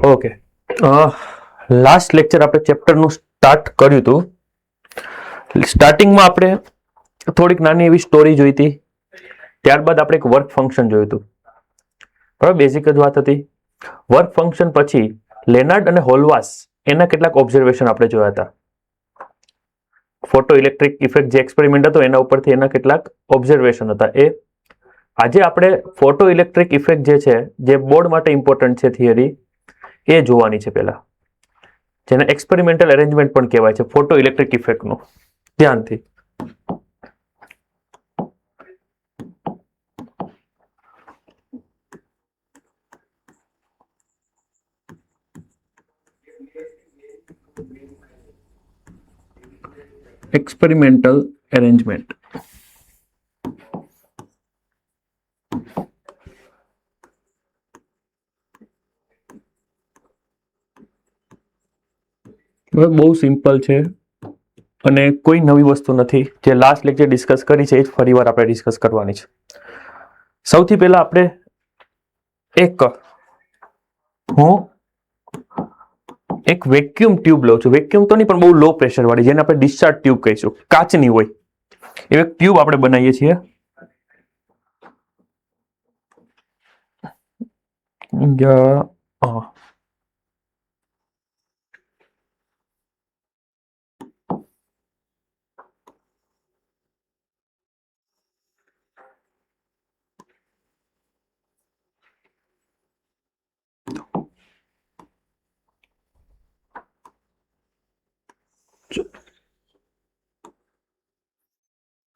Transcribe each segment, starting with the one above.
Okay, last lecture આપણે ચેપ્ટરનું start કર્યું હતું. સ્ટાર્ટિંગમાં આપણે થોડીક નાની એવી સ્ટોરી જોઈ હતી. ત્યારબાદ આપણે એક વર્ક ફંક્શન જોયું હતું. બરાબર, બેઝિક જ વાત હતી. વર્ક ફંક્શન પછી લેનાર્ડ અને હોલવાસ એના કેટલાક ઓબ્ઝર્વેશન આપણે જોયા હતા. ફોટો ઇલેક્ટ્રિક ઇફેક્ટ જે એક્સપેરિમેન્ટ હતો એના ઉપરથી એના કેટલાક ઓબ્ઝર્વેશન હતા. આજે આપણે ફોટો ઇલેક્ટ્રિક ઇફેક્ટ જે છે, જે બોર્ડ માટે ઇમ્પોર્ટન્ટ છે થિયરી, એ જોવાની છે પહેલા, જેને એક્સપેરિમેન્ટલ અરેન્જમેન્ટ પણ કહેવાય છે ફોટો ઇલેક્ટ્રિક ઇફેક્ટનું. ધ્યાનથી એક્સપેરિમેન્ટલ અરેન્જમેન્ટ. બહુ સિમ્પલ છે અને કોઈ નવી વસ્તુ નથી. જે લાસ્ટ લેક્ચર ડિસ્કસ કરી છે એ જ ફરીવાર આપણે ડિસ્કસ કરવાની છે. સૌથી પહેલા આપણે હું એક વેક્યુમ ટ્યુબ લઉં છું. વેક્યુમ તો નહીં, પણ બહુ લો પ્રેશર વાળી, જેને આપણે ડિસ્ચાર્જ ટ્યુબ કહીશું, કાચની હોય એવી એક ટ્યુબ આપણે બનાવીએ છીએ.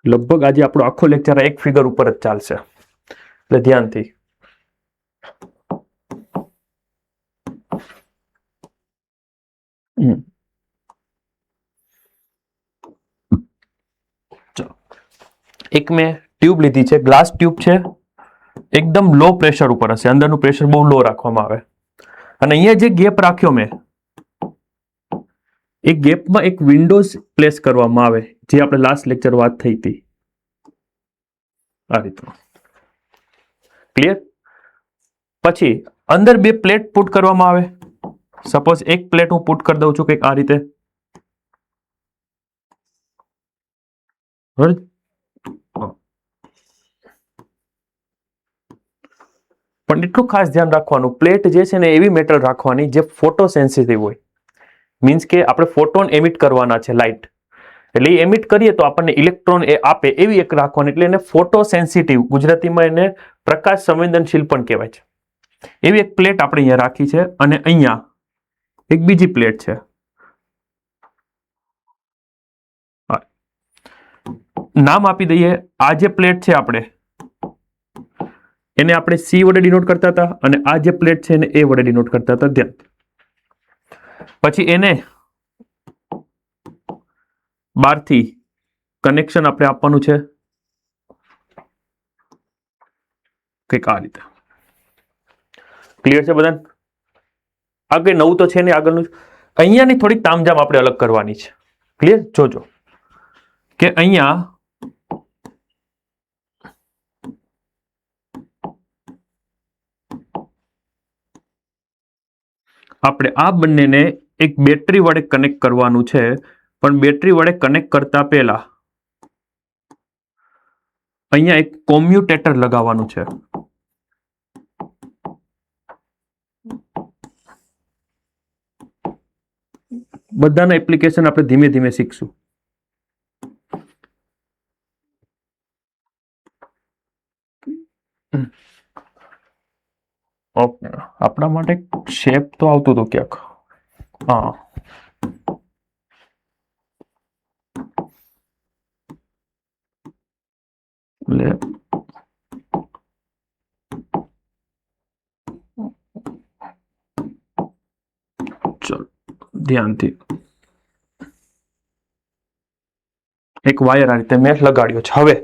લગભગ આજે આપણો આખો લેક્ચર એક ફિગર ઉપર જ ચાલશે, એટલે ધ્યાનથી. એક મેં ટ્યુબ લીધી છે, ગ્લાસ ટ્યુબ છે, એકદમ લો પ્રેશર ઉપર હશે, અંદરનું પ્રેશર બહુ લો રાખવામાં આવે. અને અહીંયા જે ગેપ રાખ્યો મેં, એ ગેપમાં એક વિન્ડોઝ પ્લેસ કરવામાં આવે, જે આપણે લાસ્ટ લેક્ચર વાત થઈ હતી આ રીતનું. ક્લિયર? પછી અંદર બે પ્લેટ પુટ કરવામાં આવે. સપોઝ એક પ્લેટ હું પુટ કરી દઉં છું કંઈક આ રીતે. પણ એટલું ખાસ ધ્યાન રાખવાનું, પ્લેટ જે છે ને એવી મેટલ રાખવાની જે ફોટો સેન્સિટિવ હોય. મીન્સ કે આપણે ફોટોન એમિટ કરવાના છે, લાઇટ, એટલે એ એમિટ કરીએ તો આપણને ઇલેક્ટ્રોન એ આપે, એવી એક રાખવાની. એટલે એને ફોટો સેન્સિટિવ, ગુજરાતીમાં એને પ્રકાશ સંવેદનશીલ પણ કહેવાય છે. એવી એક પ્લેટ આપણે અહીંયા રાખી છે. અને અહીંયા એક બીજી પ્લેટ છે. નામ આપી દઈએ. આ જે પ્લેટ છે આપણે એને આપણે સી વડે ડિનોટ કરતા હતા, અને આ જે પ્લેટ છે એને એ વડે ડિનોટ કરતા હતા. ધ્યાન. પછી એને બહારથી કનેક્શન આપણે આપવાનું છે કંઈક આ રીતે. ક્લિયર છે બધાને? આ કઈ નવું તો છે નહીં, આગળનું અહીંયાની થોડીક તામઝામ આપણે અલગ કરવાની છે. ક્લિયર? જોજો કે અહીંયા આપણે આ બંનેને એક બેટરી વડે કનેક્ટ કરવાનું છે. પણ બેટરી વડે કનેક્ટ કરતા પહેલા અહીંયા એક કોમ્યુટેટર લગાવવાનું છે. બધાના એપ્લિકેશન આપણે ધીમે ધીમે શીખશું. ઓકે, આપણા માટે શેપ તો આવતું હતું ક્યાંક. હા, એટલે ચલો ધ્યાનથી. એક વાયર આ રીતે મેં લગાડ્યો છે. હવે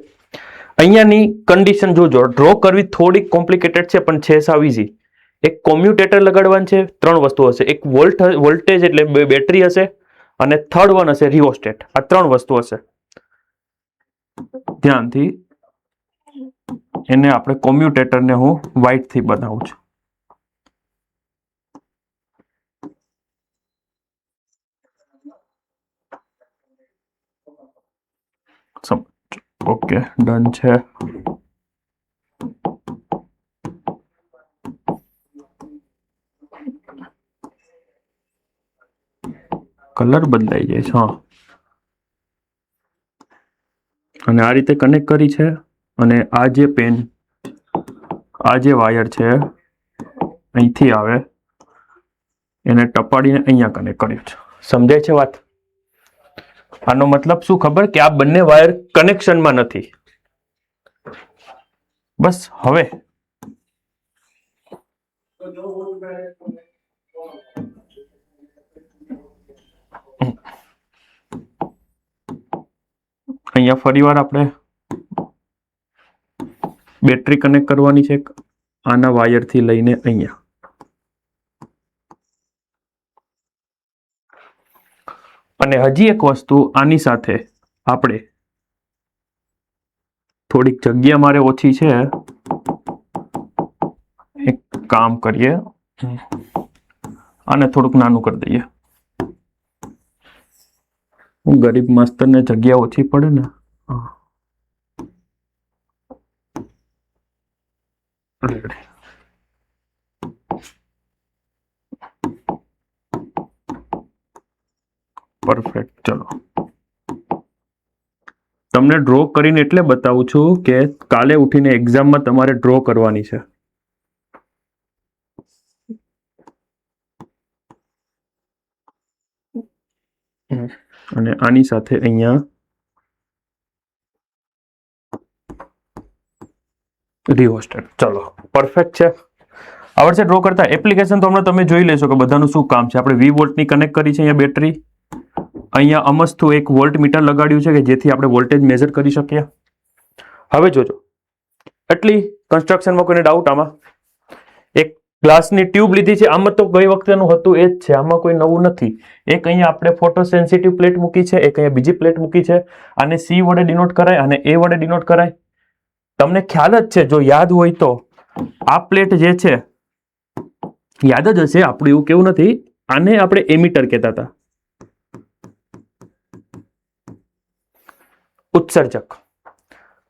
અહીંયાની કન્ડિશન જોજો. ડ્રો કરવી થોડીક કોમ્પ્લિકેટેડ છે, પણ છે સાવ ઇઝી. એક કોમ્યુટેટર લગાડવાનું છે. ત્રણ વસ્તુ હશે. એક વોલ્ટેજ એટલે બેટરી હશે, અને થર્ડ વન હશે રિઓસ્ટેટ. આ ત્રણ વસ્તુ હશે. ધ્યાનથી એને આપણે કોમ્યુટેટરને હું વ્હાઇટ થી બનાવું છું. ઓકે, ડન છે. કલર બદલાઈ જાય છે. હા, અને આ રીતે કનેક્ટ કરી છે. અને આ જે પેન, આ જે વાયર છે અહીંથી આવે, એને ટપાડીને અહીંયા કનેક્ટ કર્યું છે. સમજાય છે વાત? આનો મતલબ શું ખબર? કે આ બંને વાયર કનેક્શનમાં નથી. બસ હવે અહીંયા ફરીવાર આપણે બેટરી કનેક્ટ કરવાની છે આના વાયરથી લઈને અહીંયા. અને હજી એક વસ્તુ આની સાથે આપણે થોડીક જગ્યા મારે ઓછી છે, એક કામ કરીએ, આને થોડુંક નાનું કરી દઈએ. ગરીબ માસ્તરને જગ્યા ઓછી પડે ને. પરફેક્ટ. ચલો, તમને ડ્રો કરીને એટલે બતાવું છું કે કાલે ઉઠીને એક્ઝામમાં તમારે ડ્રો કરવાની છે. અને આની સાથે અહીંયા રિઓસ્ટેટ. ચલો, પરફેક્ટ છે. આવડશે ડ્રો કરતા. એપ્લિકેશન તો હમણાં તમે જોઈ લેશો કે બધાનું શું કામ છે. આપણે 20 વોલ્ટની કનેક્ટ કરી છે અહીંયા બેટરી. અહીંયા અમસ્તું એક વોલ્ટ મીટર લગાડ્યું છે કે જેથી આપણે વોલ્ટેજ મેજર કરી શકીએ. હવે જોજો, એટલી કન્સ્ટ્રક્શનમાં કોઈને ડાઉટ? આમાં એક ગ્લાસની ટ્યુબ લીધી છે. આમાં તો ગઈ વખતેનું હતું એ જ છે, આમાં કોઈ નવું નથી. એક અહીંયા આપણે ફોટો સેન્સિટિવ પ્લેટ મૂકી છે, એક અહીંયા બીજી પ્લેટ મૂકી છે. આને C વડે ડિનોટ કરાય અને A વડે ડિનોટ કરાય. તમને ખ્યાલ જ છે, જો યાદ હોય તો આ પ્લેટ જે છે યાદ જ હશે. આપણું એવું કેવું નથી. આને આપણે એમિટર કહેતા હતા, ઉત્સર્જક.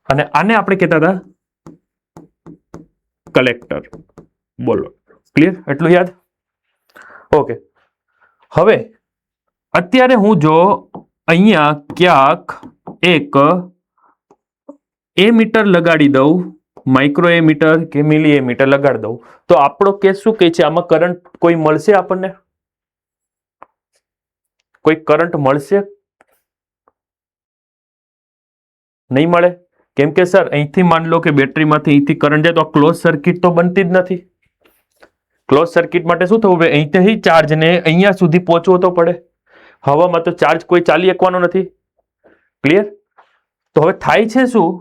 અને આને આપણે કહેતા હતા કલેક્ટર. બોલો, ક્લિયર? એટલું યાદ? ઓકે. હવે અત્યારે હું જો અહીંયા ક્યાંક એક એમીટર લગાડી દઉં, માઇક્રો એમીટર કે મિલી એમીટર લગાડી દઉં, તો આપણો કેસ શું કહે છે? આમાં કરંટ કોઈ મળશે? આપણને કોઈ કરંટ મળશે? નહીં મળે. કેમ કે સર અહીંથી માન લો કે બેટરીમાંથી અહીંથી કરંટ જાય તો ક્લોઝ સર્કિટ તો બનતી જ નથી. ક્લોઝ સર્કિટ માટે શું થવું? અહીંથી ચાર્જને અહીંયા સુધી પહોંચવો તો પડે. હવામાં તો ચાર્જ કોઈ ચાલી શકવાનો નથી. ક્લિયર? તો હવે થાય છે શું?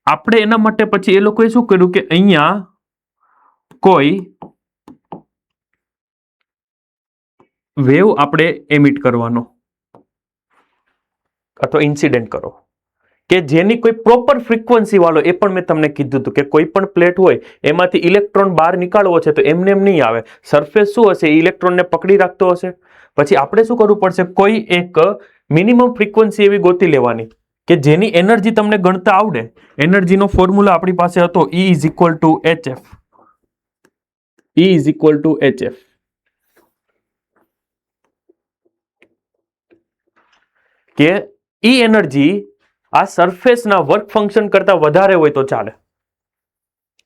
આપણે એના માટે પછી એ લોકોએ શું કર્યું કે અહીંયા કોઈ વેવ આપણે એમિટ કરવાનો અથવા ઇન્સિડન્ટ કરો કે જેની કોઈ પ્રોપર ફ્રીક્વન્સી વાળો. એ પણ મેં તમને કીધું હતું કે કોઈ પણ પ્લેટ હોય એમાંથી ઇલેક્ટ્રોન બહાર નીકાળવો છે તો એમને એમ નહીં આવે. સરફેસ શું હશે? ઇલેક્ટ્રોનને પકડી રાખતો હશે. પછી આપણે શું કરવું પડશે? કોઈ એક મિનિમમ ફ્રીક્વન્સી એવી ગોતી લેવાની કે જેની એનર્જી તમને ગણતા આવડે. એનર્જીનો ફોર્મ્યુલા આપણી પાસે હતો, E is equal to HF. E is equal to HF. કે ઈ એનર્જી આ સરફેસના વર્ક ફંક્શન કરતા વધારે હોય તો ચાલે.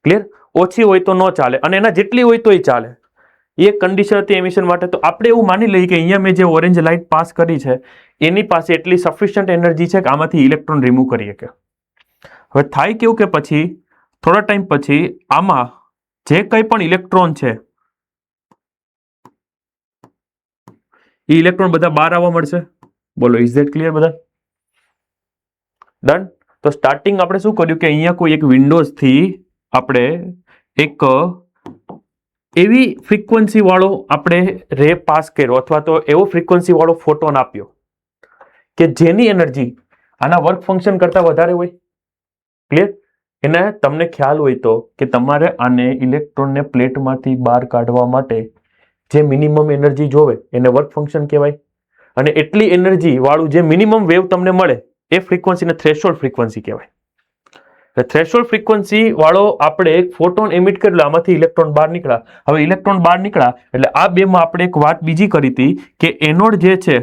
ક્લિયર? ઓછી હોય તો ન ચાલે, અને એના જેટલી હોય તોય ચાલે. એ કન્ડિશન હતી એમિશન માટે. તો આપણે એવું માની લઈએ કે અહીંયા મેં જે ઓરેન્જ લાઇટ પાસ કરી છે એની પાસે એટલી સફિશિયન્ટ એનર્જી છે કે આમાંથી ઇલેક્ટ્રોન રિમૂવ કરી શકે. હવે થાય કેવું કે પછી થોડા ટાઈમ પછી આમાં જે કંઈ પણ ઇલેક્ટ્રોન છે એ ઇલેક્ટ્રોન બધા બહાર આવવા મળશે. બોલો, ઇઝ ધેટ ક્લિયર બધા? ડન. તો સ્ટાર્ટિંગ આપણે શું કર્યું કે અહીંયા કોઈ એક વિન્ડોઝ થી આપણે એક એવી ફ્રીક્વન્સી વાળો આપણે રે પાસ કર્યો અથવા તો એવો ફ્રીક્વન્સી વાળો ફોટોન આપ્યો કે જેની એનર્જી આના વર્ક ફંક્શન કરતા વધારે હોય. ક્લિયર? એને તમને ખ્યાલ હોય તો કે તમારે આને ઇલેક્ટ્રોનને પ્લેટમાંથી બહાર કાઢવા માટે જે મિનિમમ એનર્જી જોવે એને વર્ક ફંક્શન કહેવાય. અને એટલી એનર્જી વાળું જે મિનિમમ વેવ તમને મળે એ ફ્રીક્વન્સીને થ્રેશોલ્ડ ફ્રીક્વન્સી કહેવાય. થ્રેશોલ્ડ ફ્રીક્વન્સી વાળો આપણે એક ફોટોન એમિટ કરેલો, આમાંથી ઇલેક્ટ્રોન બહાર નીકળ્યા. હવે ઇલેક્ટ્રોન બહાર નીકળ્યા એટલે આ બેમાં આપણે એક વાત બીજી કરી હતી કે એનોડ જે છે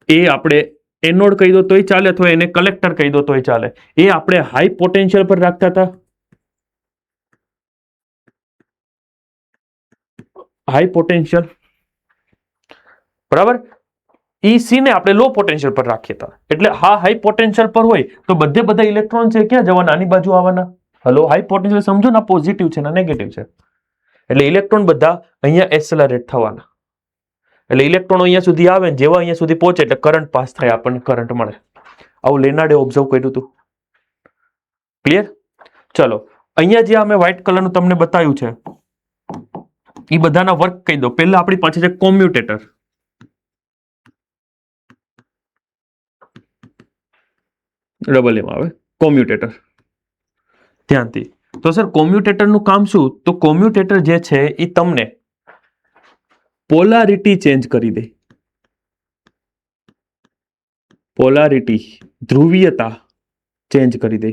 એ આપણે એનોડ કહી દો તોય ચાલે અથવા એને કલેક્ટર કહી દો તોય ચાલે. એ આપણે હાઈ પોટેન્શિયલ પર રાખતા હતા. હાઈ પોટેન્શિયલ, બરાબર. EC ને આપણે લો પોટેન્શિયલ પર રાખીએ હતા. એટલે હા હાઈ પોટેન્શિયલ પર હોય તો બધા ઇલેક્ટ્રોન છે ક્યાં જવાના? આની બાજુ આવવાના. હલો, હાઈ પોટેન્શિયલ સમજો ને, પોઝિટિવ છે ને નેગેટિવ છે. એટલે ઇલેક્ટ્રોન બધા અહીંયા એક્સેલરેટ થવાના. એટલે ઇલેક્ટ્રોન અહીંયા સુધી આવે ને જેવા અહીંયા સુધી પહોંચે એટલે કરંટ પાસ થાય, આપણને કરંટ મળે. આવું લેનાર્ડે ઓબ્ઝર્વ કર્યું હતું. ક્લિયર? ચલો, અહીંયા જે અમે વ્હાઇટ કલરનું તમને બતાવ્યું છે એ બધાના વર્ક કહી દો. પહેલા આપણી પાસે છે કોમ્યુટેટર. ડબલ એમ આવે કોમ્યુટેટર. ધ્યાનથી. તો સર કોમ્યુટેટરનું કામ શું? તો કોમ્યુટેટર જે છે એ તમને પોલારિટી ચેન્જ કરી દે. પોલારિટી, ધ્રુવીયતા ચેન્જ કરી દે.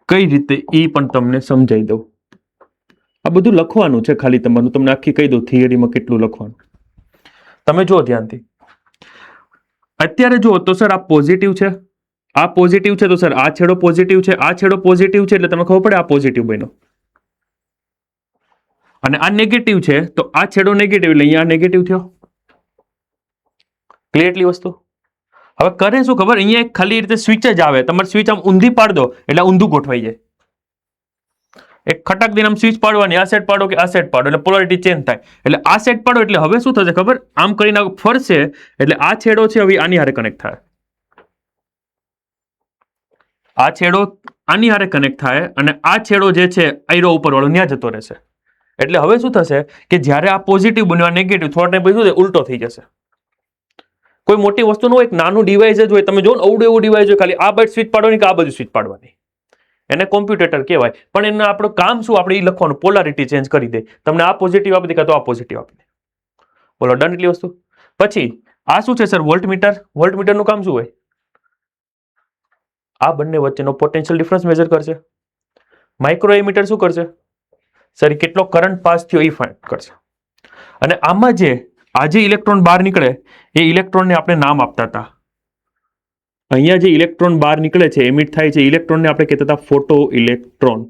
કઈ રીતે એ પણ તમને સમજાવી દઉં. આ બધું લખવાનું છે ખાલી તમારું, તમને આખી કહી દઉં થિયરીમાં કેટલું લખવાનું. તમે જુઓ ધ્યાનથી. અત્યારે જુઓ તો સર આ પોઝિટિવ છે, આ પોઝિટિવ છે, તો સર આ છેડો પોઝિટિવ છે, આ છેડો પોઝિટિવ છે, એટલે તમને ખબર પડે આ પોઝિટિવ બન્યો. અને આ નેગેટિવ છે તો આ છેડો નેગેટિવ એટલે અહીંયા નેગેટિવ થયો. ક્લિયર એટલી વસ્તુ? હવે કરે શું ખબર? અહીંયા એક ખાલી રીતે સ્વિચ જ આવે. તમારે સ્વિચ આમ ઊંધી પાડ દો એટલે ઊંધું ગોઠવાઈ જાય. એક ખટક દઈને આમ સ્વિચ પાડવાની, આ સાઈડ પાડો કે આ સાઈડ પાડો એટલે પોલારિટી ચેન્જ થાય. એટલે આ સાઈડ પાડો એટલે હવે શું થશે ખબર? આમ કરીને ફરશે એટલે આ છેડો છે હવે આની હારે કનેક્ટ થાય. આ છેડો આની હારે કનેક્ટ થાય અને આ છેડો જે છે આયરો ઉપર વાળો ત્યાં જતો રહેશે. એટલે હવે શું થશે કે જ્યારે આ પોઝિટિવ બન્યો આ નેગેટિવ, થોડા ટાઈમ પછી શું ઉલટો થઈ જશે. કોઈ મોટી વસ્તુ ન હોય, એક નાનું ડિવાઇસ જ હોય. તમે જો ને અવડું એવું ડિવાઇસ હોય, ખાલી આ બાજુ સ્વિચ પાડવાની કે આ બાજુ સ્વિચ પાડવાની, એને કોમ્પ્યુટેટર કહેવાય. પણ એનું આપણું કામ શું? આપણે એ લખવાનું, પોલારિટી ચેન્જ કરી દે. તમને આ પોઝિટિવ આપી દે કાં તો આ પોઝિટિવ આપી દે. બોલો, ડન એટલી વસ્તુ. પછી આ શું છે સર? વોલ્ટમીટર. વોલ્ટમીટરનું કામ શું હોય? આ બંને વચ્ચેનો પોટેન્શિયલ ડિફરન્સ મેજર કરશે. માઇક્રો એમીટર શું કરશે? સર કેટલો કરંટ પાસ થયો એ ફાઇન્ડ કરશે. અને આમાં જે આજે ઇલેક્ટ્રોન બહાર નીકળે એ ઇલેક્ટ્રોનને આપણે નામ આપતા હતા. અહીંયા જે ઇલેક્ટ્રોન બહાર નીકળે છે, એમિટ થાય છે, ઇલેક્ટ્રોનને આપણે કહેતા હતા ફોટો ઇલેક્ટ્રોન.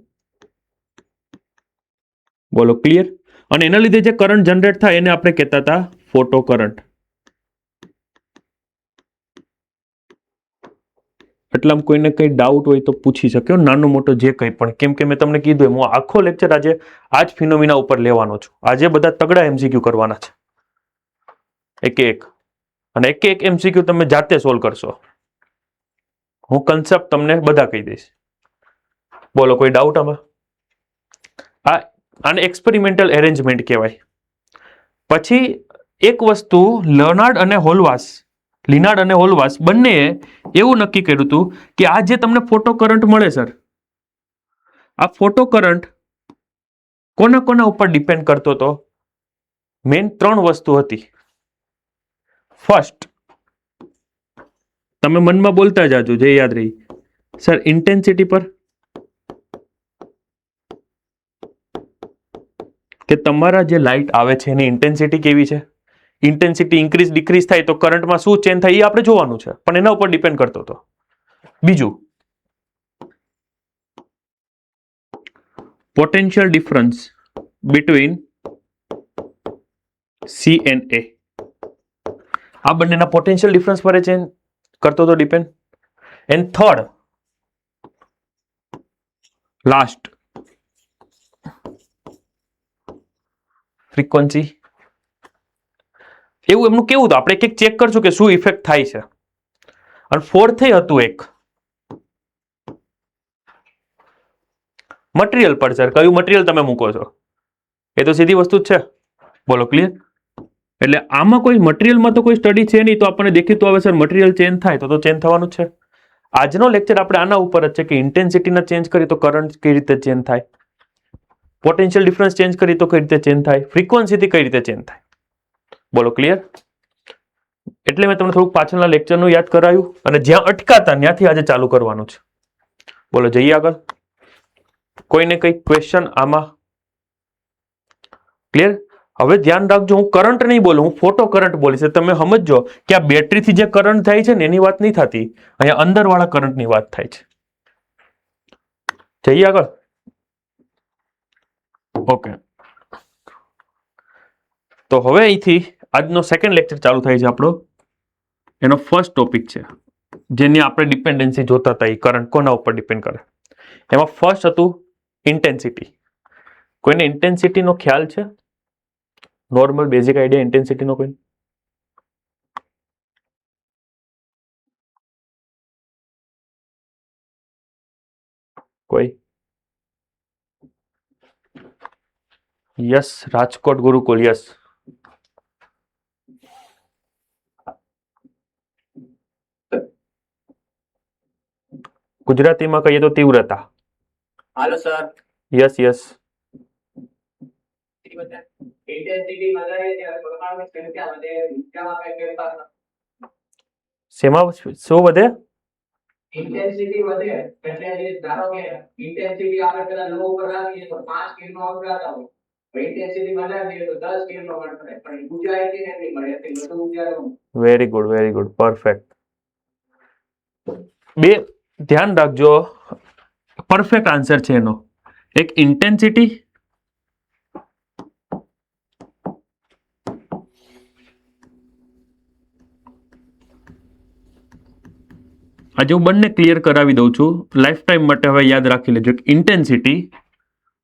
બોલો, ક્લિયર? અને એના લીધે જે કરંટ જનરેટ થાય એને આપણે કહેતા હતા ફોટો કરંટ. એટલામાં કોઈને કંઈ ડાઉટ હોય તો પૂછી શક્યો, નાનો મોટો જે કંઈ પણ. કેમ કે મેં તમને કીધું હું આખો લેક્ચર આજે આ જ ફિનોમિના ઉપર લેવાનો છું. આજે બધા તગડા MCQ કરવાના છે, એક એક. અને એક MCQ તમે જાતે સોલ્વ કરશો. હું કન્સેપ્ટ તમને બધા કહી દઈશ. બોલો, કોઈ ડાઉટ આમાં? આને એક્સપેરિમેન્ટલ એરેન્જમેન્ટ કહેવાય. પછી એક વસ્તુ લિનાર્ડ અને હોલવાસ બંનેએ એવું નક્કી કર્યું હતું કે આ જે તમને ફોટો કરંટ મળે સર, આ ફોટો કરંટ કોના કોના ઉપર ડિપેન્ડ કરતો હતો? મેઇન 3 વસ્તુ હતી. ફર્સ્ટ, તમે મનમાં બોલતા જાજો, જે યાદ રહી. સર ઇન્ટેન્સિટી પર, કે તમારા જે લાઇટ આવે છે એની ઇન્ટેન્સિટી કેવી છે. ઇન્ટેન્સિટી ઇન્ક્રીઝ ડિક્રીઝ થાય તો કરંટમાં શું ચેન્જ થાય એ આપણે જોવાનું છે, પણ એના ઉપર ડિપેન્ડ કરતો હતો. બીજું, potential difference between C and A. આ બંનેના પોટેન્શિયલ ડિફરન્સ પર ચેન્જ કરતો હતો depend. And third, last, frequency. એવું એમનું કેવું હતું, આપણે એક ચેક કરશું કે શું ઇફેક્ટ થાય છે. અને ફોર્થ હતું એક મટીરિયલ પર. સર કયું મટીરિયલ તમે મૂકો છો? એ તો સીધી વસ્તુ જ છે. બોલો, ક્લિયર? એટલે આમાં કોઈ મટીરિયલમાં તો કોઈ સ્ટડી છે નહીં, તો આપણને દેખીતું આવે સર મટીરિયલ ચેન્જ થાય તો ચેન્જ થવાનું જ છે. આજનો લેક્ચર આપણે આના ઉપર જ છે કે ઇન્ટેન્સિટીના ચેન્જ કરી તો કરંટ કઈ રીતે ચેન્જ થાય, પોટેન્શિયલ ડિફરન્સ ચેન્જ કરી તો કઈ રીતે ચેન્જ થાય, ફ્રીક્વન્સીથી કઈ રીતે ચેન્જ થાય. બોલો, ક્લિયર? એટલે મેં તમને થોડુંક પાછળના લેક્ચરનું યાદ કરાયું અને જ્યાં અટકાતા ત્યાંથી આજે ચાલુ કરવાનું છે. બોલો જઈએ આગળ. કોઈને કઈ ક્વેશ્ચન આમાં? ક્લિયર? હવે ધ્યાન રાખજો, હું કરંટ નહીં બોલું, હું ફોટો કરંટ બોલીશ. તમે સમજજો કે આ બેટરીથી જે કરંટ થાય છે ને એની વાત નહીં થતી, અહીંયા અંદર વાળા કરંટની વાત થાય છે. જઈએ આગળ. ઓકે, તો હવે અહીંથી આજનો સેકન્ડ લેક્ચર ચાલુ થાય છે આપણો. એનો ફર્સ્ટ ટોપિક છે જેની આપણે ડિપેન્ડન્સી જોતા હતા, એ કરંટ કોના ઉપર ડિપેન્ડ કરે. એમાં ફર્સ્ટ હતું ઇન્ટેન્સિટી. કોઈને ઇન્ટેન્સિટીનો ખ્યાલ છે? નોર્મલ બેઝિક આઈડિયા ઇન્ટેન્સિટીનો કોઈ? કોઈ? યસ, રાજકોટ ગુરુકુલ. યસ, ગુજરાતીમાં કહીએ તો તીવ્રતા. Hello sir. Yes yes. શેમાં શું વધે? ઇન્ટેન્સિટી વધે એટલે ધારો કે ઇન્ટેન્સિટી આપણે પેલા લો ઉપર રાખીએ તો 5 કિલો આઉટ આવતા હોય, ઇન્ટેન્સિટી વધારીએ તો 10 કિલો આઉટ થાય, પણ ઊર્જા એટલી નથી મળે, એટલે બધું ઊર્જા. Very good, very good, perfect. બે ધ્યાન રાખજો, પરફેક્ટ આન્સર છે એનો. એક ઇન્ટેન્સિટી આજે હું બંને ક્લિયર કરાવી દઉં છું લાઈફ ટાઈમ માટે. હવે યાદ રાખી લેજો, ઇન્ટેન્સિટી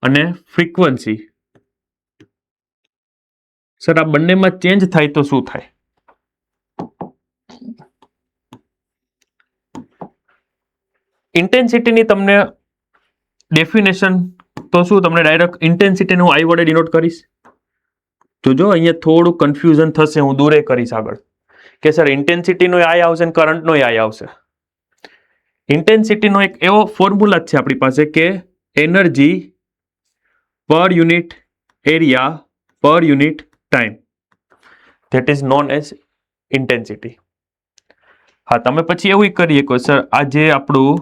અને ફ્રીક્વન્સી. સર આ બંનેમાં ચેન્જ થાય તો શું થાય? ઇન્ટેન્સિટીની તમને ડેફિનેશન તો શું, તમને ડાયરેક્ટ ઇન્ટેન્સિટીને હું આઈ વડે ડિનોટ કરીશ. જોજો અહીંયા થોડું કન્ફ્યુઝન થશે, હું દૂરે કરીશ આગળ કે સર ઇન્ટેન્સિટીનો આઈ આવશે ને કરંટનો આઈ આવશે. ઇન્ટેન્સિટીનો એક એવો ફોર્મ્યુલા છે આપણી પાસે કે એનર્જી પર યુનિટ એરિયા પર unit time, that is known as intensity. હા, તમે પછી એવું કરીએ કે સર આ જે આપણું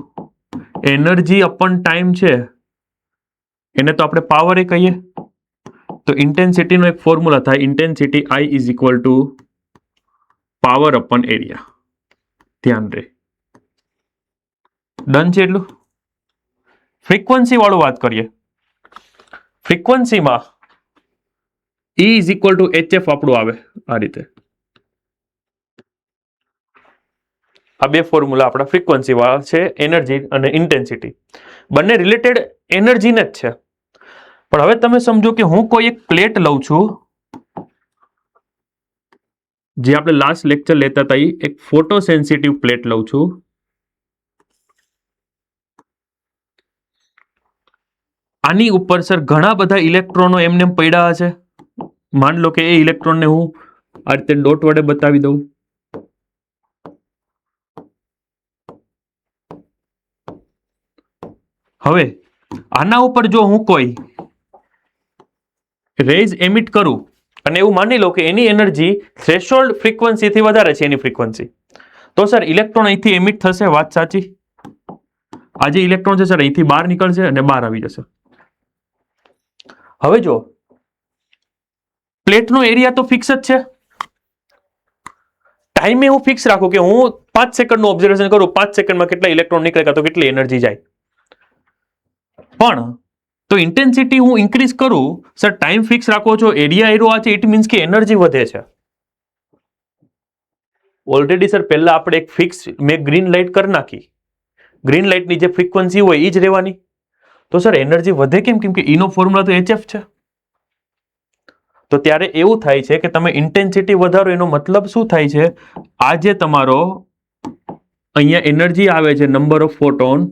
એનર્જી અપન ટાઈમ છે એને તો આપણે પાવર એ કહીએ, તો ઇન્ટેન્સિટીનો એક ફોર્મ્યુલા થાય intensity I is equal to power upon area. ધ્યાન રહે. ડન છે એટલું? ફ્રીક્વન્સી વાળું વાત કરીએ. ફ્રીક્વન્સીમાં E is equal to HF આપણું આવે આ રીતે. આ બે ફોર્મ્યુલા આપણા ફ્રીક્વન્સી વાળા છે, એનર્જી અને ઇન્ટેન્સિટી. બંને રિલેટેડ એનર્જીને જ છે. પણ હવે તમે સમજો કે હું કોઈ એક પ્લેટ લઉં છું, જે આપણે લાસ્ટ લેક્ચર લેતા હતા, એક ફોટો સેન્સિટિવ પ્લેટ લઉં છું. આની ઉપર સર ઘણા બધા ઇલેક્ટ્રોનો એમને પડ્યા હશે. માન લો કે એ ઇલેક્ટ્રોનને હું આ રીતે ડોટ વડે બતાવી દઉં. હવે આના ઉપર જો હું કોઈ રેઝ એમિટ કરું અને એવું માની લો કે એની એનર્જી થ્રેશોલ્ડ ફ્રીક્વન્સીથી વધારે છે એની ફ્રીક્વન્સી, તો સર ઇલેક્ટ્રોન અહીંથી એમિટ થશે. વાત સાચી? આ જે ઇલેક્ટ્રોન છે સર અહીંથી બહાર નીકળશે અને બહાર આવી જશે. હવે જો પ્લેટનો એરિયા તો ફિક્સ જ છે, ટાઈમે હું ફિક્સ રાખું કે હું 5 સેકન્ડનું ઓબ્ઝર્વેશન કરું, 5 સેકન્ડમાં કેટલા ઇલેક્ટ્રોન નીકળે તો કેટલી એનર્જી જાય. પણ તો ઇન્ટેન્સિટી હું ઇન્ક્રીઝ કરું, સર ટાઈમ ફિક્સ રાખો છો, એરિયા એરો આ છે, ઇટ મીન્સ કે એનર્જી વધે છે. ઓલરેડી સર પહેલા આપણે એક ફિક્સ મેં ગ્રીન લાઇટ કરી નાખી, ગ્રીન લાઇટની જે ફ્રીક્વન્સી હોય એ જ રહેવાની. તો સર એનર્જી વધે કેમ? કેમ કે ઈનો ફોર્મ્યુલા તો HF છે. તો ત્યારે એવું થાય છે કે તમે ઇન્ટેન્સિટી વધારો, એનો મતલબ શું થાય છે? આ જે તમારો અહીંયા એનર્જી આવે છે, નંબર ઓફ ફોટોન,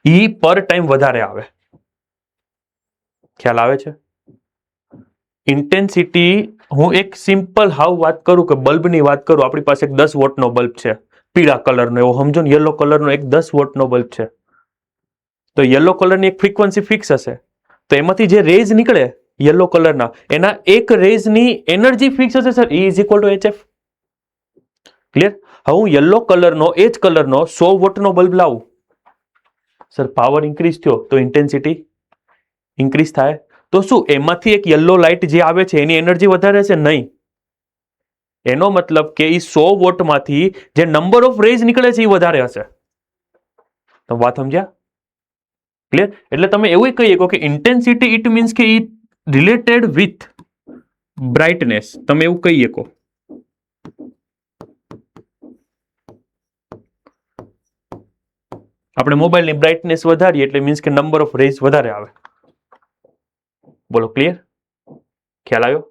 ઈ પર ટાઈમ વધારે આવે. ખ્યાલ આવે છે? ઇન્ટેન્સિટી હું એક સિમ્પલ હાવ વાત કરું કે બલ્બની વાત કરું, આપણી પાસે એક 10 વોટનો બલ્બ છે, પીળા કલરનો, એવો સમજો ને યલો કલરનો એક 10 વોટનો બલ્બ છે. તો યલો કલરની એક ફ્રીક્વન્સી ફિક્સ હશે, તો એમાંથી જે રેઝ નીકળે યલો કલરના, એના એક રેઝની એનર્જી ફિક્સ હશે sir, E is equal to HF. Clear? હવે હું યલો કલરનો એ જ કલરનો 100 વોટનો બલ્બ લાવું, સર પાવર ઇન્ક્રીઝ થયો તો ઇન્ટેન્સિટી ઇન્ક્રીઝ થાય, તો શું એમાંથી એક યલો લાઇટ જે આવે છે એની એનર્જી વધારે છે? નહીં. એનો મતલબ કે એ 100 વોટમાંથી જે નંબર ઓફ રેઝ નીકળે છે એ વધારે હશે. તમે વાત સમજ્યા? ક્લિયર? એટલે તમે એવું કહી શકો કે ઇન્ટેન્સિટી ઇટ મીન્સ કે ઇટ રિલેટેડ વિથ બ્રાઇટનેસ. તમે એવું કહી શકો. આપણે મોબાઈલની બ્રાઇટનેસ વધારીએ એટલે મીન્સ કે નંબર ઓફ રેઝ વધારે આવે. બોલો ક્લિયર? ખ્યાલ આવ્યો?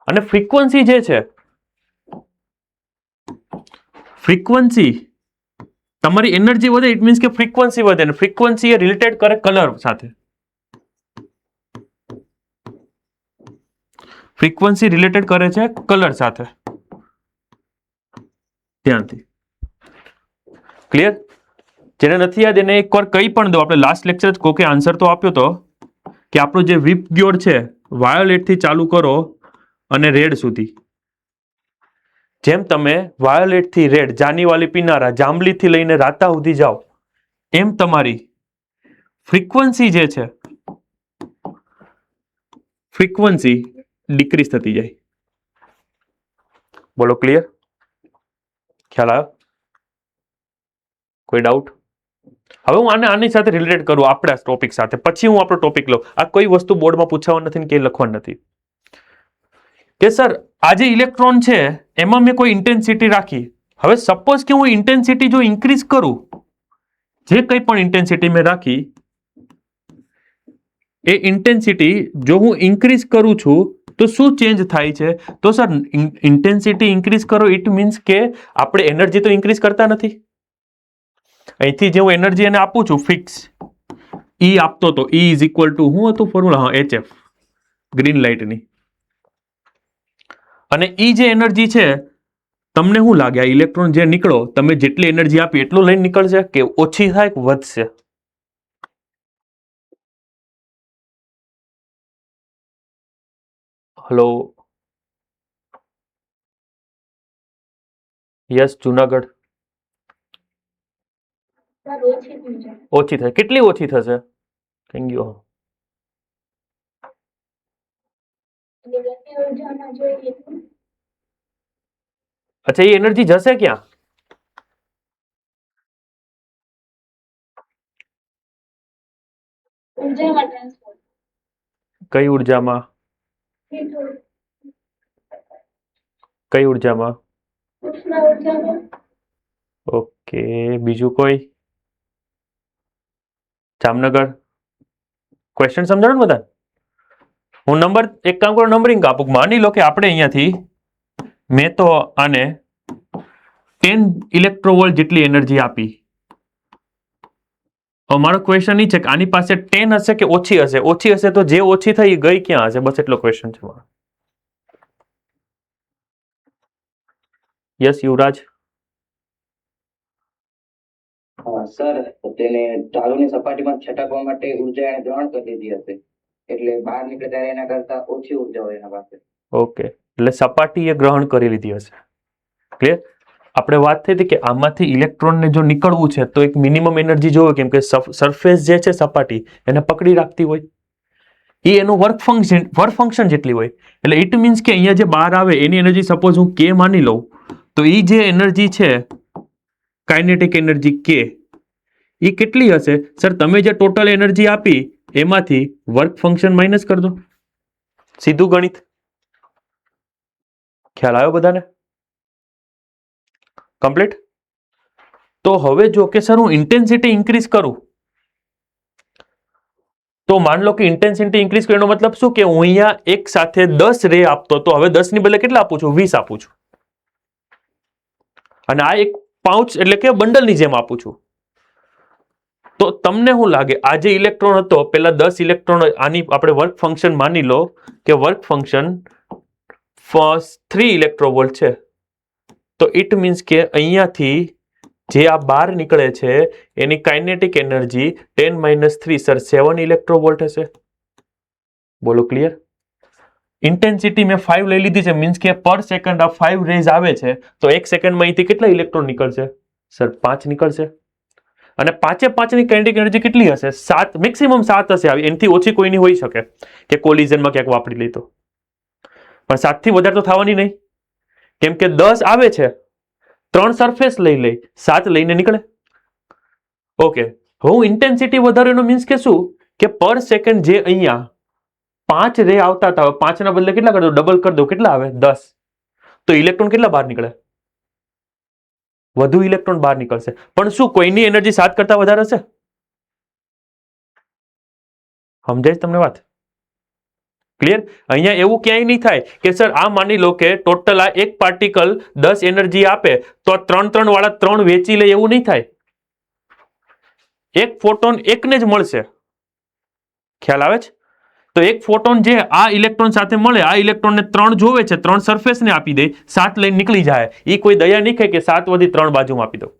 અને ફ્રીક્વન્સી જે છે, ફ્રીક્વન્સી તમારી એનર્જી વધે ઇટ મીન્સ કે ફ્રીક્વન્સી વધે, અને ફ્રીક્વન્સી એ રિલેટેડ કરે કલર સાથે. ફ્રીક્વન્સી રિલેટેડ કરે છે કલર સાથે. ધ્યાનથી. ક્લિયર? જેને નથી યાદ એને એકવાર કહી પણ દો. આપણે લાસ્ટ લેક્ચર જ કોકે આન્સર તો આપ્યો તો કે આપણું જે વીપ ગ્યોડ છે વાયોલેટ થી ચાલુ કરો અને રેડ સુધી. જેમ તમે વાયોલેટ થી રેડ, જાનીવાલી પીનારા, જાંબલી થી લઈને રાતા સુધી જાઓ, એમ તમારી ફ્રીક્વન્સી જે છે ફ્રીક્વન્સી ડિક્રીઝ થતી જાય. બોલો ક્લિયર? ખ્યાલ આવ્યો? કોઈ ડાઉટ? હવે હું આની સાથે રિલેટેડ કરું આપણા ટોપિક સાથે, પછી હું આપણો ટોપિક લઉં. આ કોઈ વસ્તુ બોર્ડમાં પૂછવાનું નથી ને કે લખવાનું નથી. કે સર આ જે ઇલેક્ટ્રોન છે એમાં મેં કોઈ ઇન્ટેન્સિટી રાખી. હવે સપોઝ કે હું ઇન્ટેન્સિટી જો ઇન્ક્રીઝ કરું, જે કંઈ પણ ઇન્ટેન્સિટી મેં રાખી એ ઇન્ટેન્સિટી જો હું ઇન્ક્રીઝ કરું છું તો શું ચેન્જ થાય છે? તો સર ઇન્ટેન્સિટી ઇન્ક્રીઝ કરો ઇટ મીન્સ કે આપણે એનર્જી તો ઇન્ક્રીઝ કરતા નથી. અહીંથી જે હું એનર્જી એને આપું છું ફિક્સ ઈ આપતો તો ઈ ઇઝ ઇક્વલ ટુ શું હતું ફોર્મ્યુલા? હા, HF, ગ્રીન લાઇટની. અને ઈ જે એનર્જી છે તમને શું લાગે આ ઇલેક્ટ્રોન જે નીકળો તમે જેટલી એનર્જી આપી એટલું લઈને નીકળશે કે ઓછી થાય કે વધશે? Hello, yes Junagadh. ઓછી થાય. કેટલી ઓછી થશે? Thank you. અચ્છા, એ એનર્જી જશે ક્યાં? કઈ ઉર્જામાં? કઈ ઉર્જામાં? ઓકે, બીજું કોઈ? જામનગર. ક્વેશ્ચન સમજાણો ને બધા? હું નંબર એક કામ કરો, નંબરિંગ આપું. માની લો કે આપણે અહીંયાથી મેં તો આને 10 ઇલેક્ટ્રોવોલ્ટ જેટલી એનર્જી આપી. મારો ક્વેશ્ચન એ છે કે આની પાસે 10 હશે કે ઓછી હશે? ઓછી હશે તો જે ઓછી થઈ એ ગઈ ક્યાં હશે? બસ એટલો ક્વેશ્ચન છે મારો. યસ યુવરાજ. સર તેને ચાલુની સપાટીમાં છટકવા માટે ઉર્જા એને ગ્રહણ કરી દીધી હશે, એટલે બહાર નીકળે ત્યારે એના કરતા ઓછી ઉર્જા હોય એના પાસે. ઓકે, એટલે સપાટીએ ગ્રહણ કરી લીધી હશે. ક્લિયર? આપણે વાત થઈ હતી કે આમાંથી ઇલેક્ટ્રોનને જો નીકળવું છે તો એક મિનિમમ એનર્જી જોવે, કેમ કે સરફેસ જે છે સપાટી એને પકડી રાખતી હોય. એ એનું વર્ક ફંક્શન જેટલી હોય. એટલે ઇટ મીન્સ કે અહીંયા જે બહાર આવે એની એનર્જી સપોઝ હું કે માની લઉં, તો એ જે એનર્જી છે કાઇનેટિક એનર્જી કે, એ કેટલી હશે? સર તમે જે ટોટલ એનર્જી આપી એમાંથી વર્ક ફંક્શન માઇનસ કરી દો. સીધું ગણિત. ખ્યાલ આવ્યો બધાને? કમ્પ્લીટ? તો હવે જો કે સર હું ઇન્ટેન્સિટી ઇન્ક્રીઝ કરું, તો માન લો કે ઇન્ટેન્સિટી ઇન્ક્રીઝ કરવાનો મતલબ શું કે હું અહીંયા એક સાથે 10 રે આપતો, તો હવે 10 ની બદલે કેટલા આપું છું? 20 આપું છું. અને આ એક પાઉચ એટલે કે બંડલની જેમ આપું છું. તો તમને શું લાગે આ જે ઇલેક્ટ્રોન હતો પેલા 10 ઇલેક્ટ્રોન, આની આપણે વર્ક ફંક્શન માની લો કે વર્ક ફંક્શન 3 ઇલેક્ટ્રોવોલ્ટ છે, તો ઇટ મીન્સ કે અહીંયાથી જે આ બહાર નીકળે છે એની કાઇનેટિક એનર્જી 10 - 3 સર 7 ઇલેક્ટ્રોવોલ્ટ હશે. બોલો ક્લિયર? ઇન્ટેન્સિટી મેં 5 લઈ લીધી છે, મીન્સ કે પર સેકન્ડ આ 5 રેઝ આવે છે, તો એક સેકન્ડમાં અહીંથી કેટલા ઇલેક્ટ્રોન નીકળશે સર? 5 નીકળશે. અને 5 ની કાઇનેટિક એનર્જી કેટલી હશે? 7, મેક્સિમમ 7 હશે. આવી એનાથી ઓછી કોઈની હોઈ શકે કે કોલિઝનમાં ક્યાંક વાપરી લઈ તો, પણ 7 થી વધારે તો થવાની નહીં, કેમ કે 10 આવે છે, 3 સરફેસ લઈ લઈ, 7 લઈને નીકળે. ઓકે, હું ઇન્ટેન્સિટી વધારે એનો મીન્સ કે શું કે પર સેકન્ડ જે અહીંયા 5 રે આવતા હતા, 5 ના બદલે કેટલા કરી દો? ડબલ કરી દો, કેટલા આવે? 10. તો ઇલેક્ટ્રોન કેટલા બહાર નીકળે? વધુ ઇલેક્ટ્રોન બહાર નીકળશે. પણ શું કોઈની એનર્જી 7 કરતા વધારે હશે? સમજાય તમને વાત? ક્લિયર? અહીંયા એવું ક્યાંય નહીં થાય કે સર આ માની લો કે ટોટલ આ એક પાર્ટિકલ 10 એનર્જી આપે તો 3 વાળા 3 વેચી લે, એવું નહીં થાય. એક ફોટોન એકને જ મળશે. ખ્યાલ આવે છે? તો એક ફોટોન જે આ ઇલેક્ટ્રોન સાથે મળે, આ ઇલેક્ટ્રોનને 3 જોવે છે, 3 સરફેસને આપી દે, 7 લઈને નીકળી જાય. એ કોઈ દયા નહીં કે 7 વધી 3 બાજુમાં આપી દો.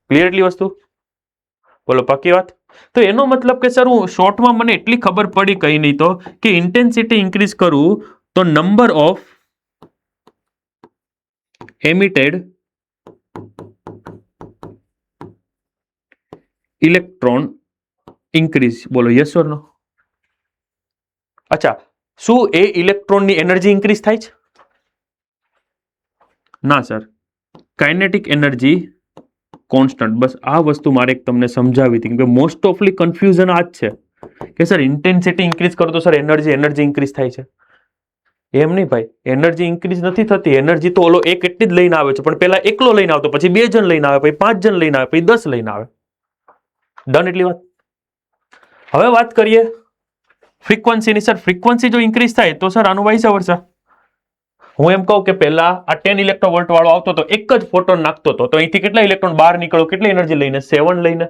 ક્લિયર એટલી વસ્તુ? બોલો પક્કી વાત? તો એનો મતલબ કે સર હું શોર્ટમાં મને એટલી ખબર પડી કઈ નહીં તો કે ઇન્ટેન્સિટી ઇન્ક્રીઝ કરું તો number of emitted electron increase. બોલો યસ ઓર નો? અચ્છા, શું એ ઇલેક્ટ્રોનની એનર્જી ઇન્ક્રીઝ થાય છે? ના સર, કાઇનેટિક એનર્જી કોન્સ્ટન્ટ. બસ આ વસ્તુ મારે તમને સમજાવી હતી કે મોસ્ટ ઓફલી કન્ફ્યુઝન આ જ છે કે સર ઇન્ટેન્સિટી ઇન્ક્રીઝ કરો તો સર એનર્જી ઇન્ક્રીઝ થાય છે. એમ નહીં ભાઈ, એનર્જી ઇન્ક્રીઝ નથી થતી. એનર્જી તો ઓલો એક એટલી જ લઈને આવે છે, પણ પહેલા એકલો લઈને આવતો, પછી 2 જણ લઈને આવે, પછી 5 જણ લઈને આવે, પછી 10 લઈને આવે. ડન એટલી વાત? હવે વાત કરીએ ફ્રીક્વન્સીની. સર ફ્રીક્વન્સી જો ઇન્ક્રીઝ થાય તો સર આનું વાઇસ વર્સા. હું એમ કહું કે પહેલા આ 10 ઇલેક્ટ્રોવોલ્ટ વાળો આવતો તો એક જ ફોટોન નાખતો હતો, તો અહીંથી કેટલા ઇલેક્ટ્રોન બહાર નીકળો? કેટલી એનર્જી લઈને? 7 લઈને.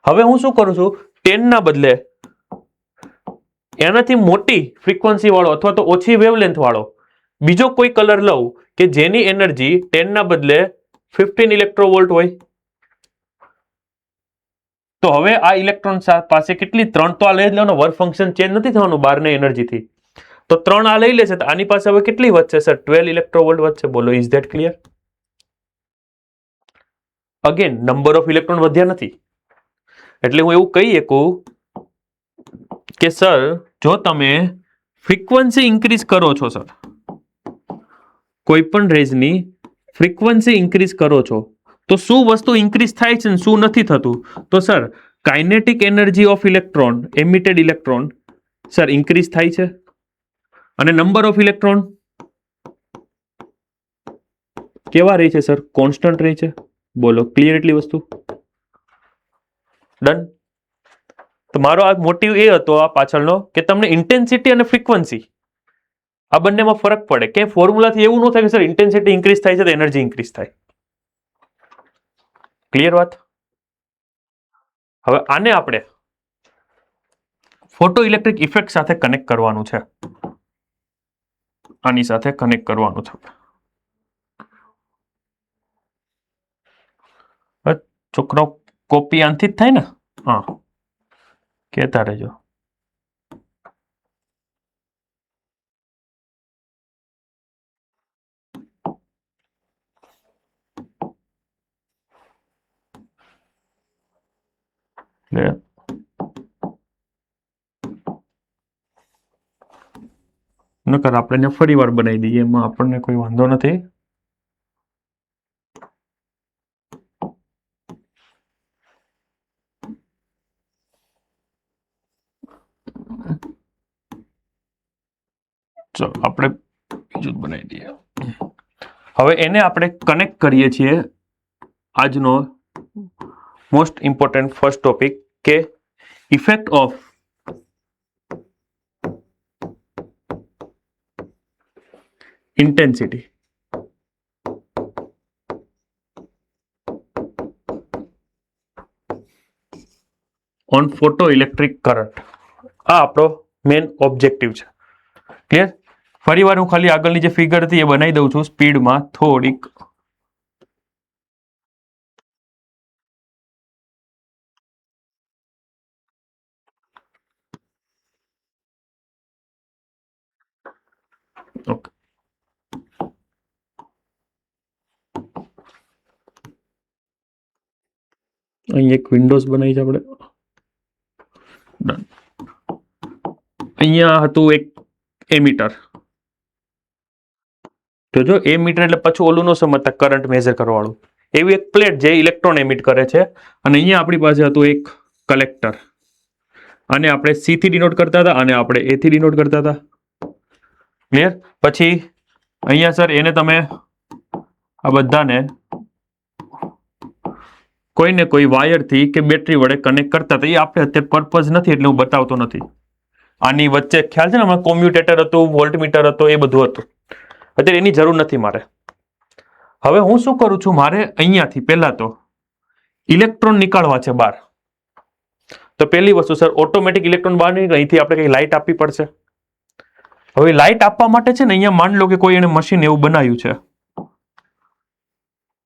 હવે હું શું કરું છું? 10 ના બદલે એનાથી મોટી ફ્રીક્વન્સી વાળો અથવા તો ઓછી વેવલેન્થ વાળો બીજો કોઈ કલર લઉં કે જેની એનર્જી 10 ના બદલે 15 ઇલેક્ટ્રોવોલ્ટ હોય. તો હવે આ ઇલેક્ટ્રોન પાસે કેટલી? 3 તો આ લઈ જ લેવાનો, વર્ક ફંક્શન ચેન્જ નથી થવાનું બહારની એનર્જીથી. તો 3 આ લઈ લેશે, તો આની પાસે હવે કેટલી વધશે સર? 12 ઇલેક્ટ્રોવોલ્ટ વધશે. બોલો is that clear? Again number of electron વધ્યા નથી. એટલે હું એવું કહી શકું કે સર જો તમે ફ્રીક્વન્સી ઇન્ક્રીઝ કરો છો, સર કોઈ પણ રેઝની ફ્રીક્વન્સી ઇન્ક્રીઝ કરો છો તો શું વસ્તુ ઇન્ક્રીઝ થાય છે ને શું નથી થતું? તો sir kinetic energy of electron, emitted electron sir increase થાય છે, અને નંબર ઓફ ઇલેક્ટ્રોન કેવા રહે છે સર? કોન્સ્ટન્ટ રહે છે. બોલો ક્લિયર એટલી વસ્તુ? ડન? તો મારો આ મોટિવ એ હતો આ પાછળનો કે તમને ઇન્ટેન્સિટી અને ફ્રીક્વન્સી આ બંનેમાં ફરક પડે કે ફોર્મ્યુલાથી એવું ન થાય કે સર ઇન્ટેન્સિટી ઇન્ક્રીઝ થાય છે તો એનર્જી ઇન્ક્રીઝ થાય. ક્લિયર વાત? હવે આને આપણે ફોટો ઇલેક્ટ્રિક ઇફેક્ટ સાથે કનેક્ટ કરવાનું છે. આની સાથે કનેક્ટ કરવાનું છે. છોકરાઓ કોપી આનથી જ થાય ને? હા, કહેતા રહેજો. નકર આપણે ફરી વાર બનાવી દઈએ, એમાં આપણને કોઈ વાંધો નથી. ચલો આપણે બીજું બનાવી દઈએ. હવે એને આપણે કનેક્ટ કરીએ છીએ આજનો મોસ્ટ ઇમ્પોર્ટન્ટ ફર્સ્ટ ટોપિક કે effect of intensity on photo electric current. આ આપણો મેઇન ઓબ્જેક્ટિવ છે. ક્લિયર? ફરી વાર હું ખાલી આગળની જે ફિગર હતી એ બનાવી દઉં છું સ્પીડમાં થોડીક. ઓકે, અહીં એક વિન્ડોઝ બનાવી છે આપણે. Done. અહીંયા હતું એક એમીટર. તો જો એમીટર એટલે પછી ઓલું નો સમજતા કરંટ મેઝર કરવાવાળું, એવી એક પ્લેટ જે ઇલેક્ટ્રોન એમિટ કરે છે. અને અહીંયા આપણી પાસે હતું એક કલેક્ટર, અને આપણે સી થી ડિનોટ કરતા હતા અને આપણે એ થી ડિનોટ કરતા હતા. ક્લિયર? પછી અહીંયા સર એને તમે આ બધાને કોઈને કોઈ વાયરથી કે બેટરી વડે કનેક્ટ કરતા હતા. એ આપણે અત્યારે પર્પઝ નથી એટલે હું બતાવતો નથી. આની વચ્ચે ખ્યાલ છે ને, આમાં કોમ્યુટેટર હતું, વોલ્ટમીટર હતો, એ બધું હતું. અત્યારે એની જરૂર નથી મારે. હવે હું શું કરું છું, મારે અહીંયાથી પહેલા તો ઇલેક્ટ્રોન નીકાળવા છે બહાર. તો પહેલી વસ્તુ સર, ઓટોમેટિક ઇલેક્ટ્રોન બહાર નીકળે, અહીંથી આપણે કઈ લાઇટ આપવી પડશે. હવે લાઇટ આપવા માટે છે ને, અહીંયા માન લો કે કોઈ એને મશીન એવું બનાવ્યું છે.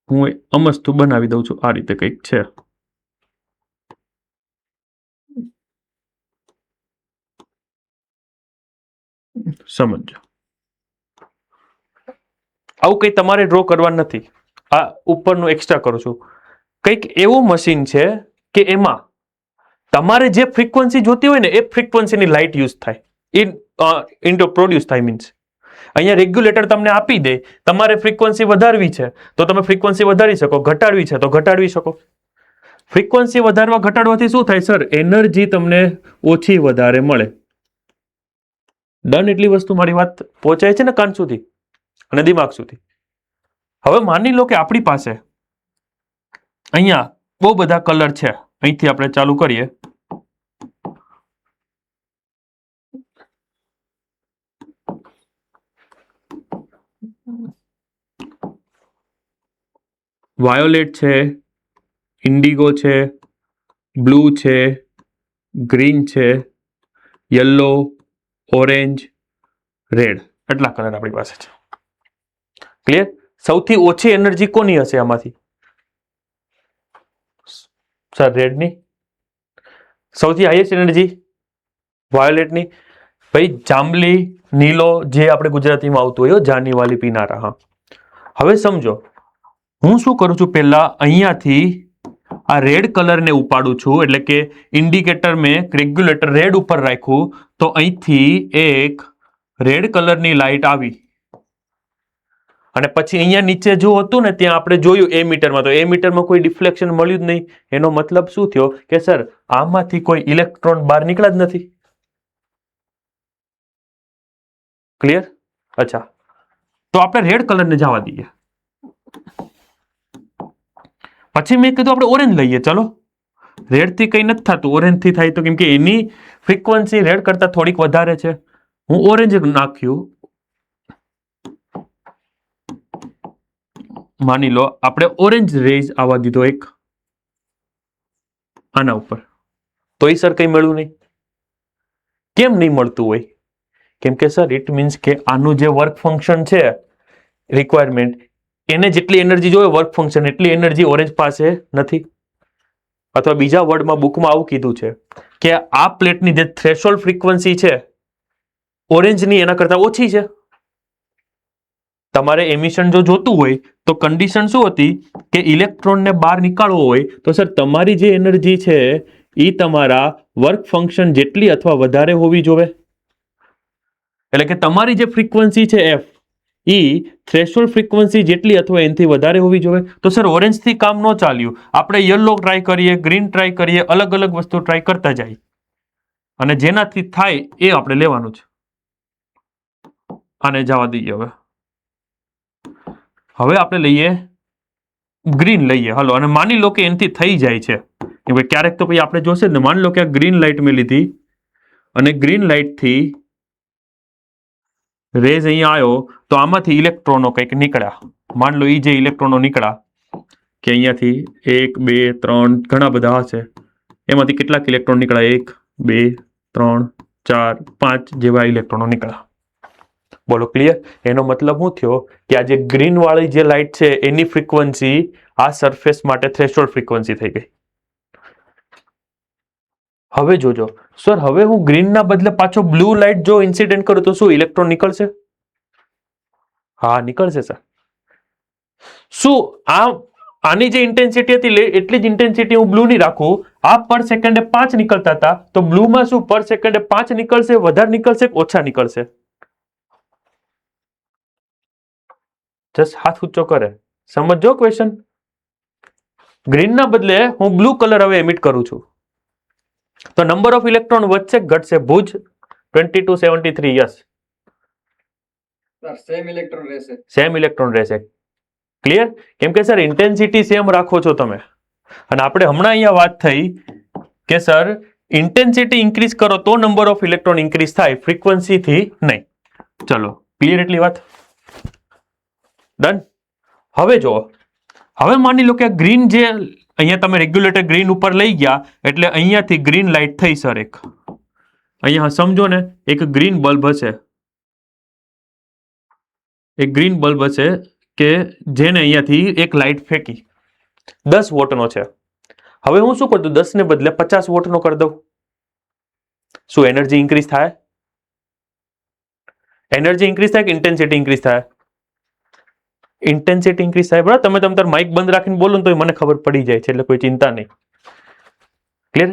હું અમસ્તુ બનાવી દઉં છું, આ રીતે કંઈક છે. સમજો, આવું કંઈ તમારે ડ્રો કરવાનું નથી. આ ઉપરનું એક્સ્ટ્રા કરું છું. કંઈક એવું મશીન છે કે એમાં તમારે જે ફ્રીક્વન્સી જોતી હોય ને, એ ફ્રીક્વન્સીની લાઇટ યુઝ થાય, ઇન્ટો પ્રોડ્યુસ થાય. મીન્સ અહીંયા રેગ્યુલેટર તમને આપી દે, તમારે ફ્રીક્વન્સી વધારવી છે તો તમે ફ્રીક્વન્સી વધારી શકો, ઘટાડવી છે તો ઘટાડવી શકો. ફ્રીક્વન્સી વધારવા ઘટાડવાથી શું થાય સર? એનર્જી તમને ઓછી વધારે મળે. ડન? એટલી વસ્તુ મારી વાત પહોંચાય છે ને કાન સુધી અને દિમાગ સુધી. હવે માની લો કે આપણી પાસે અહીંયા બહુ બધા કલર છે. અહીંથી આપણે ચાલુ કરીએ. વાયોલેટ છે, ઇન્ડિગો છે, બ્લુ છે, ગ્રીન છે, યલો, ઓરેન્જ, રેડ. એટલા કલર આપણી પાસે છે. ક્લિયર? સૌથી ઓછી એનર્જી કોની હશે આમાંથી? સર રેડની. સૌથી હાઈએસ્ટ એનર્જી વાયોલેટની. ભાઈ જાંબલી, નીલો, જે આપણે ગુજરાતીમાં આવતું હોય, જાની વાલી પીનારા. હા, હવે સમજો, હું શું કરું છું, પહેલા અહીંયાથી આ રેડ કલરને ઉપાડું છું. એટલે કે ઇન્ડિકેટર મેં રેગ્યુલેટર રેડ ઉપર રાખ્યું, તો અહીંથી એક રેડ કલરની લાઇટ આવી. અને પછી અહીંયા નીચે જો હતું ને, ત્યાં આપણે જોયું એ મીટરમાં, તો એ મીટરમાં કોઈ ડિફ્લેક્શન મળ્યું જ નહીં. એનો મતલબ શું થયો કે સર આમાંથી કોઈ ઇલેક્ટ્રોન બહાર નીકળ્યા જ નથી. ક્લિયર? અચ્છા, તો આપણે રેડ કલરને જવા દઈએ. પછી મેં કીધું આપણે ઓરેન્જ લઈએ. ચલો, રેડ થી કઈ નથી થતું, ઓરેન્જ થી થાય. તો કેમ કે એની ફ્રીક્વન્સી રેડ કરતા થોડીક વધારે છે, હું ઓરેન્જ નાખ્યું. માની લો આપણે ઓરેન્જ રેઝ આવવા દીધો એક આના ઉપર, તો એ સર કઈ મળ્યું નહીં. કેમ નહીં મળતું હોય? કેમ કે સર ઇટ મીન્સ કે આનું જે વર્ક ફંક્શન છે, રિક્વાયરમેન્ટ, એને જેટલી એનર્જી જોઈએ વર્ક ફંક્શન, એટલી એનર્જી ઓરેન્જ પાસે નથી. અથવા બીજા વર્ડમાં બુકમાં આવું કીધું છે કે આ પ્લેટની જે થ્રેશોલ્ડ ફ્રીક્વન્સી છે ઓરેન્જની એના કરતા ઓછી છે. તમારે એમિશન જો જોતું હોય તો કન્ડિશન શું હતી કે ઇલેક્ટ્રોનને બહાર નીકાળવો હોય તો સર તમારી જે એનર્જી છે એ તમારા વર્ક ફંક્શન જેટલી અથવા વધારે હોવી જોઈએ. એટલે કે તમારી જે ફ્રીક્વન્સી છે એફ, એ થ્રેશોલ્ડ ફ્રીક્વન્સી જેટલી અથવા એનાથી વધારે હોવી જોઈએ. તો સર ઓરેન્જથી કામ ન ચાલ્યું, આપણે યલો ટ્રાય કરીએ, ગ્રીન ટ્રાય કરીએ, અલગ અલગ વસ્તુ ટ્રાય કરતા જાય, અને જેનાથી થાય એ આપણે લેવાનું છે. આને જવા દઈએ. હવે આપણે લઈએ ગ્રીન લઈએ. હાલો, અને માની લો કે એનાથી થઈ જાય છે, ક્યારેક તો પછી આપણે જોશે ને. માની લો કે આ ગ્રીન લાઇટ મેં લીધી અને ગ્રીન લાઇટથી રેઝ અહીંયા આવ્યો, તો આમાંથી ઇલેક્ટ્રોનો કંઈક નીકળ્યા. માન લો એ જે ઇલેક્ટ્રોનો નીકળ્યા કે અહીંયાથી 1 2 3 ઘણા બધા હશે, એમાંથી કેટલાક ઇલેક્ટ્રોન નીકળ્યા? 1 2 3 4 5 જેવા ઇલેક્ટ્રોનો નીકળ્યા. બોલો, ક્લિયર? એનો મતલબ શું થયો કે આ જે ગ્રીન વાળી જે લાઇટ છે એની ફ્રીક્વન્સી આ સરફેસ માટે થ્રેશોલ્ડ ફ્રીક્વન્સી થઈ ગઈ. હવે જોજો સર, હવે હું ગ્રીનના બદલે પાછો બ્લુ લાઇટ જો ઇન્સિડન્ટ કરું તો શું ઇલેક્ટ્રોન નીકળશે? હા નીકળશે સર. શું આની જે ઇન્ટેન્સિટી હતી એટલી જ ઇન્ટેન્સિટી હું બ્લુ ની રાખું, આ પર સેકન્ડે 5 નીકળતા હતા, તો બ્લુમાં શું પર સેકન્ડે 5 નીકળશે, વધારે નીકળશે કે ઓછા નીકળશે? જસ્ટ હાથ ઊંચો કરે, સમજો ક્વેશ્ચન. ગ્રીન ના બદલે હું બ્લુ કલર હવે એમિટ કરું છું, તો નંબર ઓફ ઇલેક્ટ્રોન વધશે કે ઘટશે? ભુજ 2273, યસ. સેમ ઇલેક્ટ્રોન રહેશે. સેમ ઇલેક્ટ્રોન રહેશે. ક્લિયર? કેમ કે સર ઇન્ટેન્સિટી સેમ રાખો છો તમે, અને આપણે હમણાં અહીંયા વાત થઈ કે સર ઇન્ટેન્સિટી ઇન્ક્રીઝ કરો તો નંબર ઓફ ઇલેક્ટ્રોન ઇન્ક્રીઝ થાય, ફ્રીક્વન્સી થી નહીં. ચલો ક્લિયર એટલી વાત? ડન. હવે જો, હવે માની લો કે ગ્રીન જે અહીંયા તમે રેગ્યુલેટર ગ્રીન ઉપર લઈ ગયા, એટલે અહીંયાથી ગ્રીન લાઇટ થઈ સર એક. અહીંયા સમજો ને, એક ગ્રીન બલ્બ હશે, એક ગ્રીન બલ્બ હશે કે જેને અહીંયાથી એક લાઇટ ફેંકી 10 વોટનો છે. હવે હું શું કરું, 10 ને બદલે 50 વોટનો કરી દઉં. શું એનર્જી ઇન્ક્રીઝ થાય? એનર્જી ઇન્ક્રીઝ થાય કે ઇન્ટેન્સિટી ઇન્ક્રીઝ થાય? ઇન્ટેન્સિટી ઇન્ક્રીઝ થાય. બરાબર, તમે તાર માઇક બંધ રાખીને બોલો ને તો મને ખબર પડી જાય છે, એટલે કોઈ ચિંતા નહીં. ક્લિયર?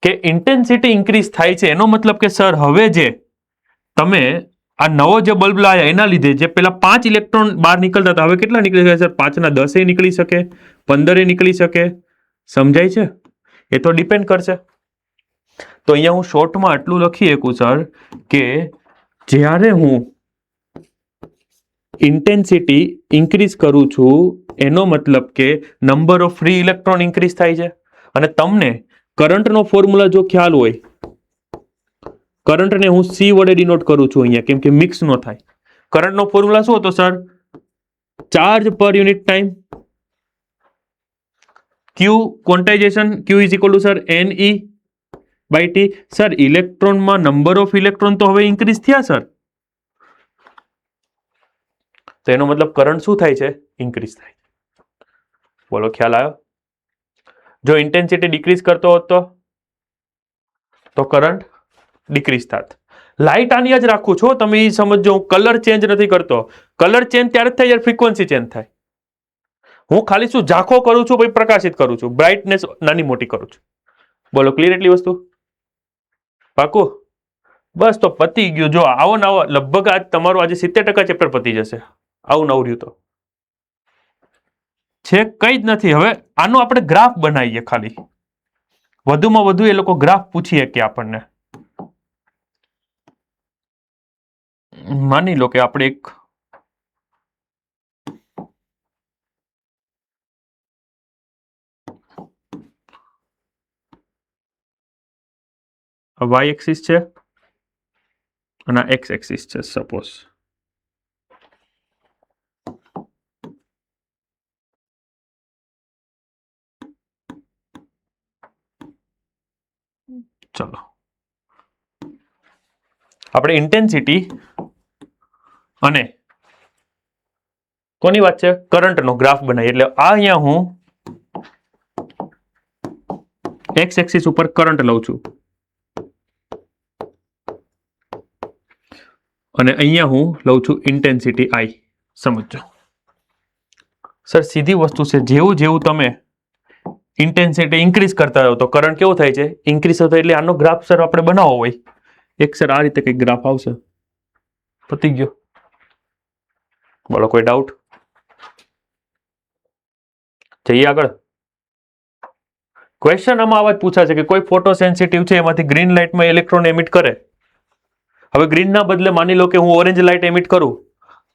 કે ઇન્ટેન્સિટી ઇન્ક્રીઝ થાય છે એનો મતલબ કે સર હવે જે તમે આ નવો જે બલ્બ લાયા એના લીધે જે પેલા 5 ઇલેક્ટ્રોન બહાર નીકળતા હતા, હવે કેટલા નીકળી શકે સર? 5 ના 10 નીકળી શકે, 15 નીકળી શકે. સમજાય છે? એ તો ડિપેન્ડ કરશે. તો અહીંયા હું શોર્ટમાં આટલું લખી શકું સર કે જ્યારે હું ઇન્ટેન્સિટી ઇન્ક્રીઝ કરું છું એનો મતલબ કે number of free electron increase થાય છે. અને તમને કરંટનો ફોર્મ્યુલા જો ખ્યાલ હોય, કરંટને હું સી વડે ડિનોટ કરું છું અહીંયા, કેમ કે મિક્સ ન થાય. કરંટનો ફોર્મ્યુલા શું હતો sir? Charge per unit time, Q quantization, Q is equal to sir NE by T. Sir ઇલેક્ટ્રોનમાં નંબર ઓફ ઇલેક્ટ્રોન તો હવે ઇન્ક્રીઝ થયા સર, તો એનો મતલબ કરંટ શું થાય છે? ઇન્ક્રીઝ થાય. બોલો ખ્યાલ આવ્યો? જો ઇન્ટેન્સિટી ડિક્રીઝ કરતો હોત તો કરંટ ડિક્રીઝ થાત. લાઇટ આની જ રાખું છું, તમે એ સમજો, હું કલર ચેન્જ નથી કરતો. કલર ચેન્જ ત્યારે જ થાય જ્યારે ફ્રીક્વન્સી ચેન્જ થાય. હું ખાલી શું ઝાંખો કરું છું, પછી પ્રકાશિત કરું છું, બ્રાઇટનેસ નાની મોટી કરું છું. બોલો ક્લિયર એટલી વસ્તુ? પાકું? બસ તો પતી ગયું. જો આવો ને આવો લગભગ આજ તમારું આજે 70% ચેપ્ટર પતી જશે. આવું નવું રહ્યું તો છે કઈ જ નથી. હવે આનો આપણે ગ્રાફ બનાવીએ, ખાલી વધુમાં વધુ એ લોકો ગ્રાફ પૂછીએ કે આપણને. માની લો કે આપણે એક y એક્સિસ છે અને આ x એક્સિસ છે સપોઝ. ચલો આપણે ઇન્ટેન્સિટી અને કોની વાત છે? કરંટનો ગ્રાફ બનાવીએ. એટલે આ અહીંયા હું x એક્સિસ ઉપર કરંટ લઉં છું અને અહીંયા હું લઉં છું ઇન્ટેન્સિટી I. સમજો સર, સીધી વસ્તુ છે. જેવું જેવું તમે ઇન્ટેન્સિટી ઇન્ક્રીઝ કરતા રહો તો કરંટ કેવો થાય છે? ઇન્ક્રીઝ થતો. એટલે આનો ગ્રાફ સર આપણે બનાવવો હોય એક સર આ રીતે કંઈક ગ્રાફ આવશે. પતી ગયો. બોલો કોઈ ડાઉટ? જઈએ આગળ. ક્વેશ્ચન આમાં આવા જ પૂછાશે કે કોઈ ફોટો સેન્સિટિવ છે, એમાંથી ગ્રીન લાઇટમાં ઇલેક્ટ્રોન એમિટ કરે. હવે ગ્રીનના બદલે માની લો કે હું ઓરેન્જ લાઇટ એમિટ કરું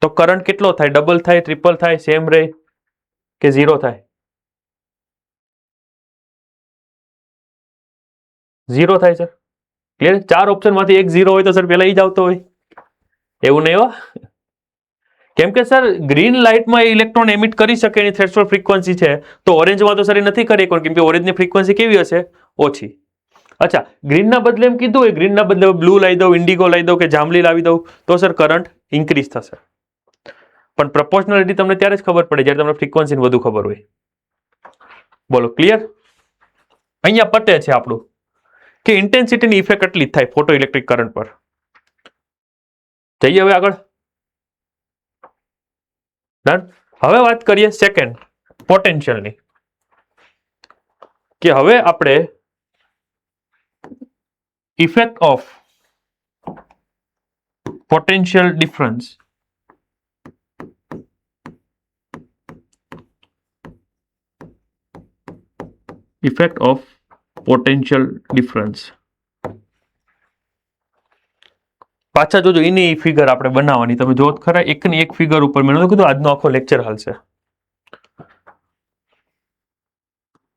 તો કરંટ કેટલો થાય? ડબલ થાય, ટ્રિપલ થાય, સેમ રહે કે 0 થાય? 0 થાય સર. ક્લિયર? 4 ઓપ્શન માંથી એક 0 હોય તો સર પેલા ઈ જ આવતો હોય. એવું નહીં હો. કેમ કે સર ગ્રીન લાઇટમાં ઇલેક્ટ્રોન એમિટ કરી શકે એની થ્રેશોલ્ડ ફ્રીક્વન્સી છે, તો ઓરેન્જમાં તો સર એ નથી કરી શકવાનું, કેમ કે ઓરેન્જની ફ્રીક્વન્સી કેવી હશે? ઓછી. અચ્છા, ગ્રીનના બદલે એમ કીધું હોય, ગ્રીનના બદલે બ્લુ લાવી દઉં, ઇન્ડિગો લાવી દઉં કે જાંબલી લાવી દઉં તો સર કરંટ ઇન્ક્રીઝ થશે. પણ પ્રપોર્શનાલિટી તમને ત્યારે જ ખબર પડે જ્યારે તમને ફ્રીક્વન્સીની વધુ ખબર હોય. બોલો ક્લિયર? અહીંયા પતે છે આપણું કે ઇન્ટેન્સિટીની ઇફેક્ટ એટલી જ થાય ફોટો ઇલેક્ટ્રિક કરંટ પર. જઈએ હવે આગળ. ડન. હવે વાત કરીએ સેકન્ડ પોટેન્શિયલની, કે હવે આપણે effect of potential difference effect of potential difference પાછા જોજો એની ફિગર આપણે બનાવવાની, તમે જો ખરા એકની એક ફિગર ઉપર મેં કીધું આજનો આખો લેક્ચર હાલશે.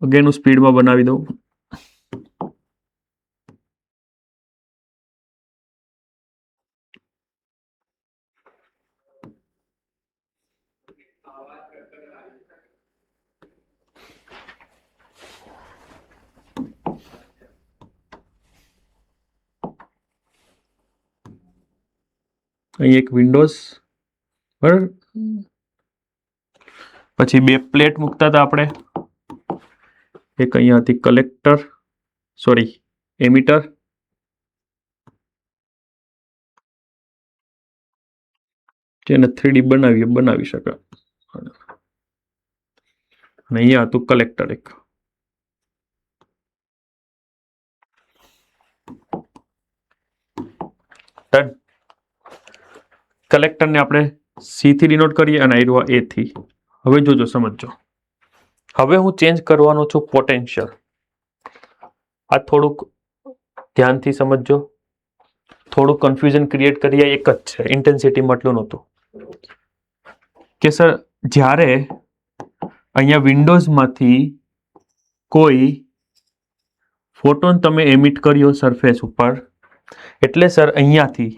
અગેન હું સ્પીડમાં બનાવી દઉં. અહીં એક વિન્ડોઝ, બરાબર, પછી બે પ્લેટ મૂકતા હતા આપણે, એક અહીંયા હતી કલેક્ટર, સોરી એમિટર, જેને 3D બનાવી શકાય, અને અહીંયા હતું કલેક્ટર એક. ડન. કલેક્ટરને આપણે સી થી ડિનોટ કરીએ અને આવ્યું એ થી. હવે જોજો સમજો, હવે હું ચેન્જ કરવાનો છું પોટેન્શિયલ. આ થોડુંક ધ્યાનથી સમજજો, થોડું કન્ફ્યુઝન ક્રિએટ કરીએ, એક જ છે, ઇન્ટેન્સિટી મતલું નહોતું કે સર જ્યારે અહીંયા વિન્ડોઝમાંથી કોઈ ફોટોન તમે એમિટ કર્યો સરફેસ ઉપર, એટલે સર અહીંયાથી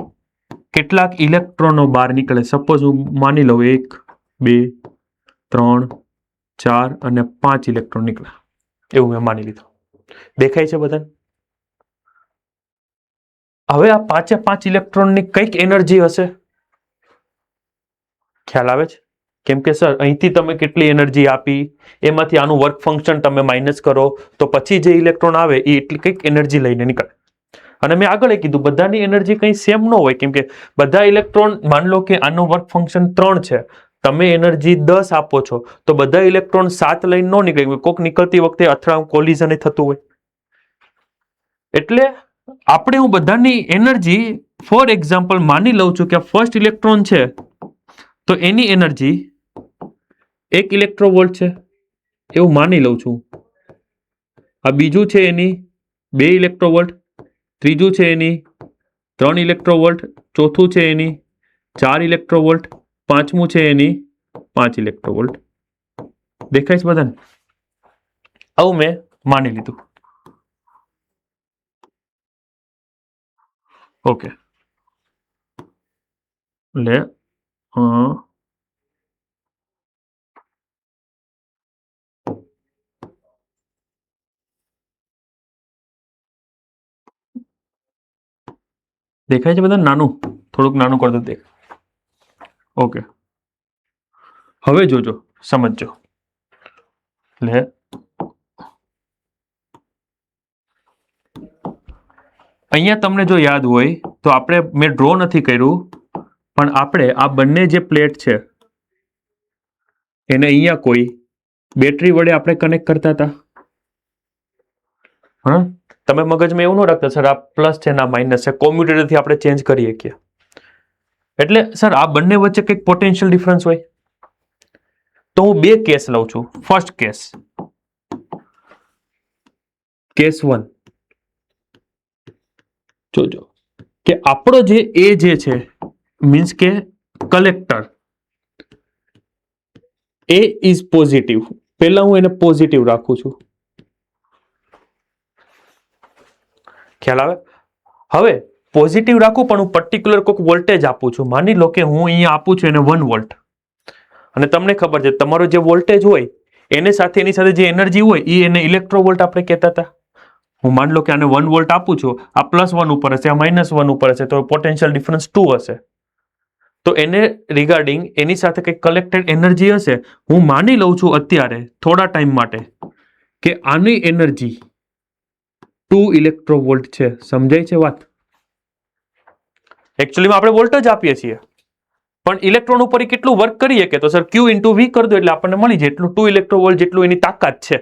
કેટલાક ઇલેક્ટ્રોનો બહાર નીકળે. સપોઝ હું માની લઉં 1 2 3 4 અને 5 ઇલેક્ટ્રોન નીકળે, એવું મેં માની લીધું. દેખાય છે બધાને? હવે આ 5 ઇલેક્ટ્રોનની કંઈક એનર્જી હશે, ખ્યાલ આવે છે? કેમ કે સર અહીંથી તમે કેટલી એનર્જી આપી, એમાંથી આનું વર્ક ફંક્શન તમે માઇનસ કરો તો પછી જે ઇલેક્ટ્રોન આવે એ એટલી કંઈક એનર્જી લઈને નીકળે. અને મેં આગળ કીધું બધાની એનર્જી કંઈ સેમ ન હોય, કેમ કે બધા ઇલેક્ટ્રોન, માન લો કે આનું વર્ક ફંક્શન 3 છે, તમે એનર્જી 10 આપો છો તો બધા ઇલેક્ટ્રોન 7 લઈને ન નીકળે, કોક નીકળતી વખતે અથડામણ કોલિઝન થતું હોય. એટલે આપણે હું બધાની એનર્જી, ફોર એક્ઝામ્પલ માની લઉં છું કે ફર્સ્ટ ઇલેક્ટ્રોન છે તો એની એનર્જી 1 ઇલેક્ટ્રોવોલ્ટ છે એવું માની લઉં છું. આ બીજું છે એની 2 ઇલેક્ટ્રોવોલ્ટ, ત્રીજું છે એની 3 ઇલેક્ટ્રોવોલ્ટ, ચોથું છે એની 4 ઇલેક્ટ્રોવોલ્ટ, પાંચમું છે એની 5 ઇલેક્ટ્રોવોલ્ટ. દેખાય છે બધાને? આવું મેં માની લીધું. ઓકે, લે દેખાય છે બધા? નાનું, થોડુંક નાનું કરતો દેખાય. ઓકે, હવે જોજો, સમજજો. લે અહીંયા તમને જો યાદ હોય તો આપણે, મેં ડ્રો નથી કર્યું, પણ આપણે આ બંને જે પ્લેટ છે એને અહીંયા કોઈ બેટરી વડે આપણે કનેક્ટ કરતા હતા. હા, તમે મગજમાં એવું ન રાખતા સર આ પ્લસ છે ના માઇનસ છે, કોમ્યુટેટરથી આપણે ચેન્જ કરી શકીએ. એટલે સર આ બંને વચ્ચે કંઈક પોટેન્શિયલ ડિફરન્સ હોય. તો હું બે કેસ લઉં છું. ફર્સ્ટ કેસ, કેસ 1, જોજો કે આપણો જે એ જે છે, મીન્સ કે કલેક્ટર એ ઇઝ પોઝિટિવ. પહેલા હું એને પોઝિટિવ રાખું છું, ખ્યાલ આવે? હવે પોઝિટિવ રાખું પણ હું પર્ટિક્યુલર કોઈક વોલ્ટેજ આપું છું. માની લો કે હું અહીંયા આપું છું એને 1 વોલ્ટ, અને તમને ખબર છે તમારો જે વોલ્ટેજ હોય એને સાથે એની સાથે જે એનર્જી હોય એ એને ઇલેક્ટ્રોવોલ્ટ આપણે કહેતા હતા. હું માન લો કે આને 1 વોલ્ટ આપું છું, આ +1 ઉપર હશે, આ -1 ઉપર હશે, તો પોટેન્શિયલ ડિફરન્સ 2 હશે. તો એને રિગાર્ડિંગ એની સાથે કંઈક કલેક્ટેડ એનર્જી હશે. હું માની લઉં છું અત્યારે થોડા ટાઈમ માટે કે આની એનર્જી 2 ઇલેક્ટ્રોવોલ્ટ છે. સમજાય છે વાત? એકચ્યુઅલીમાં આપણે વોલ્ટ જ આપીએ છીએ, પણ ઇલેક્ટ્રોન ઉપર ઈ કેટલું વર્ક કરી શકે? તો સર Q ઇન્ટુ V કરી દો એટલે આપણને મળી જાય એટલું 2 ઇલેક્ટ્રોવોલ્ટ જેટલું એની તાકાત છે,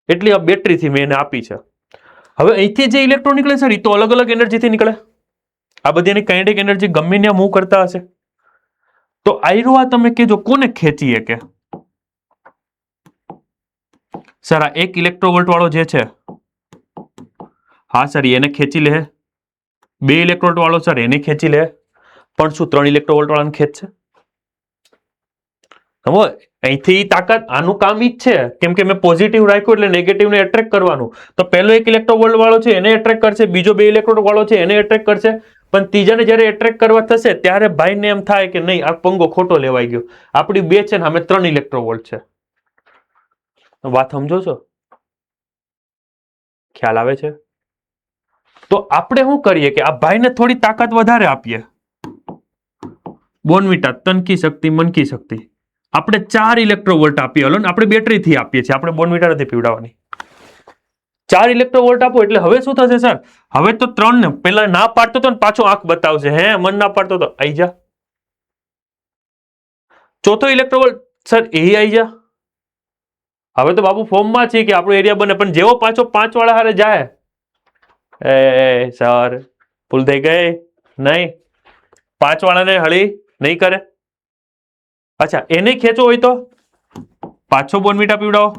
એટલી આ બેટરીથી મેં એને આપી છે. હવે અહીંથી જે ઇલેક્ટ્રોન નીકળે સર એ તો અલગ અલગ એનર્જીથી નીકળે. આ બધી એની કાઇનેટિક એનર્જી ગમે ત્યાં મૂવ કરતા હશે. તો આયરો આ તમે કહેજો કોને ખેંચી શકે? સર આ 1 ઇલેક્ટ્રોવોલ્ટ વાળો જે છે, હા સર એને ખેંચી લે. 2 ઇલેક્ટ્રોવોલ્ટ વાળો સર એને ખેંચી લે. પણ શું 3 ઇલેક્ટ્રોવોલ્ટ વાળાને ખેંચશે? હવે અહીંથી તાકાત આનું કામ ઈ જ છે, કેમ કે મેં પોઝિટિવ રાખ્યું એટલે નેગેટિવને એટ્રેક્ટ કરવાનું. તો પહેલો 1 ઇલેક્ટ્રોવોલ્ટ વાળો છે એને એટ્રેક્ટ કરશે, બીજો 2 ઇલેક્ટ્રોવોલ્ટ વાળો છે એને એટ્રેક્ટ કરશે. પણ ત્રીજાને જ્યારે એટ્રેક્ટ કરવા થશે ત્યારે ભાઈને એમ થાય કે નહીં, આ પંગો ખોટો લેવાઈ ગયો, આપણી 2 છે ને અમે 3 ઇલેક્ટ્રોવોલ્ટ છે. વાત સમજો છો? ખ્યાલ આવે છે? તો આપણે શું કરીએ કે આ ભાઈને થોડી તાકાત વધારે આપીએ. બોર્નવિટા તનકી શક્તિ મનકી શક્તિ, આપણે 4 ઇલેક્ટ્રોવોલ્ટ આપીએ. હલો ને, આપણે બેટરીથી આપીએ છીએ, આપણે બોર્નવિટા નથી પીવડાવવાની. 4 ઇલેક્ટ્રોવોલ્ટ આપો એટલે હવે શું થશે સર? હવે તો 3 ને પેલા ના પાડતો તો ને પાછો આંખ બતાવશે, હે મન ના પાડતો તો આઈ જા. ચોથો ઇલેક્ટ્રોવોલ્ટ સર એ આઈ જા. હવે તો બાબુ ફોર્મમાં છે કે આપણો એરિયા બને, પણ જેવો પાછો 5 વાળા હારે જાય, એ સર ભૂલ થઈ ગઈ, નહીં 5 વાળાને હળી નહીં કરે. અચ્છા એને ખેંચો હોય તો પાછો બોર્નવિટા પીવડાવો,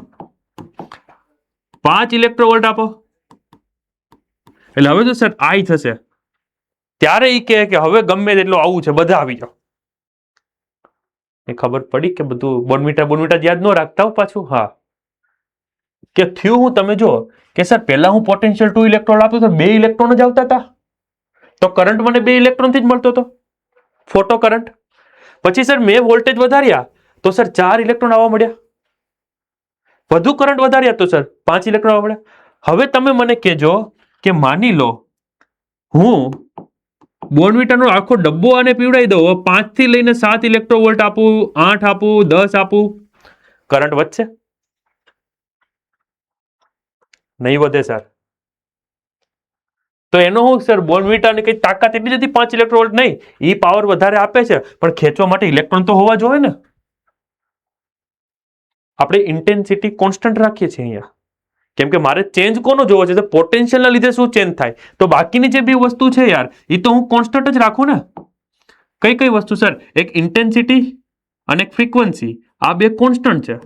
5 ઇલેક્ટ્રોવોલ્ટ આપો એટલે હવે તો સર આઈ થશે. ત્યારે ઈ કહે કે હવે ગમે તેટલું આવું છે બધા આવી જાઓ. એ ખબર પડી કે બધું બોર્નવિટા યાદ ન રાખતા હો પાછું. હા કે થયું હું તમે જો કે સર પહેલા હું પોટેન્શિયલ 2 ઇલેક્ટ્રોન આપતો તો 2 ઇલેક્ટ્રોન જ આવતા હતા, તો કરંટ મને 2 ઇલેક્ટ્રોન થી જ મળતો હતો, ફોટો કરંટ. પછી સર મેં વોલ્ટેજ વધાર્યા તો સર 4 ઇલેક્ટ્રોન આવવા મળ્યા, વધુ કરંટ વધાર્યા તો સર 5 ઇલેક્ટ્રોન આવવા મળ્યા. હવે તમે મને કહેજો કે માની લો હું બોર્નવિટાનો આખો ડબ્બો આને પીવડાવી દઉં, 5 થી લઈને 7 ઇલેક્ટ્રોવોલ્ટ આપું, 8 આપું, 10 આપું, કરંટ વધશે? નહીં વધે સર. તો એનો હું સર બોર્નવિટાની કઈ તાકાત એટલી જ હતી 5 ઇલેક્ટ્રોવોલ્ટ નહીં, એ પાવર વધારે આપે છે પણ ખેંચવા માટે ઇલેક્ટ્રોન તો હોવા જોઈએ ને. આપણે ઇન્ટેન્સિટી કોન્સ્ટન્ટ રાખીએ છીએ અહીંયા, કેમ કે મારે ચેન્જ કોનો જોવો છે? તો પોટેન્શિયલના લીધે શું ચેન્જ થાય, તો બાકીની જે બે વસ્તુ છે યાર એ તો હું કોન્સ્ટન્ટ જ રાખું ને. કઈ કઈ વસ્તુ સર? એક ઇન્ટેન્સિટી અને એક ફ્રીક્વન્સી, આ બે કોન્સ્ટન્ટ છે.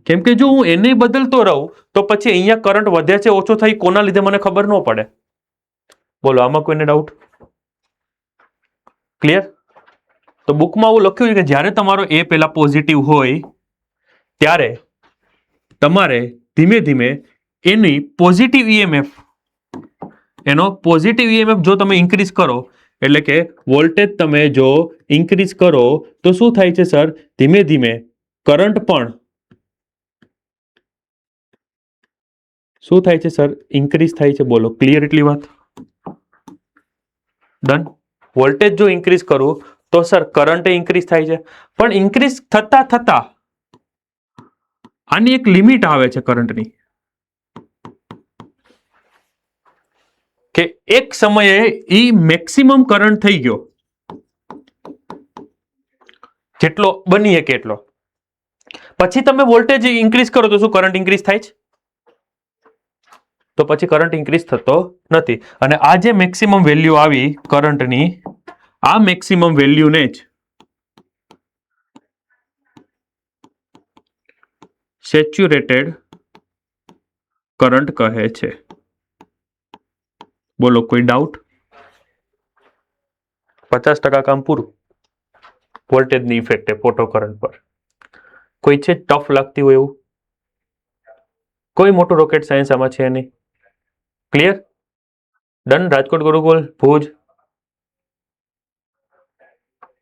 કેમ કે જો હું એને બદલતો રહું તો પછી અહીંયા કરંટ વધે છે ઓછો થાય, કોના લીધે મને ખબર ન પડે. બોલો આમાં કોઈને ડાઉટ? ક્લિયર? તો બુકમાં એવું લખ્યું છે કે જ્યારે તમારો એ પેલા પોઝિટિવ હોય ત્યારે તમારે ધીમે ધીમે એની પોઝિટિવ ઈએમએફ, એનો પોઝિટિવ ઈએમએફ જો તમે ઇન્ક્રીઝ કરો, એટલે કે વોલ્ટેજ તમે જો ઇન્ક્રીઝ કરો તો શું થાય છે સર? ધીમે ધીમે કરંટ પણ શું થાય છે સર? ઇન્ક્રીઝ થાય છે. બોલો ક્લિયર એટલી વાત? ડન. વોલ્ટેજ જો ઇન્ક્રીઝ કરું તો સર કરંટ ઇન્ક્રીઝ થાય છે, પણ ઇન્ક્રીઝ થતા થતા આની એક લિમિટ આવે છે કરંટની, કે એક સમયે ઈ મેક્સિમમ કરંટ થઈ ગયો, જેટલો બની શકે એટલો. પછી તમે વોલ્ટેજ ઇન્ક્રીઝ કરો તો શું કરંટ ઇન્ક્રીઝ થાય છે? તો પછી કરંટ ઇન્ક્રીઝ થતો નથી. અને આ જે મેક્સિમમ વેલ્યુ આવી કરંટની, આ મેક્સિમમ વેલ્યુને જ સેચ્યુરેટેડ કરંટ કહે છે. બોલો કોઈ ડાઉટ? 50% કામ પૂરું વોલ્ટેજની ઇફેક્ટ ફોટો કરંટ પર. કોઈ છે ટફ લાગતી હોય એવું? કોઈ મોટું રોકેટ સાયન્સ આમાં છે નહીં? Clear? Done. Rajkot Gurukul Bhuj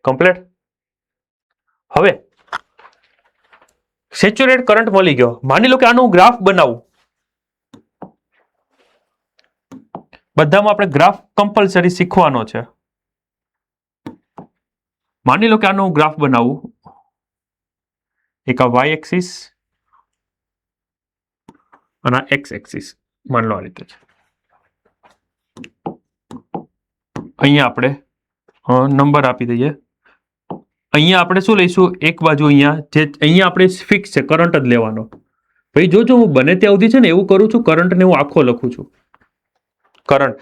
complete. હવે સેચ્યુરેટ કરંટ મળી ગયો. માની લો કે આનું ગ્રાફ બનાવું, બધામાં આપણે ગ્રાફ કમ્પલસરી શીખવાનો છે. માની લો કે આનું ગ્રાફ બનાવું, એક આ વાય એક્સિસ અને આ એક્સ એક્સિસ માન લો આ રીતે છે. અહીંયા આપણે નંબર આપી દઈએ. અહીંયા આપણે શું લઈશું, એક બાજુ અહીંયા આપણે ફિક્સ છે કરંટ જ લેવાનો. ભાઈ જોજો હું બને ત્યાં સુધી છે ને એવું કરું છું, કરંટને હું આખો લખું છું. કરંટ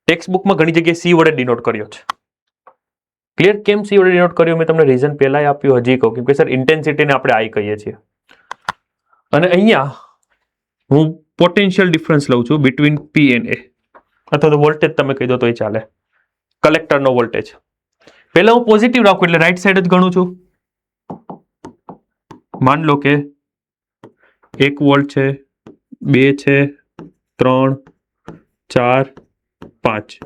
ટેક્સ્ટ બુકમાં ઘણી જગ્યાએ સી વડે ડિનોટ કર્યો છે. ક્લિયર? કેમ સી વડે ડિનોટ કર્યો મેં તમને રીઝન પહેલા આપ્યું, હજી કહું, કેમ કે સર ઇન્ટેન્સિટીને આપણે આઈ કહીએ છીએ. અને અહીંયા હું પોટેન્શિયલ ડિફરન્સ લઉં છું બિટવીન પી એન્ડ એ, અથવા તો વોલ્ટેજ તમે કહી દો તોય ચાલે, કલેક્ટરનો વોલ્ટેજ. પહેલા હું પોઝિટિવ રાખું એટલે રાઈટ સાઈડ જ ગણું છું. માન લો કે 1 વોલ્ટ છે, 2 છે, 3, 4, 5.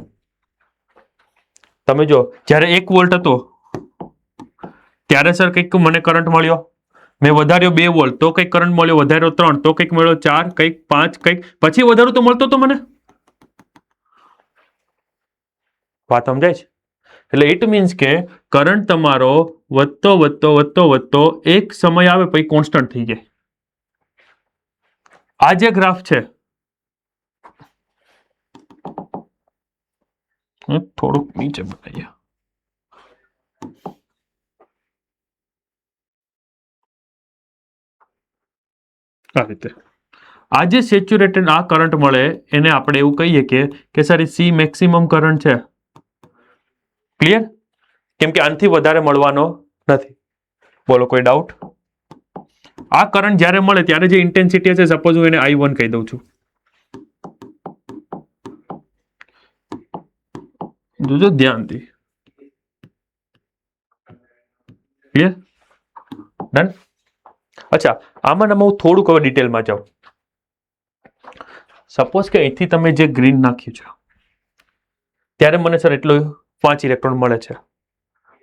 તમે જો જ્યારે 1 વોલ્ટ હતો ત્યારે સર કંઈક મને કરંટ મળ્યો, મેં વધાર્યો 2 વોલ્ટ તો કંઈક કરંટ મળ્યો, વધાર્યો 3 તો કંઈક મળ્યો, 4 કંઈક, 5 કંઈક, પછી વધારું તો મળતો તો મને. વાત સમજાય છે? એટલે ઇટ મીન્સ કે કરંટ તમારો વધતો વધતો વધતો વધતો એક સમય આવે પછી કોન્સ્ટન્ટ થઈ જાય. આ જે ગ્રાફ છે, થોડુંક નીચે બનાવીએ. આ રીતે આ જે સેચ્યુરેટેડ આ કરંટ મળે એને આપણે એવું કહીએ કે સર સી મેક્સિમમ કરંટ છે. ક્લિયર? કેમ કે આનાથી વધારે મળવાનો નથી. બોલો કોઈ ડાઉટ? આ કરંટ જ્યારે મળે ત્યારે જે ઇન્ટેન્સિટી હશે, સપોઝ હું એને I1 કહી દઉં છું. જોજો ધ્યાનથી. ક્લિયર? ડન? અચ્છા, આમાં હું થોડુંક હવે ડિટેલમાં જાઉં. સપોઝ કે અહીંથી તમે જે ગ્રીન નાખ્યું છે ત્યારે મને સર એટલો 5 ઇલેક્ટ્રોન મળે છે.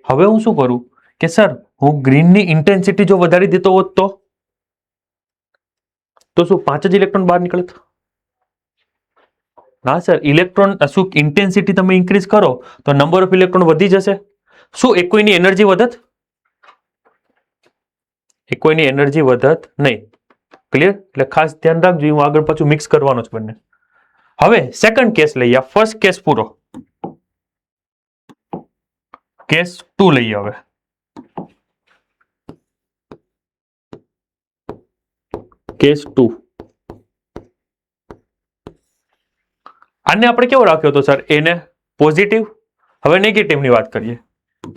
હવે હું શું કરું કે સર હું ગ્રીનની ઇન્ટેન્સિટી જો વધારી દેતો હોત તો શું 5 જ ઇલેક્ટ્રોન બહાર નીકળત? ના સર, ઇલેક્ટ્રોન શું ઇન્ટેન્સિટી તમે ઇન્ક્રીઝ કરો તો નંબર ઓફ ઇલેક્ટ્રોન વધી જશે. શું એક કોઈની એનર્જી વધત? એક કોઈની એનર્જી વધત નહીં. ક્લિયર? એટલે ખાસ ધ્યાન રાખજો, હું આગળ પાછું મિક્સ કરવાનો છે બંને. હવે સેકન્ડ કેસ લઈએ. ફર્સ્ટ કેસ પૂરો, કેસ 2 લઈએ. હવે કેસ 2, આને આપણે કેવો રાખ્યો હતો સર? એને પોઝિટિવ. હવે નેગેટિવની વાત કરીએ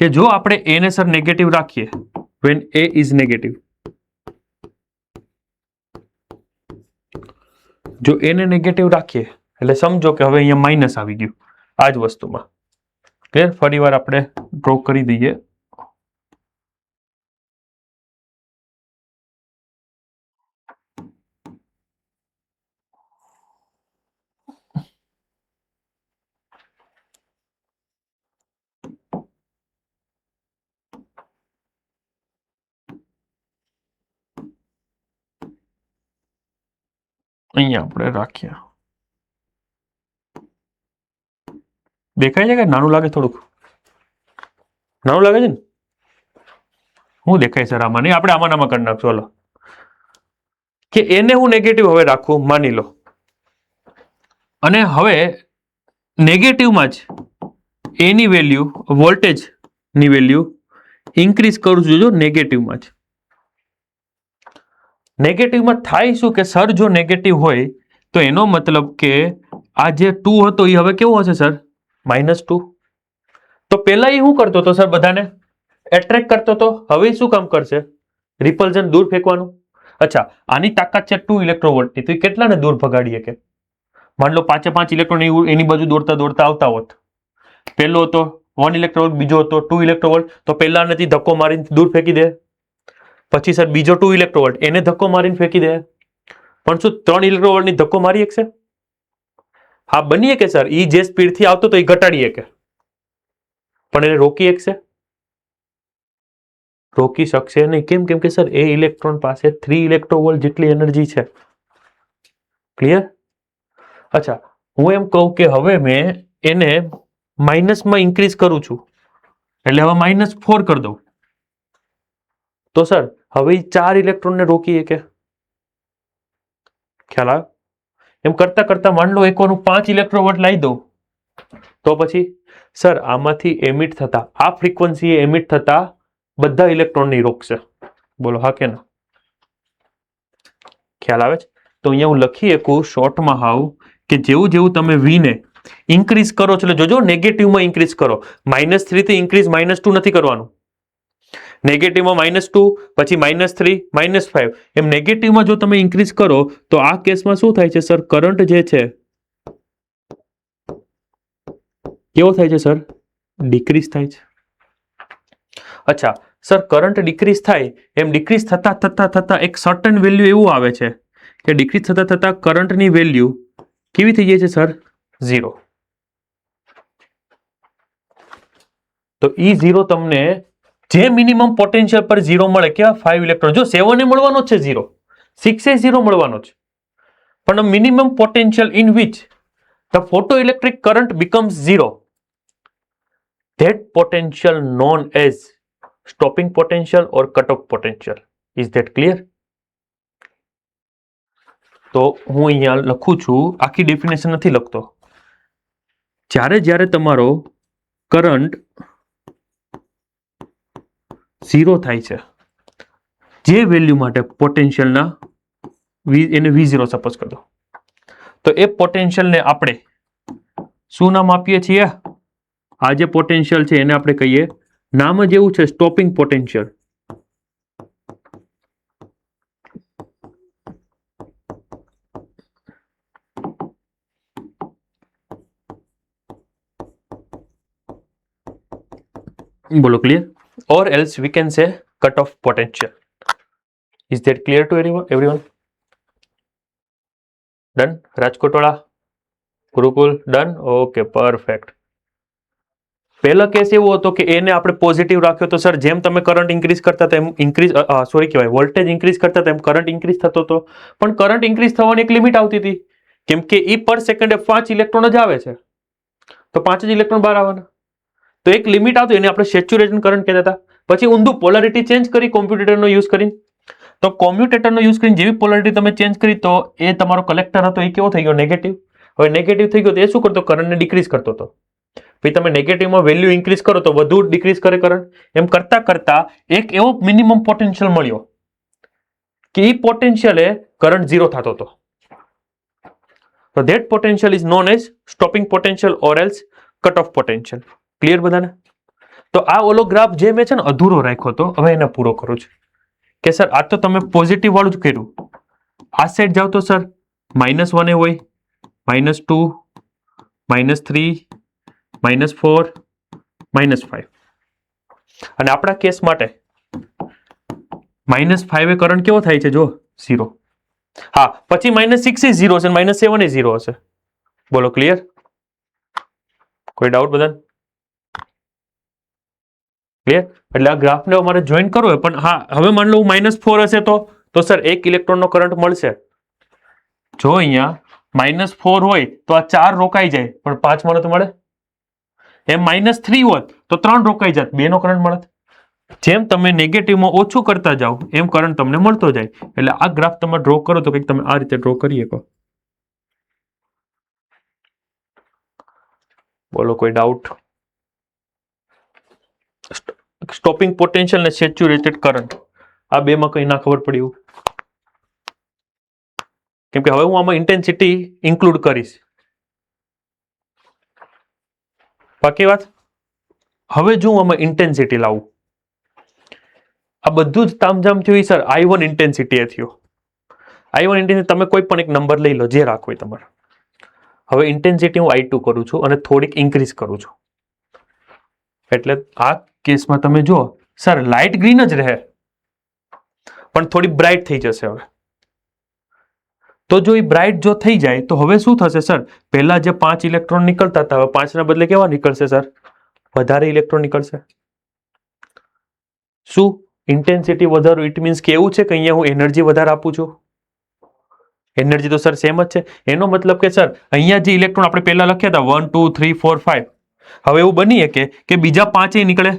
કે જો આપણે એને સર નેગેટિવ રાખીએ, when a is negative, જો એને નેગેટિવ રાખીએ એટલે સમજો કે હવે અહીંયા માઇનસ આવી ગયું આ જ વસ્તુમાં. ક્લિયર? ફરી વાર આપણે ડ્રો કરી દઈએ. અહીંયા આપણે રાખીએ. દેખાય છે કે નાનું લાગે? થોડુંક નાનું લાગે છે ને? હું દેખાય સર આમાં? નહીં, આપણે આમાં કરી નાખશું. ચાલો કે એને હું નેગેટિવ હવે રાખું, માની લો, અને હવે નેગેટિવમાં જ એની વેલ્યુ, વોલ્ટેજની વેલ્યુ ઇન્ક્રીઝ કરું છું. જો નેગેટિવમાં જ, નેગેટિવમાં થાય શું કે સર જો નેગેટિવ હોય તો એનો મતલબ કે આ જે 2 હતો એ હવે કેવો હશે સર? -2. તો પહેલા એ શું કરતો હતો સર? બધાને એટ્રેક્ટ કરતો હતો. હવે શું કામ કરશે? રિપલ્ઝન, દૂર ફેંકવાનું. અચ્છા, આની તાકાત છે 2 ઇલેક્ટ્રોવોલ્ટની, તો એ કેટલાને દૂર ભગાડીએ? કે માન લો 5 ઇલેક્ટ્રોન એની બાજુ દોડતા દોડતા આવતા હોત. પહેલો હતો 1 ઇલેક્ટ્રોવોલ્ટ, બીજો હતો 2 ઇલેક્ટ્રોવોલ્ટ, તો પહેલાનેથી ધક્કો મારીને દૂર ફેંકી દે. પછી સર બીજો 2 ઇલેક્ટ્રોવોલ્ટ, એને ધક્કો મારીને ફેંકી દે. પણ શું 3 ઇલેક્ટ્રોવોલ્ટની ધક્કો મારી શકશે? હા, બની શકે સર. એ જે સ્પીડથી આવતો તો એ ઘટાડી શકે, પણ એને રોકી શકશે? રોકી શકશે નહીં. કેમ? કેમ કે સર એ ઇલેક્ટ્રોન પાસે 3 ઇલેક્ટ્રોવોલ્ટ જેટલી એનર્જી છે. ક્લિયર? અચ્છા, હું એમ કહું કે હવે મેં એને માઇનસમાં ઇન્ક્રીઝ કરું છું, એટલે હવે -4 કરી દઉં, તો સર હવે 4 ઇલેક્ટ્રોનને રોકી શકે? ખ્યાલ આવે? એમ કરતા કરતા માન લો એકવાર હું 5 ઇલેક્ટ્રોવોલ્ટ લાવી દઉં, તો પછી સર આમાંથી એમિટ થતા આ ફ્રીક્વન્સી એમિટ થતા બધા ઇલેક્ટ્રોનની રોકશે. બોલો હા કે ના? ખ્યાલ આવે છે? તો અહીંયા હું લખી શકું શોર્ટમાં હાવ કે જેવું જેવું તમે V ને ઇન્ક્રીઝ કરો છો, એટલે જોજો નેગેટિવમાં ઇન્ક્રીઝ કરો. -3 થી ઇન્ક્રીઝ -2 નથી કરવાનું. નેગેટિવમાં -2 પછી -3 -5 એમ નેગેટિવમાં જો તમે ઇન્ક્રીઝ કરો તો આ કેસમાં શું થાય છે સર? કરંટ જે છે કેવો થાય છે સર? ડિક્રીઝ થાય છે. અચ્છા સર, કરંટ ડિક્રીઝ થાય એમ ડિક્રીઝ થતા થતા થતા એક સર્ટન વેલ્યુ એવું આવે છે કે ડિક્રીઝ થતા થતા કરંટની વેલ્યુ કેવી થઈ જાય છે સર? 0. તો E0 તમને જે મિનિમમ પોટેન્શિયલ પર 0 મળે, કેવા 5 ઇલેક્ટ્રોન, જો 7 એ મળવાનો છે 0, 6 એ 0 મળવાનો છે, પણ minimum potential in which the photoelectric current becomes 0, that potential known as stopping potential or cutoff potential. Is that clear? તો હું અહીંયા લખું છું, આખી ડેફિનેશન નથી લખતો. જ્યારે તમારો કરંટ 0 થાય છે, જે વેલ્યુ માટે પોટેન્શિયલના એને V0 સપોઝ કરી દો, તો એ પોટેન્શિયલને આપણે શું નામ આપીએ છીએ? આ જે પોટેન્શિયલ છે એને આપણે કહીએ, નામ જ એવું છે સ્ટોપિંગ પોટેન્શિયલ. બોલો clear? Or else we can say cut off potential. Is that clear to everyone? Done? રાજકોટવાળા, ગુરુકુલ ડન? Okay, perfect. પહેલો કેસ એવો હતો કે એને આપણે પોઝિટિવ રાખ્યો, તો સર જેમ તમે કરંટ ઇન્ક્રીઝ કરતા હતા એમ વોલ્ટેજ ઇન્ક્રીઝ કરતા હતા એમ કરંટ ઇન્ક્રીઝ થતો હતો, પણ કરંટ ઇન્ક્રીઝ થવાની એક લિમિટ આવતી હતી, કેમ કે એ પર સેકન્ડે 5 ઇલેક્ટ્રોન જ આવે છે, તો 5 જ ઇલેક્ટ્રોન બહાર આવવાના. તો એક લિમિટ આવતી, એને આપણે સેચ્યુરેશન કરંટ કહેતા હતા. પછી ઊંધું પોલારિટી ચેન્જ કરી કોમ્પ્યુટેટરનો યુઝ કરીને, તો કોમ્પ્યુટેટરનો યુઝ કરીને જેવી પોલારિટી તમે ચેન્જ કરી તો એ તમારો કલેક્ટર હતો એ કેવો થઈ ગયો? નેગેટિવ. હવે નેગેટિવ થઈ ગયો તો એ શું કરતો? કરંટને ડિક્રીઝ કરતો હતો. પછી તમે નેગેટિવમાં વેલ્યુ ઇન્ક્રીઝ કરો તો વધુ ડિક્રીઝ કરે કરંટ. એમ કરતા કરતા એક એવો મિનિમમ પોટેન્શિયલ મળ્યો કે એ પોટેન્શિયલે કરંટ 0 થતો હતો. So that potential is known as stopping potential or else cut off potential. Clear બધાને? તો આ ઓલો ગ્રાફ જે મેં છે ને અધૂરો રાખ્યો હતો, હવે એને પૂરો કરું છું કે સર આ તો તમે પોઝિટિવ વાળું જ કર્યું. આ સાઈડ જાવ તો સર -1 એ હોય, -2, -3, -4, -5, અને આપણા કેસ માટે -5 એ કરંટ કેવો થાય છે? જો 0. હા, પછી -6 એ 0 હશે, -7 એ 0 હશે. બોલો ક્લિયર? કોઈ ડાઉટ બધાને? ક્લિયર? એટલે આ ગ્રાફને અમારે જોઈન કરવો હોય, પણ હા હવે માની લો -4 હશે તો સર 1 ઇલેક્ટ્રોનનો કરંટ મળશે. જો અહીંયા -4 હોય તો આ 4 રોકાઈ જાય, પણ 5 મળે તો મળે. એમ -3 હોત તો 3 રોકાઈ જાત, 2 નો કરંટ મળે. જેમ તમે નેગેટિવમાં ઓછું કરતા જાઓ એમ કરંટ તમને મળતો જાય. એટલે આ ગ્રાફ તમે ડ્રો કરો તો કંઈક તમે આ રીતે ડ્રો કરી શકો. બોલો કોઈ ડાઉટ? સ્ટોપિંગ પોટેન્શિયલ ને સેચ્યુરેટેડ કરંટ, આ બેમાં કંઈ ના ખબર પડી એવું? કેમ કે હવે હું આમાં ઇન્ટેન્સિટી ઇન્ક્લુડ કરીશ. બાકી વાત. હવે જો હું આમાં ઇન્ટેન્સિટી લાવું, આ બધું જ તામઝામ થયું સર I1 ઇન્ટેન્સિટી એ થયો. I1 ઇન્ટેન્સિટી તમે કોઈ પણ એક નંબર લઈ લો, જે રાખો તમારે. હવે ઇન્ટેન્સિટી હું I2 કરું છું અને થોડીક ઇન્ક્રીઝ કરું છું. એટલે આ કેસમાં તમે જુઓ સર લાઇટ ગ્રીન જ રહે, પણ થોડી બ્રાઇટ થઈ જશે. હવે તો જો એ બ્રાઇટ જો થઈ જાય તો હવે શું થશે સર? પહેલા જે 5 ઇલેક્ટ્રોન નીકળતા હતા, હવે 5 ના બદલે કેવા નીકળશે સર? વધારે ઇલેક્ટ્રોન નીકળશે. શું ઇન્ટેન્સિટી વધારો? ઇટ મીન્સ કે એવું છે કે અહીંયા હું એનર્જી વધારે આપું છું. એનર્જી તો સર સેમ જ છે. એનો મતલબ કે સર અહીંયા જે ઇલેક્ટ્રોન આપણે પહેલા લખ્યા હતા 1 2 3 4 5, હવે એવું બની શકે કે બીજા 5 નીકળે.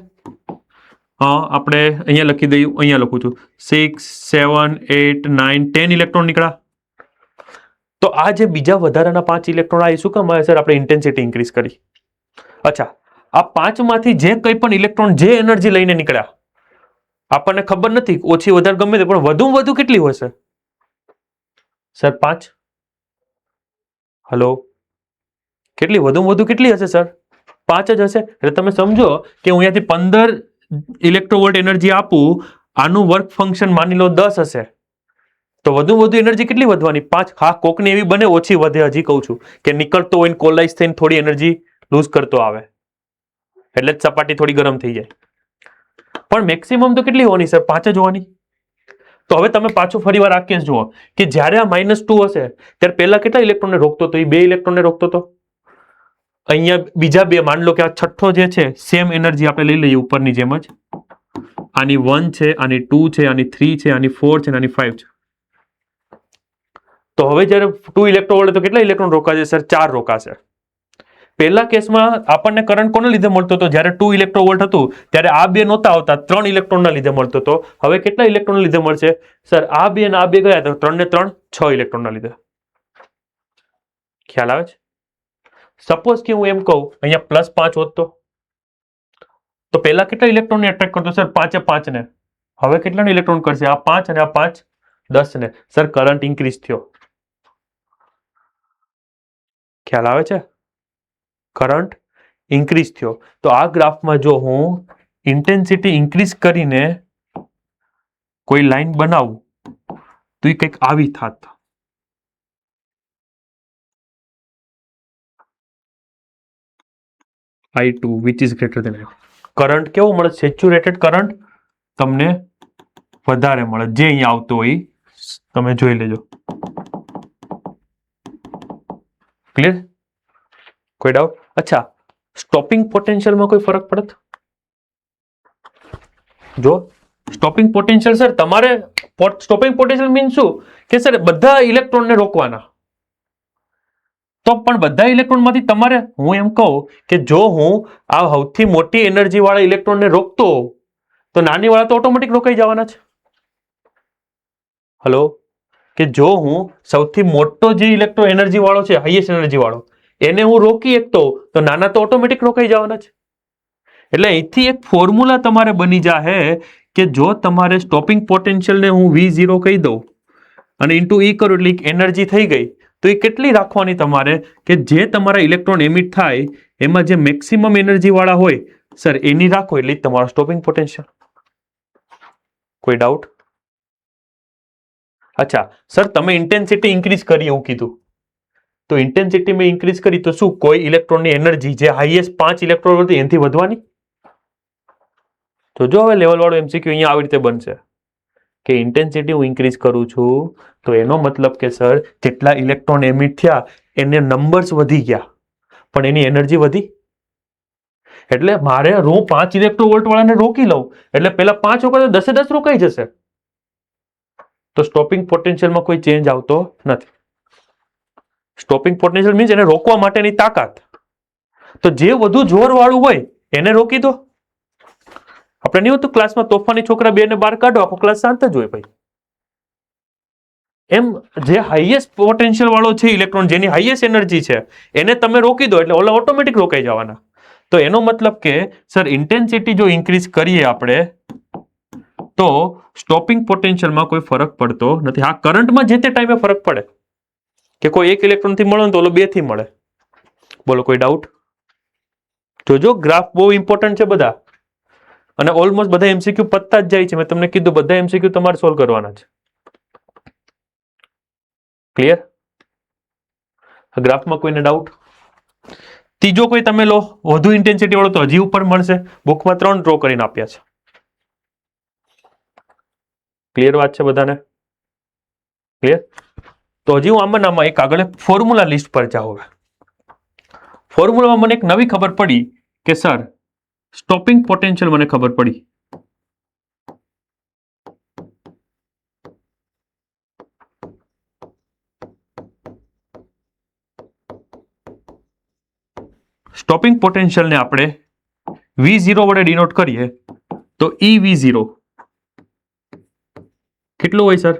આપણે અહીંયા લખી દઈએ, અહીંયા લખું છું 6 7 8 9 10 ઇલેક્ટ્રોન નીકળ્યા. તો આ જે બીજા વધારાના 5 ઇલેક્ટ્રોન આ શું કામ આવે સર? આપણે ઇન્ટેન્સિટી ઇન્ક્રીઝ કરી. અચ્છા, આ 5 માંથી જે કંઈ પણ ઇલેક્ટ્રોન જે એનર્જી લઈને નીકળ્યા, આપણને ખબર નથી, ઓછી વધારે ગમે તે, પણ વધુમાં વધુ કેટલી હોય સર? સર 5. હલો, કેટલી વધુમાં વધુ કેટલી હશે સર? 5 જ હશે. એટલે તમે સમજો કે હું અહીંયાથી 15 ઇલેક્ટ્રોવોલ્ટ એનર્જી આપું, આનું વર્ક ફંક્શન માની લો 10 હશે, તો વધુ એનર્જી કેટલી વધવાની? 5. હા, કોકની એવી બને ઓછી વધે, હજી કહું છું કે નીકળતો હોય કોલાઇઝ થઈને થોડી એનર્જી લૂઝ કરતો આવે, એટલે જ સપાટી થોડી ગરમ થઈ જાય. પણ મેક્સિમમ તો કેટલી હોવાની સર? 5 જ હોવાની. તો હવે તમે પાછું ફરી વાર આ કેસ જુઓ કે જ્યારે આ -2 હશે ત્યારે પહેલા કેટલા ઇલેક્ટ્રોનને રોકતો હતો? એ 2 ઇલેક્ટ્રોનને રોકતો હતો. અહીંયા બીજા 2, માની લો કે આ છઠ્ઠો જે છે સેમ એનર્જી આપણે લઈ લઈએ ઉપરની જેમ જ. આની 1 છે, આની 2 છે, આની 3 છે, આની 4 છે, આની 5 છે. તો હવે જ્યારે 2 ઇલેક્ટ્રોન તો કેટલા ઇલેક્ટ્રોન રોકાશે સર? 4 રોકાશે. પહેલા કેસમાં આપણને કરંટ કોને લીધે મળતો હતો? જ્યારે 2 ઇલેક્ટ્રોવોલ્ટ હતું ત્યારે આ 2 નહોતા આવતા, 3 ઇલેક્ટ્રોનના લીધે મળતો હતો. હવે કેટલા ઇલેક્ટ્રોન લીધે મળશે સર? આ 2 અને આ 2 ગયા તો 3 ને 3 6 ઇલેક્ટ્રોનના લીધે. ખ્યાલ આવે છે? સપોઝ કે હું એમ કહું અહીંયા +5 હોત તો પહેલા કેટલા ઇલેક્ટ્રોનને એટ્રેક્ટ કરતો સર? 5 એ 5 ને. હવે કેટલાને ઇલેક્ટ્રોન કરશે? આ 5 અને આ 5 10 ને. સર કરંટ ઇન્ક્રીઝ થયો. ખ્યાલ આવે છે? કરંટ ઇન્ક્રીઝ થયો. તો આ ગ્રાફમાં જો હું ઇન્ટેન્સિટી ઇન્ક્રીઝ કરીને કોઈ લાઈન બનાવું તો એ કંઈક આવી થાત. I2 which is greater than I1. Current કેવો મળે? સેચ્યુરેટેડ કરંટ તમને વધારે મળે, જે અહીંયા આવતો હોય તમે જોઈ લેજો. ક્લિયર? કોઈ ડાઉટ? અચ્છા, સ્ટોપિંગ પોટેન્શિયલમાં કોઈ ફરક પડત? જો સ્ટોપિંગ પોટેન્શિયલ સર, તમારે સ્ટોપિંગ પોટેન્શિયલ મીન્સ શું કે સર બધા ઇલેક્ટ્રોનને રોકવાના. તો પણ બધા ઇલેક્ટ્રોનમાંથી તમારે, હું એમ કહું કે જો હું આ સૌથી મોટી એનર્જી વાળા ઇલેક્ટ્રોનને રોકતો તો નાની વાળા તો ઓટોમેટિક રોકાઈ જવાના છે. હલો, કે જો હું સૌથી મોટો જે ઇલેક્ટ્રો એનર્જી વાળો છે, હાઈએસ્ટ એનર્જી વાળો, એને હું રોકી શકતો તો નાના તો ઓટોમેટિક રોકાઈ જવાના છે. એટલે અહીંથી એક ફોર્મ્યુલા તમારે બની જાહે કે જો તમારે સ્ટોપિંગ પોટેન્શિયલને હું V0 કહી દઉં અને ઇન્ટુ E કરું એટલે એનર્જી થઈ ગઈ, તો એ કેટલી રાખવાની તમારે કે જે તમારા ઇલેક્ટ્રોન એમિટ થાય એમાં જે મેક્સિમમ એનર્જી વાળા હોય સર એની રાખો, એટલે તમારો સ્ટોપિંગ પોટેન્શિયલ. કોઈ ડાઉટ? અચ્છા સર, તમે ઇન્ટેન્સિટી ઇન્ક્રીઝ કરી એવું કીધું, તો ઇન્ટેન્સિટી મેં ઇન્ક્રીઝ કરી તો શું કોઈ ઇલેક્ટ્રોનની એનર્જી જે હાઈએસ્ટ 5 ઇલેક્ટ્રોન હતી એનાથી વધવાની? તો જો હવે લેવલ વાળો MCQ અહીંયા આવી રીતે બનશે કે ઇન્ટેન્સિટી હું ઇન્ક્રીઝ કરું છું તો એનો મતલબ કે સર જેટલા ઇલેક્ટ્રોન એમિટ થયા એને નંબર્સ વધી ગયા પણ એની એનર્જી વધી. એટલે મારે હું 5 ઇલેક્ટ્રોવોલ્ટ વાળાને રોકી લઉં એટલે પેલા 5 રોકાય તો 10 એ 10 રોકાઈ જશે. તો સ્ટોપિંગ પોટેન્શિયલમાં કોઈ ચેન્જ આવતો નથી. સ્ટોપિંગ પોટેન્શિયલ મીન્સ એને રોકવા માટેની તાકાત. તો જે વધુ જોર વાળું હોય એને રોકી દો. આપણે નહીં હોતું ક્લાસમાં તોફાની છોકરા 2 ને 12 કાઢો, આખો ક્લાસ શાંત જ હોય ભાઈ. એમ જે હાઈએસ્ટ પોટેન્શિયલ વાળો છે ઇલેક્ટ્રોન, જેની હાઈએસ્ટ એનર્જી છે, એને તમે રોકી દો એટલે ઓલા ઓટોમેટિક રોકાઈ જવાના. તો એનો મતલબ કે સર ઇન્ટેન્સિટી જો ઇન્ક્રીઝ કરીએ આપણે તો સ્ટોપિંગ પોટેન્શિયલમાં કોઈ ફરક પડતો નથી. હા, કરંટમાં જે તે ટાઈમે ફરક પડે કે કોઈ 1 ઇલેક્ટ્રોનથી મળે તો ઓલો 2 થી મળે. બોલો કોઈ ડાઉટ? જોજો ગ્રાફ બહુ ઇમ્પોર્ટન્ટ છે બધા, અને ઓલમોસ્ટ બધા MCQ પતતા જ જાય છે. મેં તમને કીધું બધા MCQ તમારે સોલ્વ કરવાના છે. ક્લિયર? ગ્રાફમાં કોઈને ડાઉટ? ત્રીજો કોઈ તમે લો વધુ ઇન્ટેન્સિટી વાળો તો હજી ઉપર મળશે. બુકમાં 3 ડ્રો કરીને આપ્યા છે. ક્લિયર વાત છે બધાને? ક્લિયર? તો હજી હું આમાં એક આગળ ફોર્મ્યુલા લિસ્ટ પર જાઉં. ફોર્મ્યુલામાં મને એક નવી ખબર પડી કે સર સ્ટોપિંગ પોટેન્શિયલ મને ખબર પડી. સ્ટોપિંગ પોટેન્શિયલને આપણે V0 વડે ડિનોટ કરીએ તો EV0 કેટલું હોય સર?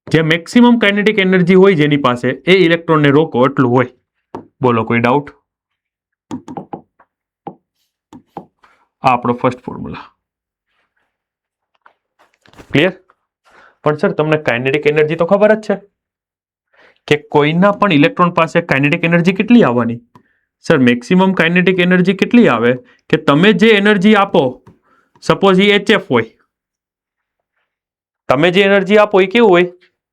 જે મેક્સિમમ કાઇનેટિક એનર્જી હોય જેની પાસે એ ઇલેક્ટ્રોનને રોકો એટલું હોય. બોલો કોઈ ડાઉટ? આ આપણો ફર્સ્ટ ફોર્મ્યુલા. ક્લિયર? પણ સર તમને કાઇનેટિક એનર્જી તો ખબર જ છે કે કોઈના પણ ઇલેક્ટ્રોન પાસે કાઇનેટિક એનર્જી કેટલી આવવાની? સર મેક્સિમમ કાઇનેટિક એનર્જી કેટલી આવે કે તમે જે એનર્જી આપો, સપોઝ એ HF હોય, તમે જે એનર્જી આપો એ કેવું હોય?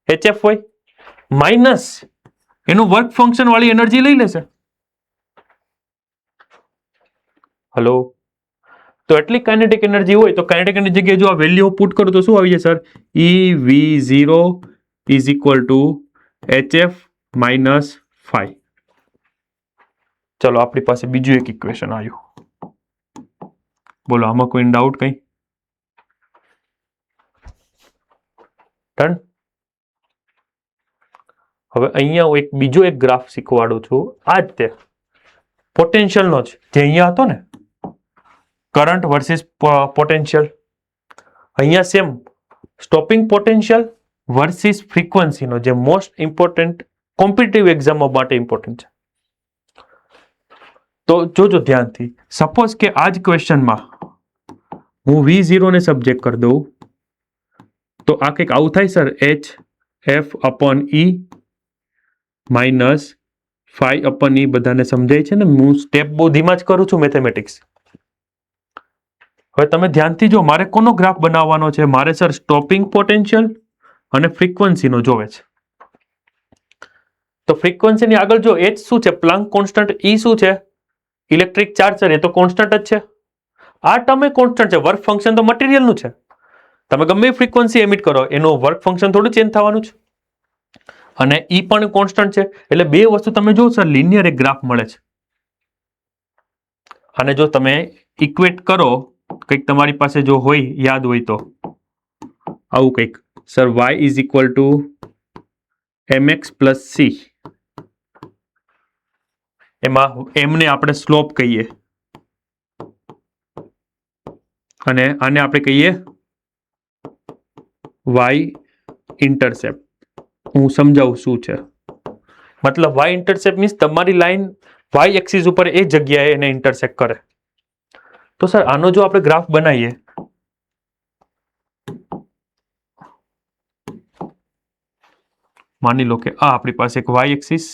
HF હોય, માઇનસ એનું વર્ક ફંક્શન વાળી એનર્જી લઈ લેશે. હલો, તો એટલી કાઇનેટિક એનર્જી હોય તો કાઇનેટિક એનર્જી જગ્યાએ જો આ વેલ્યુ પુટ કરું તો શું આવી જાય sir? EV0 is equal to HF minus 5. ચલો આપણી પાસે બીજું એક ઇક્વેશન આવ્યું. બોલો આમાં કોઈ ડાઉટ કઈ? ડન. હવે અહીંયા હું બીજો એક ગ્રાફ શીખવાડું છું. આ જ તે પોટેન્શિયલનો જ જે અહીંયા હતો ને, કરંટ વર્સિસ પોટેન્શિયલ. અહીંયા સેમ સ્ટોપિંગ પોટેન્શિયલ વર્સિસ ફ્રીક્વન્સીનો, જે મોસ્ટ ઇમ્પોર્ટન્ટ કોમ્પિટિટિવ એક્ઝામો માટે ઇમ્પોર્ટન્ટ છે. તો જોજો ધ્યાનથી. સપોઝ કે આ જ ક્વેશ્ચનમાં હું V0 ને સબ્જેક્ટ કરી દઉં તો આ કંઈક આવું થાય sir. HF upon E minus 5 upon E. બધાને સમજાય છે ને? હું સ્ટેપ બહુ ધીમા જ કરું છું મેથેમેટિક્સ. હવે તમે ધ્યાનથી જો, મારે કોનો ગ્રાફ બનાવવાનો છે? મારે સર સ્ટોપિંગ પોટેન્શિયલ અને ફ્રીક્વન્સીનો જોવે છે. તો ફ્રીક્વન્સીની આગળ જો H શું છે? Planck constant. E શું છે? Electric charge. સર એ તો કોન્સ્ટન્ટ જ છે. આ ટર્મ એ કોન્સ્ટન્ટ છે. વર્ક ફંક્શન તો મટીરિયલનું છે. તમે ગમે ફ્રીક્વન્સી એમિટ કરો એનું વર્ક ફંક્શન થોડું ચેન્જ થવાનું છે. અને E પણ કોન્સ્ટન્ટ છે. એટલે બે વસ્તુ તમે જો સર લિનિયર એક ગ્રાફ મળે છે. અને જો તમે ઇક્વેટ કરો, કંઈક તમારી પાસે જો હોય, યાદ હોય તો આવું કંઈક sir, y is equal two mx plus c. એમાં એમને આપણે સ્લોપ કહીએ અને આને આપણે કહીએ y ઇન્ટરસેપ્ટ. હું સમજાવું શું છે. મતલબ y ઇન્ટરસેપ્ટ મીન્સ તમારી લાઈન y એક્સિસ ઉપર એ જગ્યાએ એને ઇન્ટરસેક્ટ કરે. તો સર આનો જો આપણે ગ્રાફ બનાવીએ, માની લો કે આ આપણી પાસે એક y એક્સિસ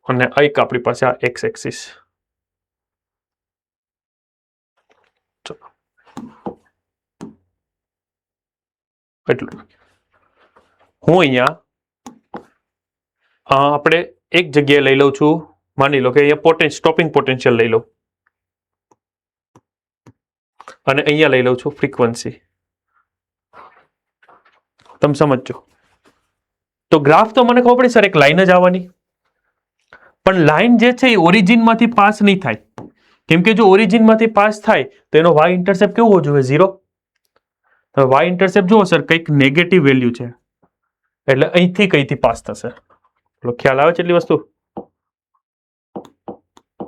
અને એક આપણી પાસે આ x એક્સિસ. એટલું હું અહીંયા આપણે એક જગ્યાએ લઈ લઉં છું. માની લો કે અહીંયા સ્ટોપિંગ પોટેન્શિયલ લઈ લઉં અને અહીંયા લઈ લઉં છું ફ્રીક્વન્સી. તમે સમજો. તો ગ્રાફ તો મને ખબર પડી સર એક લાઈન જ આવવાની, પણ લાઈન જે છે એ ઓરિજિનમાંથી પાસ નહીં થાય. કેમ કે જો ઓરિજિનમાંથી પાસ થાય તો એનો y ઇન્ટરસેપ્ટ કેવો હોવો જોઈએ? 0. y ઇન્ટરસેપ્ટ જુઓ સર, કંઈક નેગેટિવ વેલ્યુ છે એટલે અહીંથી કઈથી પાસ થશે? ખ્યાલ આવે છે એટલી વસ્તુ?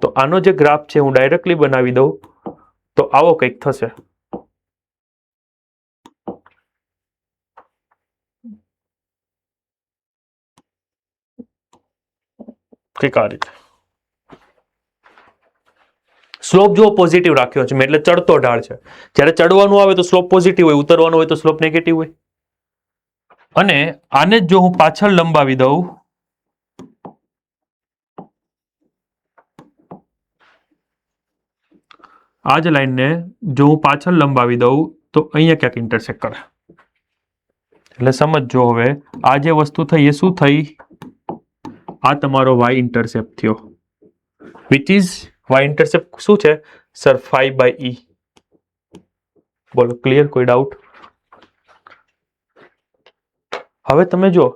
તો આનો જે ગ્રાફ છે હું ડાયરેક્ટલી બનાવી દઉં તો આવો કંઈક થશે. કંઈક આ રીતે. સ્લોપ જો પોઝિટિવ રાખ્યો છે મેં, એટલે ચડતો ઢાળ છે. જ્યારે ચડવાનું આવે તો સ્લોપ પોઝિટિવ હોય, ઉતરવાનું હોય તો સ્લોપ નેગેટિવ હોય. અને આને જો હું પાછળ લંબાવી દઉં, આ જ લાઈનને જો હું પાછળ લંબાવી દઉં તો અહીંયા ક્યાંક ઇન્ટરસેક્ટ કરે. એટલે સમજો હવે આ જે વસ્તુ થઈ એ શું થઈ? આ તમારો y ઇન્ટરસેપ્ટ થયો, વિચ ઇઝ y ઇન્ટરસેપ્ટ શું છે સર? 5/e. બોલો ક્લિયર? કોઈ ડાઉટ? હવે તમે જો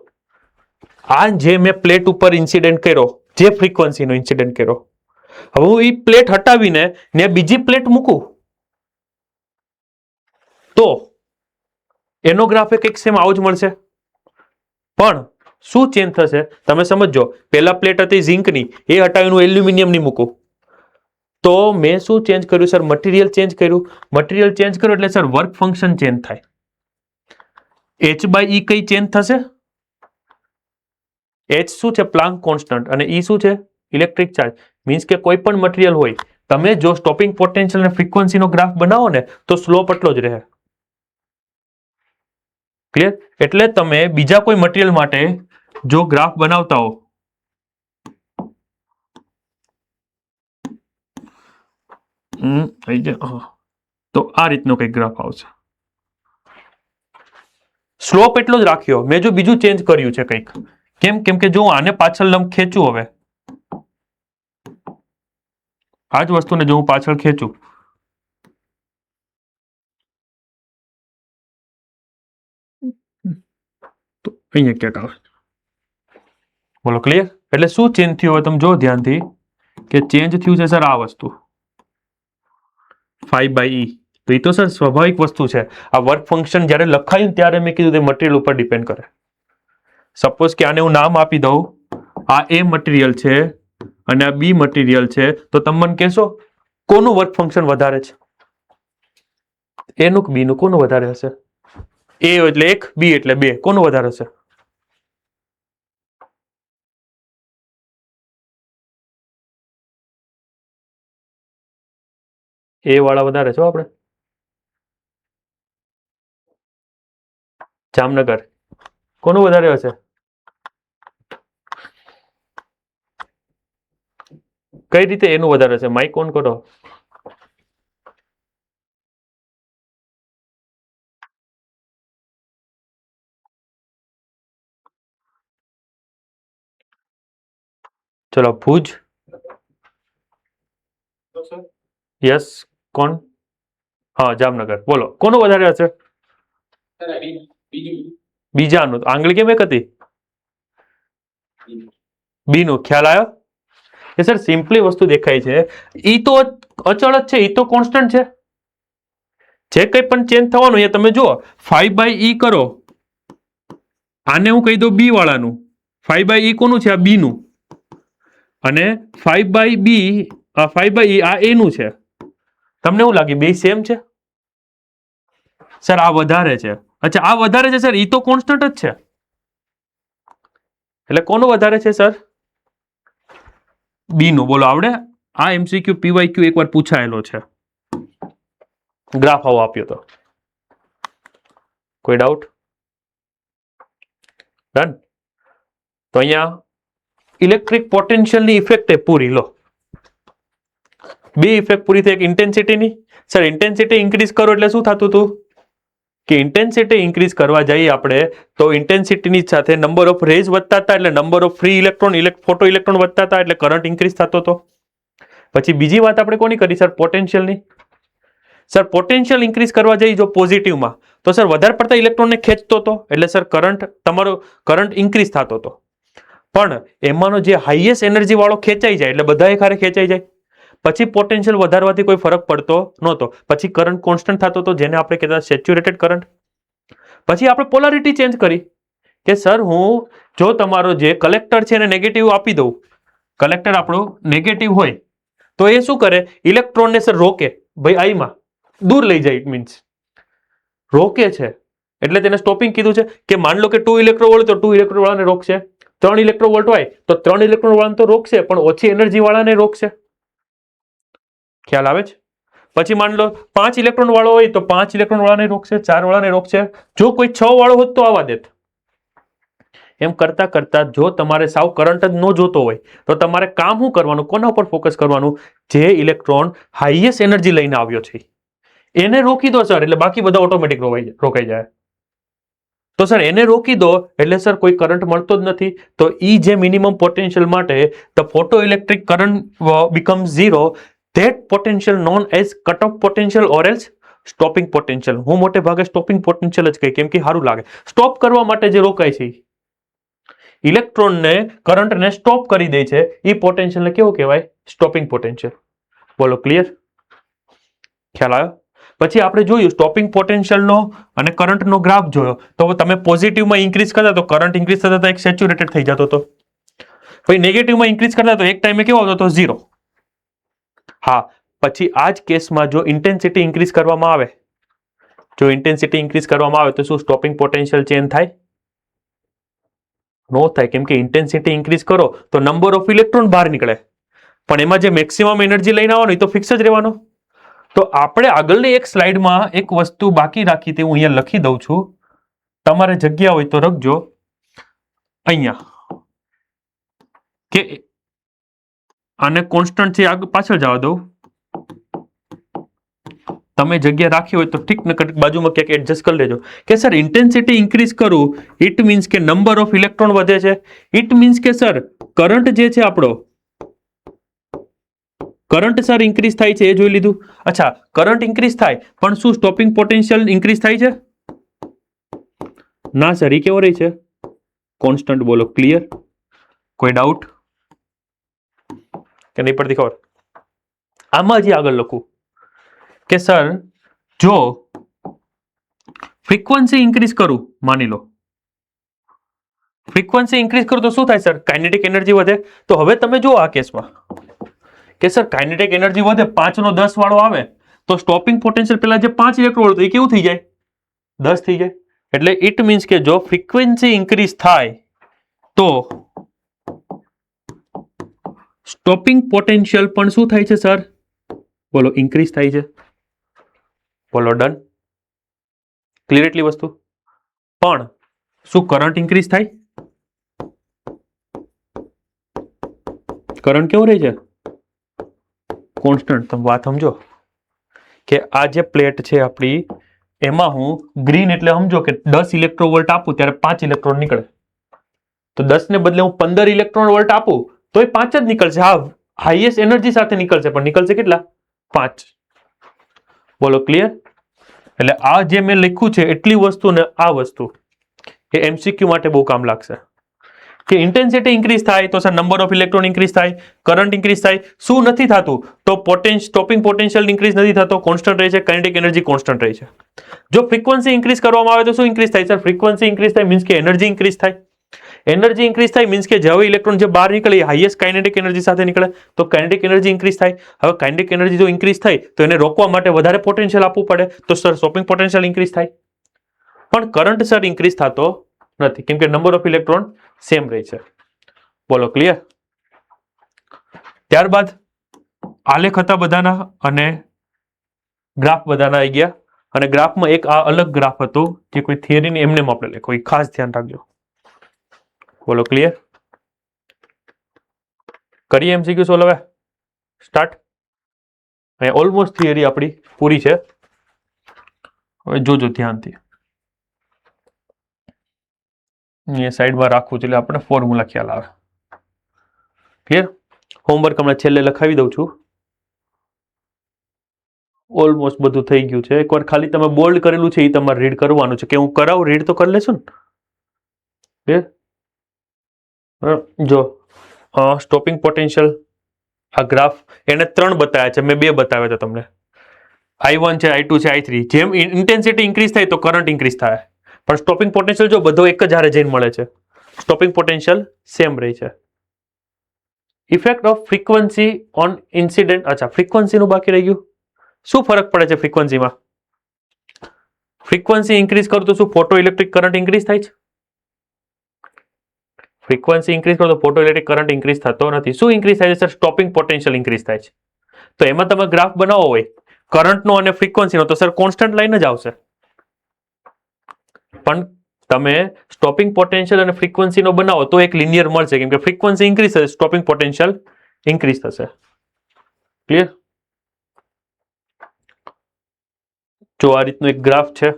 આ જે મેં પ્લેટ ઉપર ઇન્સિડન્ટ કર્યો, જે ફ્રીક્વન્સીનો ઇન્સિડન્ટ કર્યો, હવે હું એ પ્લેટ હટાવીને ને બીજી પ્લેટ મૂકું તો એનો ગ્રાફ કંઈક સેમ આવું જ મળશે. પણ શું ચેન્જ થશે તમે સમજો. પહેલા પ્લેટ હતી ઝિંકની, એ હટાવીને એલ્યુમિનિયમની મૂકું તો મેં શું ચેન્જ કર્યું સર? મટીરિયલ ચેન્જ કર્યું. મટીરિયલ ચેન્જ કર્યું એટલે સર વર્ક ફંક્શન ચેન્જ થાય. h/e કઈ ચેન્જ થશે? h શું છે? Planck constant. અને e શું છે? ઇલેક્ટ્રિક ચાર્જ મીન્સ કે કોઈ પણ મટીરિયલ હોય, તમે જો સ્ટોપિંગ પોટેન્શિયલ અને ફ્રીક્વન્સીનો ગ્રાફ બનાવો ને તો સ્લોપ એટલો જ રહે. ક્લિયર? એટલે તમે બીજા કોઈ મટીરિયલ માટે જો ગ્રાફ બનાવતા હો, તો આ રીતનો કંઈક ગ્રાફ આવશે. સ્લોપ એટલો જ રાખ્યો. મેં જો બીજું ચેન્જ કર્યું છે કંઈક. કેમ કે જો આને પાછળ લંબ ખેંચું, હવે આ જ વસ્તુને જો હું પાછળ ખેંચું, તો અહીંયા ક્યાંક આવે. બોલો ક્લિયર? એટલે શું ચેન્જ થયું હવે તમે જો ધ્યાનથી કે ચેન્જ થયું છે સર આ વસ્તુ 5/E. તો એ તો સર સ્વાભાવિક વસ્તુ છે. આ વર્ક ફંક્શન જ્યારે લખાયું ત્યારે મેં કીધું તે મટીરિયલ ઉપર ડિપેન્ડ કરે. સપોઝ કે આને હું નામ આપી દઉં, આ એ મટીરિયલ છે અને આ બી મટીરિયલ છે, તો તમે મને કહેશો કોનું વર્ક ફંક્શન વધારે છે? એનું કે બીનું? કોનું વધારે હશે? એ એટલે 1, બી એટલે 2. કોનું વધારે હશે? એ વાળા વધારે છો આપણે. જામનગર કોનું વધારે હશે? કઈ રીતે એનું વધારે હશે? માઇક ઓન કરો. ચલો ભુજ. યસ. કોણ? હા જામનગર. બોલો કોનું વધારે હશે? બીજાનું. આંગળી કેમ એક હતી? બીનું. ખ્યાલ આવ્યો? એ સર સિમ્પલી વસ્તુ દેખાય છે. ઈ તો અચળ જ છે, ઈ તો કોન્સ્ટન્ટ છે. જે કંઈ પણ ચેન્જ થવાનું એ તમે જુઓ. 5/E કરો, આને હું કહી દઉં બી વાળાનું. 5/E કોનું છે? આ બી નું. અને 5/E આ એ નું છે. તમને એવું લાગે બે સેમ છે? સર આ વધારે છે. અચ્છા આ વધારે છે સર, ઈ તો કોન્સ્ટન્ટ જ છે. એટલે કોનું વધારે છે સર? બી નું. બોલો આવડે? આ MCQ PYQ એકવાર પૂછાયેલો છે. ગ્રાફ આવો આપ્યો તો. કોઈ ડાઉટ? ડન. તો અહીંયા ઇલેક્ટ્રિક પોટેન્શિયલની ઇફેક્ટ એ પૂરી લો. બે ઇફેક્ટ પૂરી થઈ. એક ઇન્ટેન્સિટીની. સર ઇન્ટેન્સિટી ઇન્ક્રીઝ કરો એટલે શું થતું હતું કે ઇન્ટેન્સિટી ઇન્ક્રીઝ કરવા જઈએ આપણે તો ઇન્ટેન્સિટીની સાથે નંબર ઓફ રેઝ વધતા હતા, એટલે number of free electron photo electron વધતા હતા, એટલે કરંટ ઇન્ક્રીઝ થતો હતો. પછી બીજી વાત આપણે કોની કરી સર? પોટેન્શિયલની. સર પોટેન્શિયલ ઇન્ક્રીઝ કરવા જઈએ જો પોઝિટિવમાં, તો સર વધારે પડતા ઇલેક્ટ્રોનને ખેંચતો હતો, એટલે સર તમારો કરંટ ઇન્ક્રીઝ થતો હતો. પણ એમાંનો જે હાઈએસ્ટ એનર્જી વાળો ખેંચાઈ જાય એટલે બધા એક હારે ખેંચાઈ જાય. પછી પોટેન્શિયલ વધારવાથી કોઈ ફરક પડતો નહોતો. પછી કરંટ કોન્સ્ટન્ટ થતો હતો, જેને આપણે કહેતા સેચ્યુરેટેડ કરંટ. પછી આપણે પોલારિટી ચેન્જ કરી કે સર હું જો તમારો જે કલેક્ટર છે એને નેગેટિવ આપી દઉં, કલેક્ટર આપણો નેગેટિવ હોય તો એ શું કરે? ઇલેક્ટ્રોનને સર રોકે. ભાઈ આઈમાં દૂર લઈ જાય. મીન્સ રોકે છે. એટલે તેને સ્ટોપિંગ કીધું છે. કે માન લો કે 2 ઇલેક્ટ્રોન વોલ્ટ તો 2 ઇલેક્ટ્રોન વાળાને રોકશે. 3 ઇલેક્ટ્રોન વોલ્ટ હોય તો 3 ઇલેક્ટ્રોન વાળાને તો રોકશે, પણ ઓછી એનર્જી વાળાને રોકશે. ખ્યાલ આવે છે? પછી માન લો 5 ઇલેક્ટ્રોન વાળો હોય તો 5 ઇલેક્ટ્રોન વાળાને રોકશે, 4 વાળાને રોકશે. જો કોઈ 6 વાળો હોત તો આવવા દેત. એમ કરતા કરતા જો તમારે સાવ કરંટ જ ન જોતો હોય તો તમારે કામ શું કરવાનું? કોના ઉપર ફોકસ કરવાનું? જે ઇલેક્ટ્રોન હાઈએસ્ટ એનર્જી લઈને આવ્યો છે એને રોકી દો સર, એટલે બાકી બધા ઓટોમેટિક રોકાઈ જાય. તો સર એને રોકી દો એટલે સર કોઈ કરંટ મળતો જ નથી. તો ઈ જે મિનિમમ પોટેન્શિયલ માટે the photo electric current becomes 0. That potential known as cutoff potential or else stopping potential. હું મોટે ભાગે સ્ટોપિંગ પોટેન્શિયલ જ કહી, કેમ કે સારું લાગે. સ્ટોપ કરવા માટે જે રોકાય છે ઇલેક્ટ્રોનને, કરંટને સ્ટોપ કરી દે છે, એ પોટેન્શિયલને કેવું કહેવાય? Stopping potential. બોલો ક્લિયર? ખ્યાલ આવ્યો? પછી આપણે જોયું સ્ટોપિંગ પોટેન્શિયલનો અને કરંટનો ગ્રાફ જોયો તો તમે પોઝિટિવમાં ઇન્ક્રીઝ કરતા તો કરંટ ઇન્ક્રીઝ થતા એક સેચ્યુરેટેડ થઈ જતો હતો. પછી નેગેટિવમાં ઇન્ક્રીઝ કરતા તો એક ટાઈમે કેવો આવતો હતો? 0. હા. પછી આ જ કેસમાં જો ઇન્ટેન્સિટી ઇન્ક્રીઝ કરવામાં આવે, તો શું સ્ટોપિંગ પોટેન્શિયલ ચેન્જ થાય? નો થાય, કેમ કે ઇન્ટેન્સિટી ઇન્ક્રીઝ કરો તો નંબર ઓફ ઇલેક્ટ્રોન બહાર નીકળે, પણ એમાં જે મેક્સિમમ એનર્જી લઈને આવવાનો એ તો ફિક્સ જ રહેવાનો. તો આપણે આગળની એક સ્લાઇડમાં એક વસ્તુ બાકી રાખી તે હું અહીંયા લખી દઉં છું, તમારે જગ્યા હોય તો રખજો અહીંયા, કે આને કોન્સ્ટન્ટ છે આગળ પાછળ જવા દઉં, તમે જગ્યા રાખી હોય તો ઠીક, ને બાજુમાં ક્યાંક એડજસ્ટ કરી લેજો. કે સર ઇન્ટેન્સિટી ઇન્ક્રીઝ કરું ઇટ મીન્સ કે નંબર ઓફ ઇલેક્ટ્રોન વધે છે, ઇટ મીન્સ કે સર કરંટ જે છે આપણો, કરંટ સર ઇન્ક્રીઝ થાય છે એ જોઈ લીધું. અચ્છા, કરંટ ઇન્ક્રીઝ થાય પણ શું સ્ટોપિંગ પોટેન્શિયલ ઇન્ક્રીઝ થાય છે? ના સર, એ કેવો રહે છે? કોન્સ્ટન્ટ. બોલો ક્લિયર? કોઈ ડાઉટ કે નહીં પડતી ખબર? આમાં જે આગળ લખું કે સર જો ફ્રીક્વન્સી ઇન્ક્રીઝ કરું, માની લો ફ્રીક્વન્સી ઇન્ક્રીઝ કરું તો શું થાય સર? કાઇનેટિક એનર્જી વધે. તો હવે તમે જો આ કેસમાં કે સર કાઇનેટિક એનર્જી વધે, 5 નો 10 વાળો આવે તો સ્ટોપિંગ પોટેન્શિયલ પેલા જે 5 ઇલેક્ટ્રોન હતું એ કેવું થઈ જાય? 10 થઈ જાય. એટલે ઇટ મીન્સ કે જો ફ્રીક્વન્સી ઇન્ક્રીઝ થાય તો સ્ટોપિંગ પોટેન્શિયલ પણ શું થાય છે સર? બોલો ઇન્ક્રીઝ થાય છે. બોલો ડન? ક્લિયર એટલી વસ્તુ? પણ શું કરંટ ઇન્ક્રીઝ થાય? કરંટ કેવો રહે છે? કોન્સ્ટન્ટ. તમે વાત સમજો કે આ જે પ્લેટ છે આપણી, એમાં હું ગ્રીન એટલે સમજો કે 10 ઇલેક્ટ્રોન વોલ્ટ આપું ત્યારે 5 ઇલેક્ટ્રોન નીકળે, તો 10 ને બદલે હું 15 ઇલેક્ટ્રોન વોલ્ટ આપું તો એ 5 જ નીકળશે. હા, હાઈએસ્ટ એનર્જી સાથે નીકળશે, પણ નીકળશે કેટલા? 5. બોલો ક્લિયર? એટલે આ જે મેં લખ્યું છે એટલી વસ્તુ ને આ વસ્તુ એ એમસીક્યુ માટે બહુ કામ લાગશે. કે ઇન્ટેન્સિટી ઇન્ક્રીઝ થાય તો sir number of electron increase થાય, કરંટ ઇન્ક્રીઝ થાય. શું નથી થતું? તો સ્ટોપિંગ પોટેન્શિયલ ઇન્ક્રીઝ નથી થતો, કોન્સ્ટન્ટ રહે છે, કાઇનેટિક એનર્જી કોન્સ્ટન્ટ રહે છે. જો ફ્રીક્વન્સી ઇન્ક્રીઝ કરવામાં આવે તો શું ઇન્ક્રીઝ થાય? સર ફ્રીક્વન્સી ઇન્ક્રીઝ થાય મીન્સ કે એનર્જી ઇન્ક્રીઝ થાય. એનર્જી ઇન્ક્રીઝ થાય મીન્સ કે જે ઇલેક્ટ્રોન જે બહાર નીકળે એ હાઈએસ્ટ કાઇનેટિક એનર્જી સાથે નીકળે, તો કાઇનેટિક એનર્જી ઇન્ક્રીઝ થાય. હવે કાઇનેટિક એનર્જી જો ઇન્ક્રીઝ થાય તો એને રોકવા માટે વધારે પોટેન્શિયલ આપવું પડે, તો સર સ્ટોપિંગ પોટેન્શિયલ ઇન્ક્રીઝ થાય. પણ કરંટ સર ઇન્ક્રીઝ થતો નથી, કેમ કે નંબર ઓફ ઇલેક્ટ્રોન સેમ રહે છે. બોલો ક્લિયર? ત્યારબાદ આલેખ હતા બધાના અને ગ્રાફ બધાના આવી ગયા, અને ગ્રાફમાં એક આ અલગ ગ્રાફ હતો જે કોઈ થિયરીની એમને આપણે લખો, એ ખાસ ધ્યાન રાખજો. બોલો ક્લિયર? કરીએ એમસીક્યુ સોલ્વ હવે સ્ટાર્ટ. અહીંયા ઓલમોસ્ટ થિયરી આપણી પૂરી છે. હવે જોજો ધ્યાનથી, એ સાઈડમાં રાખવું છે એટલે આપણે ફોર્મ્યુલા ખ્યાલ આવે. ક્લિયર? હોમવર્ક હમણાં છેલ્લે લખાવી દઉં છું. ઓલમોસ્ટ બધું થઈ ગયું છે. એકવાર ખાલી તમે બોલ્ડ કરેલું છે એ તમારે રીડ કરવાનું છે, કે હું કરાવું રીડ તો કરી લેશું ને? ક્લિયર? જો સ્ટોપિંગ પોટેન્શિયલ આ ગ્રાફ એને 3 બતાવ્યા છે, મેં 2 બતાવ્યા છે તમને. I1 છે, I2 છે, I3. જેમ ઇન્ટેન્સિટી ઇન્ક્રીઝ થાય તો કરંટ ઇન્ક્રીઝ થાય, પણ સ્ટોપિંગ પોટેન્શિયલ જો બધો એક જ હારે જઈને મળે છે, સ્ટોપિંગ પોટેન્શિયલ સેમ રહે છે. Effect off frequency on incident. અચ્છા, ફ્રીક્વન્સીનું બાકી રહી ગયું. શું ફરક પડે છે ફ્રીક્વન્સીમાં? ફ્રીક્વન્સી ઇન્ક્રીઝ કરું તો શું ફોટો ઇલેક્ટ્રિક કરંટ ઇન્ક્રીઝ થાય છે? ફ્રીક્વન્સી ઇન્ક્રીઝ કરો તો ફોટો ઇલેક્ટ્રિક કરંટ ઇન્ક્રીઝ થતો નથી. શું ઇન્ક્રીઝ થાય છે સર? સ્ટોપિંગ પોટેન્શિયલ ઇન્ક્રીઝ થાય છે. તો એમાં તમે ગ્રાફ બનાવો હોય કરંટનો અને ફ્રીક્વન્સીનો તો સર કોન્સ્ટન્ટ લાઈન જ આવશે. પણ તમે સ્ટોપિંગ પોટેન્શિયલ અને ફ્રીક્વન્સીનો બનાવો તો એક લિનિયર મળશે, કેમ કે ફ્રીક્વન્સી ઇન્ક્રીઝ થશે, સ્ટોપિંગ પોટેન્શિયલ ઇન્ક્રીઝ થશે. ક્લિયર? જો આ રીતનું એક ગ્રાફ છે,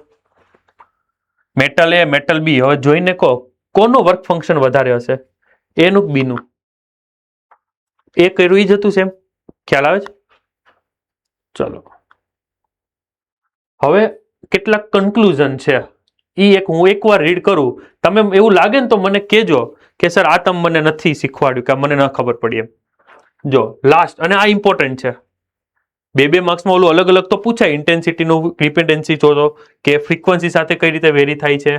મેટલ એ મેટલ બી. હવે જોઈને કહો કોનું વર્ક ફંક્શન વધારે હશે? એ નું બી નું? એ કર્યું એ જ હતું સેમ. ખ્યાલ આવે છે? ચલો હવે કેટલાક કન્ક્લુઝન છે એ હું એકવાર રીડ કરું, તમે એવું લાગે ને તો મને કહેજો કે સર આ તમે મને નથી શીખવાડ્યું કે મને ન ખબર પડી એમ. જો લાસ્ટ, અને આ ઇમ્પોર્ટન્ટ છે, 2 માર્ક્સમાં ઓલું અલગ અલગ તો પૂછાય. ઇન્ટેન્સિટીનું ડિપેન્ડન્સી શોધો, કે ફ્રીક્વન્સી સાથે કઈ રીતે વેરી થાય છે,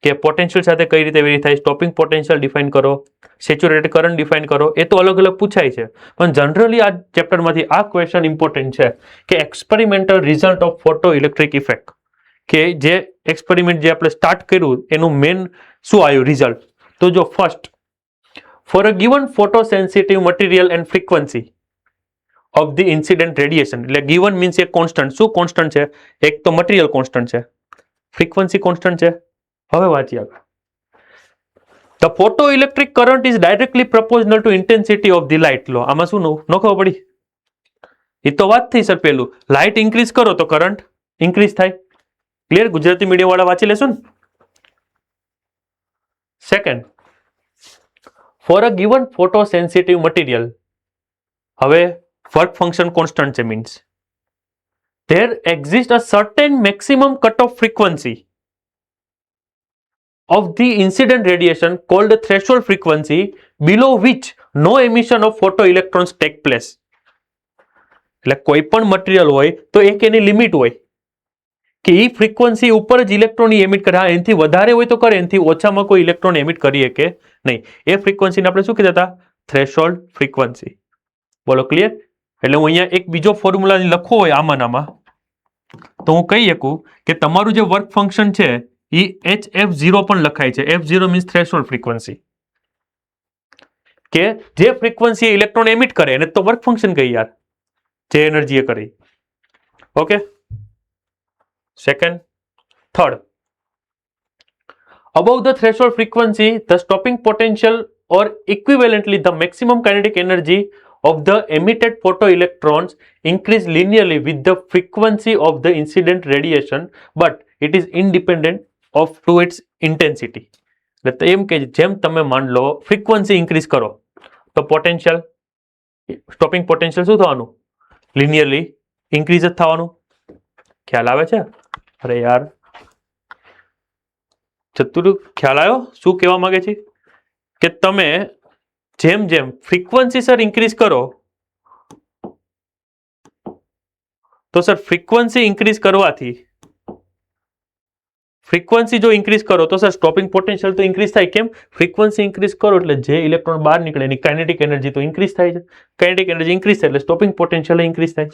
કે પોટેન્શિયલ સાથે કઈ રીતે વેરી થાય, સ્ટોપિંગ પોટેન્શિયલ ડિફાઇન કરો, સેચ્યુરેટેડ કરંટ ડિફાઇન કરો. એ તો અલગ અલગ પૂછાય છે, પણ જનરલી આ ચેપ્ટરમાંથી આ ક્વેશ્ચન ઇમ્પોર્ટન્ટ છે કે experimental result of photo electric effect, કે જે એક્સપેરિમેન્ટ જે આપણે સ્ટાર્ટ કર્યું એનું મેન શું આવ્યું રિઝલ્ટ, તો જો first, for a given photo sensitive material and frequency of the incident radiation, એટલે ગિવન મીન્સ એક કોન્સ્ટન્ટ. શું કોન્સ્ટન્ટ છે? એક તો મટીરિયલ કોન્સ્ટન્ટ છે, ફ્રીક્વન્સી કોન્સ્ટન્ટ છે. હવે વાંચીએ આગળ. The photoelectric current is directly proportional to intensity of the light. લો આમાં શું ન ખબર પડી? એ તો વાત થઈ સર. પેલું લાઇટ ઇન્ક્રીઝ કરો તો કરંટ ઇન્ક્રીઝ થાય. ક્લિયર? ગુજરાતી મીડિયમ વાળા વાંચી લેશો ને. Second, for a given photo sensitive material, હવે વર્ક ફંક્શન કોન્સ્ટન્ટ છે, means there exists a certain maximum cutoff frequency of the incident radiation called the threshold frequency below which no emission of photoelectrons take place. એટલે કોઈ પણ material હોય તો એક એની limit હોય કે એ ફ્રીક્વન્સી ઉપર જ ઇલેક્ટ્રોન એમિટ કરે. હા, એનાથી વધારે હોય તો કરે, એનાથી ઓછામાં કોઈ ઇલેક્ટ્રોન એમિટ કરીએ કે નહીં. એ ફ્રીક્વન્સીને આપણે શું કહેતા હતા? Threshold frequency. બોલો ક્લિયર? એટલે હું અહીંયા એક બીજો ફોર્મ્યુલા લખવો હોય આમાં તો હું કહી શકું કે તમારું જે વર્ક ફંક્શન છે એ HF0 પણ લખાય છે. F0 મીન્સ થ્રેશોલ્ડ ફ્રીક્વન્સી, કે જે ફ્રીક્વન્સી ઇલેક્ટ્રોન એમિટ કરે એને તો વર્ક ફંક્શન કહી યાર, જે એનર્જી એ કરી. Okay. Second, third, above the threshold frequency the stopping potential or equivalently the maximum kinetic energy of the emitted photoelectrons increase linearly with the frequency of the incident radiation but it is independent of to its intensity. એટલે એમ કે જેમ તમે માન low frequency increase કરો તો potential, stopping potential શું થવાનું? Linearly increase જ થવાનું. ખ્યાલ આવે છે? અરે યાર ચતુર, ખ્યાલ આવ્યો શું કહેવા માંગે છે? કે તમે જેમ જેમ ફ્રીક્વન્સી સર ઇન્ક્રીઝ કરો તો સર ફ્રીક્વન્સી ઇન્ક્રીઝ કરવાથી, ફ્રીક્વન્સી જો ઇન્ક્રીઝ કરો તો સર સ્ટોપિંગ પોટેન્શિયલ તો ઇન્ક્રીઝ થાય. કેમ? ફ્રીક્વન્સી ઇન્ક્રીઝ કરો એટલે જે ઇલેક્ટ્રોન બહાર નીકળે એની કાઇનેટિક એનર્જી તો ઇન્ક્રીઝ થાય છે. કાઇનેટિક એનર્જી ઇન્ક્રીઝ થાય એટલે સ્ટોપિંગ પોટેન્શિયલ ઇન્ક્રીઝ થાય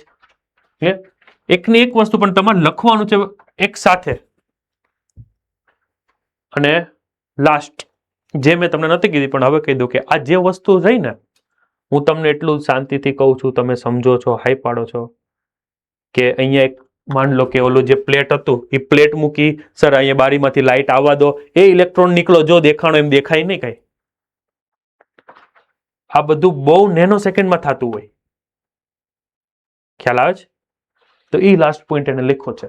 છે. એકની એક વસ્તુ પણ તમારે લખવાનું છે એક સાથે. અને લાસ્ટ, જે મેં તમને નથી કીધી પણ હવે કહી દઉં કે આ જે વસ્તુ રહી ને, હું તમને એટલું શાંતિથી કહું છું, તમે સમજો છો, હાઈ પાડો છો કે અહીંયા એક માન લો કે ઓલું જે પ્લેટ હતું એ પ્લેટ મૂકી, સર અહીંયા બારીમાંથી લાઇટ આવવા દો, એ ઇલેક્ટ્રોન નીકળો, જો દેખાણો એમ દેખાય નહીં કઈ. આ બધું બહુ નેનો સેકન્ડમાં થતું હોય. ખ્યાલ આવે છે? તો એ લાસ્ટ પોઈન્ટ એને લખ્યો છે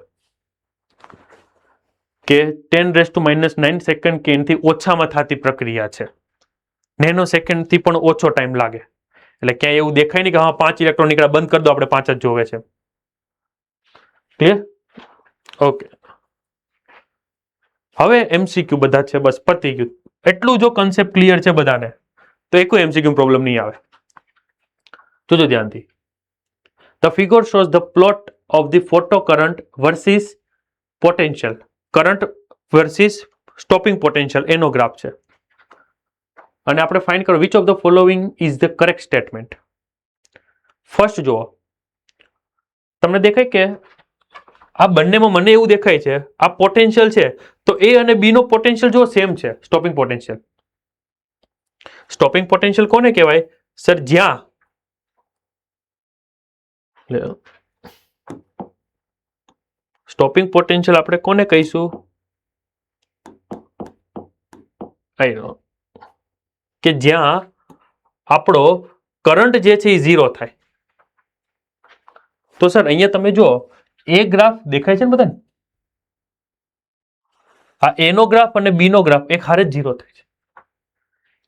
કે 10⁻⁹ સેકન્ડ કે એનાથી ઓછામાં થતી પ્રક્રિયા છે. નેનો સેકન્ડથી પણ ઓછો ટાઈમ લાગે. એટલે ક્યાંય એવું દેખાય નહીં કે હા 5 ઇલેક્ટ્રોન નીકળ્યા, બંધ કરી દો, આપણે 5 જ જોવે છે. ક્લિયર? ઓકે. હવે MCQ બધા છે, બસ પતી ગયું. એટલું જો કન્સેપ્ટ ક્લિયર છે બધાને તો એક MCQ પ્રોબ્લેમ નહીં આવે. જોજો ધ્યાનથી. The figure shows the plot of the photo current versus potential. Current versus stopping potential એનો ગ્રાફ છે. અને આપણે ફાઇન્ડ કરો which of the following is the correct statement. First જુઓ, તમને દેખાય કે આ બંનેમાં મને એવું દેખાય છે આ પોટેન્શિયલ છે તો A અને B નો પોટેન્શિયલ જો સેમ છે. સ્ટોપિંગ પોટેન્શિયલ, સ્ટોપિંગ પોટેન્શિયલ કોને કહેવાય સર? જ્યાં સ્ટોપિંગ પોટેન્શિયલ આપણે કોને કહીશું? કે જ્યાં આપણો કરંટ જે છે એ 0 થાય. તો સર અહીંયા તમે જો એ ગ્રાફ દેખાય છે ને બધાને, આ A નો ગ્રાફ અને B નો ગ્રાફ એક હારે જ 0 થાય છે.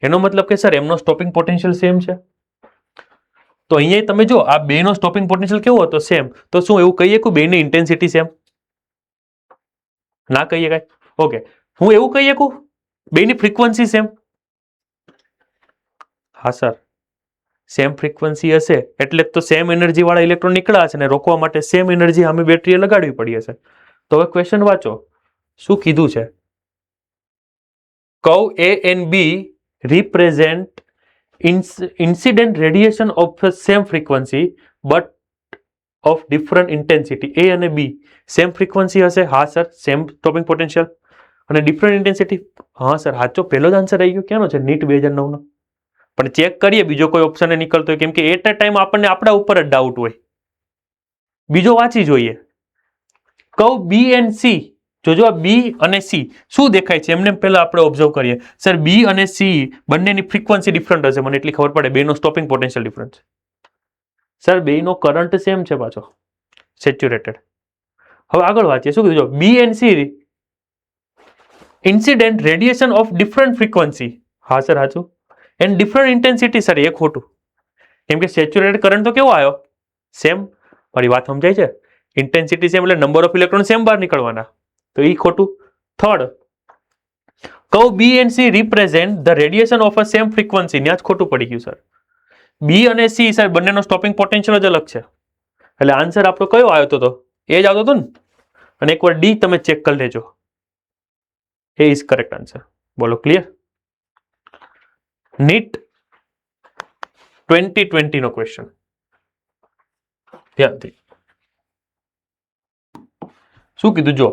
એનો મતલબ કે સર એમનો સ્ટોપિંગ પોટેન્શિયલ સેમ છે. તો અહીંયા તમે જો આ બે નો સ્ટોપિંગ પોટેન્શિયલ કેવો હતો? સેમ. તો શું એવું કહીએ કે બેની ઇન્ટેન્સિટી સેમ? ના કહીએ કાંઈ. ઓકે, હું એવું કહી શકું બેની ફ્રીક્વન્સી સેમ? હા સર, સેમ ફ્રીક્વન્સી હશે એટલે તો સેમ એનર્જી વાળા ઇલેક્ટ્રોન નીકળ્યા છે ને રોકવા માટે સેમ એનર્જી અમે બેટરીએ લગાડવી પડી હશે. તો હવે ક્વેશ્ચન વાંચો, શું કીધું છે? Curve A and B represent incident radiation of the same frequency but of different intensity. A અને B સેમ ફ્રીક્વન્સી હશે? હા સર, સેમ સ્ટોપિંગ પોટેન્શિયલ. અને ડિફરન્ટ ઇન્ટેન્સિટી. હા સર સાચો પહેલો જ આન્સર આવી ગયો. ક્યાંનો છે? નીટ 2009 નો. પણ ચેક કરીએ બીજો કોઈ ઓપ્શન નીકળતો હોય, કેમ કે એટ અ ટાઈમ આપણને આપણા ઉપર જ ડાઉટ હોય. બીજો વાંચી જોઈએ. કહું બી એન્ડ સી. જોજો આ બી અને સી શું દેખાય છે એમને પહેલા આપણે ઓબ્ઝર્વ કરીએ. સર બી અને સી બંનેની ફ્રીક્વન્સી ડિફરન્ટ હશે, મને એટલી ખબર પડે. બેનો સ્ટોપિંગ પોટેન્શિયલ ડિફરન્ટ. સર બેનો કરંટ સેમ છે પાછો, સેચ્યુરેટેડ. હવે આગળ વાંચીએ. શું કીધું? જો B and C incident radiation of different frequency. હા સર સાચું. And different intensity. સર એ ખોટું, કેમ કે સેચ્યુરેટેડ કરંટ તો કેવો આવ્યો? સેમ. મારી વાત સમજાય છે? ઇન્ટેન્સિટી સેમ એટલે નંબર ઓફ ઇલેક્ટ્રોન સેમ બહાર નીકળવાના, તો એ ખોટું. થર્ડ, કહું B and C represent the radiation of a same frequency. ત્યાં જ ખોટું પડી ગયું સર. બી અને સી સર બંનેનો સ્ટોપિંગ પોટેન્શિયલ જ અલગ છે, એટલે આન્સર આપણો કયો આવ્યો હતો? એ જ આવતો હતો ને. અને એકવાર ડી તમે ચેક કરી લેજો, એ ઇઝ કરેક્ટ આન્સર. બોલો ક્લિયર? નીટ 2020 નો ક્વેશ્ચન ધ્યાનથી. શું કીધું? જો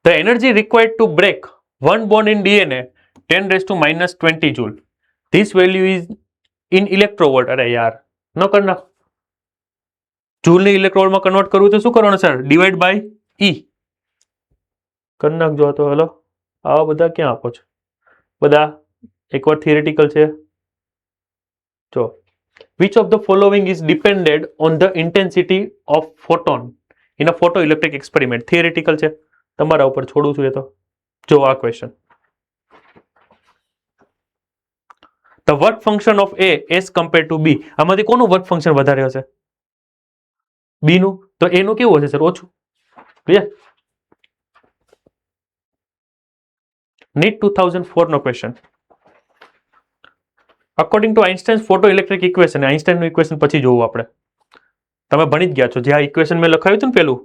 the energy required to break one bond in DNA 10⁻⁻20 joule. This value is in electronvolt. અરે યાર ન કર નાખ. જૂલને ઇલેક્ટ્રોવોલ્ટમાં કન્વર્ટ કરવું તો શું કરવાનું સર? ડિવાઈડ બાય ઈ કરી નાખજો. તો હલો, આવા બધા ક્યાં આપો છો? બધા એકવાર થિયરેટિકલ છે. જો which of the following is depended on the intensity of photon in a photoelectric experiment? Theoretical છે, તમારા ઉપર છોડું છું એ તો. જો આ question, the work function of A as compared to B. આમાંથી કોનું વર્ક ફંક્શન વધારે હશે? B નું. તો A નું કેવું હશે સર? ઓછું. ક્લિયર? નીટ 2004 નો question. According to Einstein's photoelectric equation. આઇન્સ્ટાઇનનું ઇક્વેશન પછી જોવું આપણે. તમે ભણી જ ગયા છો. જે આ ઇક્વેશન મેં લખાવ્યું હતું ને પેલું,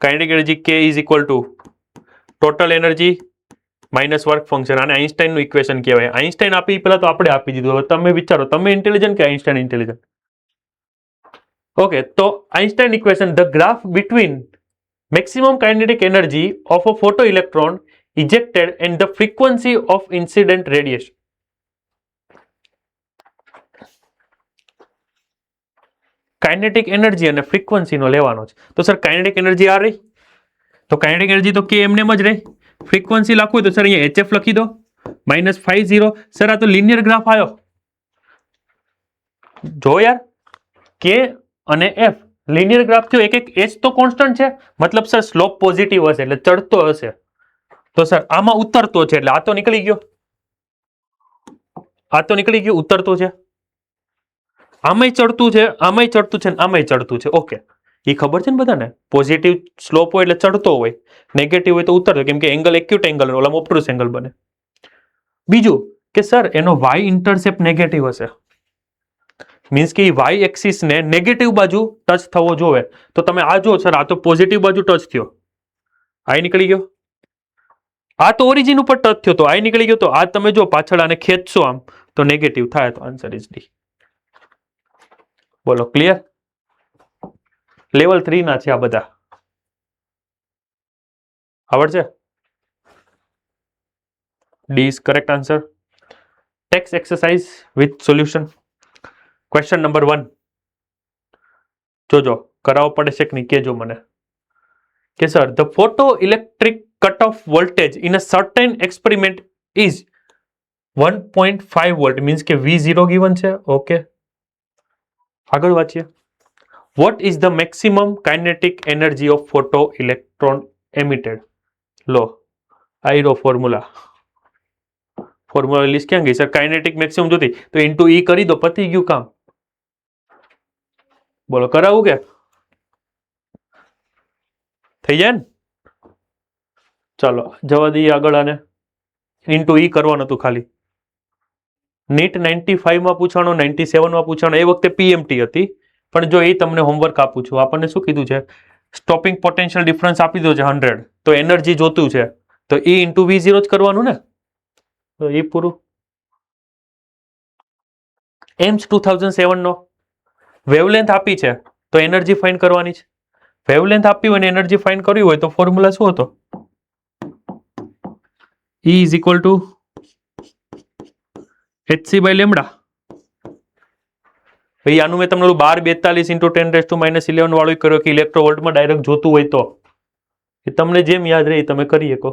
kinetic energy K is equal two total energy minus work function. આને આઇન્સ્ટાઇનનું ઇક્વેશન કહેવાય. આઇન્સ્ટાઇન આપી પહેલા તો આપણે આપી દીધું. હવે તમે વિચારો, તમે ઇન્ટેલિજન્ટ કે આઇન્સ્ટાઇન ઇન્ટેલિજન્ટ? ઓકે, તો Einstein equation, the graph between maximum kinetic energy of a photoelectron ejected and the frequency of incident radiation. Kinetic energy અને ફ્રીક્વન્સીનો લેવાનો છે. તો સર કાઇનેટિક એનર્જી આ રહી, તો કાઇનેટિક એનર્જી તો કે એમને જ રહી. ફ્રીક્વન્સી લખવું તો સર અહીંયા HF લખી દો -50. સર આ તો લિનિયર ગ્રાફ આવ્યો. જો યાર, કે અને એફ લિનિયર ગ્રાફ થયો. એક એક એચ તો કોન્સ્ટન્ટ છે, મતલબ સર સ્લોપ પોઝિટિવ હશે એટલે ચડતો હશે. તો સર આમાં ઉતરતો છે એટલે આ તો નીકળી ગયો. આ તો નીકળી ગયો, ઉતરતો છે. આમાંય ચડતું છે, આમાંય ચડતું છે, આમાંય ચડતું છે. ઓકે, એ ખબર છે ને બધાને? પોઝિટિવ સ્લોપ હોય એટલે ચડતો હોય, નેગેટિવ હોય તો ઉતરતો, કેમ કે એંગલ એક્યુટ એંગલ, ઓલામાં ઓબ્ટુસ એંગલ બને. બીજું કે સર એનો વાય ઇન્ટરસેપ્ટ નેગેટિવ હશે, મીન્સ કે વાય એક્સિસ ને નેગેટિવ બાજુ ટચ થવો જોવે. તો તમે આ જો સર, આ તો પોઝિટિવ બાજુ ટચ થયો, આ નીકળી ગયો. આ તો ઓરિજિન ઉપર ટચ થયો તો આ નીકળી ગયો. તો આ તમે જો પાછળ આને ખેંચશો આમ તો નેગેટિવ થાય. તો આન્સર ઇઝ ડી. બોલો ક્લિયર? લેવલ 3 ના છે આ બધા. આવડશે? D is correct answer. Text exercise with solution. Question number 1 જોજો, કરાવવો પડે છે કે નહીં કેજો મને. કે sir the photoelectric cut off voltage in a certain experiment is 1.5 volt, means કે V0 ગિવન છે. ઓકે, આગળ વાંચીએ. What is the maximum kinetic energy of photo electron emitted? લો આઈરો ફોર્મ્યુલા લિસ્ટ ક્યાં ગઈ સર? કાઇનેટિક મેક્સિમમ જોતી તો ઇન્ટુ ઈ કરી દો, પતી ગયું કામ. બોલો કરાવું કે થઈ જાય ને? ચાલો જવા દઈએ આગળ. આને ઇન્ટુ ઈ કરવાનું હતું ખાલી. નીટ 95 માં પૂછાણો, 97 માં પૂછાણો. એ વખતે પીએમટી હતી, પણ જો એ તમને હોમવર્ક આપું છું. આપણને શું કીધું છે? સ્ટોપિંગ પોટેન્શિયલ ડિફરન્સ આપી દો છે 100, તો એનર્જી જોતું છે તો E ઇન્ટુ V0 જ કરવાનું ને. તો એ પૂરું. એમ્સ 2007 નો વેવલેન્થ આપી છે તો એનર્જી ફાઇન્ડ કરવાની છે. વેવલેન્થ આપી હોય ને એનર્જી ફાઇન્ડ કરવી હોય તો ફોર્મ્યુલા શું હતો? E is equal to hc by lambda. ભાઈ આનું મેં તમને 1242 ઇન્ટુ 10⁻11 વાળું કર્યો કે ઇલેક્ટ્રોવોલ્ટમાં ડાયરેક્ટ જોતું હોય તો એ તમને જેમ યાદ રહે તમે કરી શકો.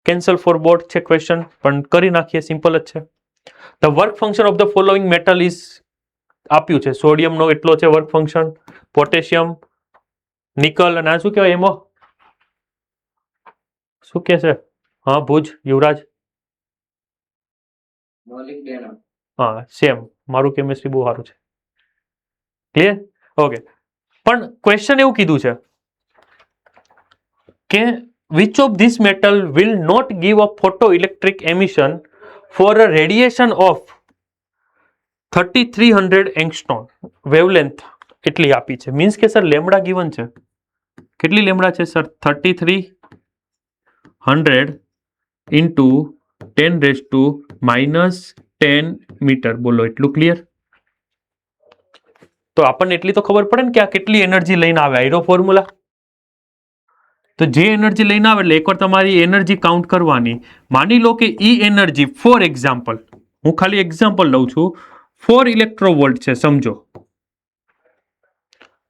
કેન્સલ ફોર બોટ છે ક્વેશ્ચન, પણ કરી નાખીએ, સિમ્પલ જ છે. The work function of the following metal is આપ્યું છે. સોડિયમનો એટલો છે વર્ક ફંક્શન, પોટેશિયમ, નિકલ, અને આ શું કહેવાય એમાં શું કે છે? હા ભુજ, યુવરાજ. મોલિબ્ડેનમ. હા સેમ, મારું કેમિસ્ટ્રી બહુ સારું છે. ક્લિયર? ઓકે. પણ ક્વેશ્ચન એવું કીધું છે કે which of this metal will not give a photoelectric emission for a radiation of 3300 angstrom wavelength એટલી આપી છે. મીન્સ કે સર લેમડા ગિવન છે. કેટલી લેમડા છે સર? 3300 into 10⁻10 metre. બોલો એટલું ક્લિયર? તો આપણને એટલી તો ખબર પડે ને કે આ કેટલી એનર્જી લઈને આવે. આયરો ફોર્મ્યુલા. તો જે એનર્જી લઈને આવે એટલે એકવાર તમારી એનર્જી કાઉન્ટ કરવાની. માની લો કે ઈ એનર્જી, ફોર એક્ઝામ્પલ, હું ખાલી એક્ઝામ્પલ લઉં છું, 4 ઇલેક્ટ્રોવોલ્ટ છે સમજો.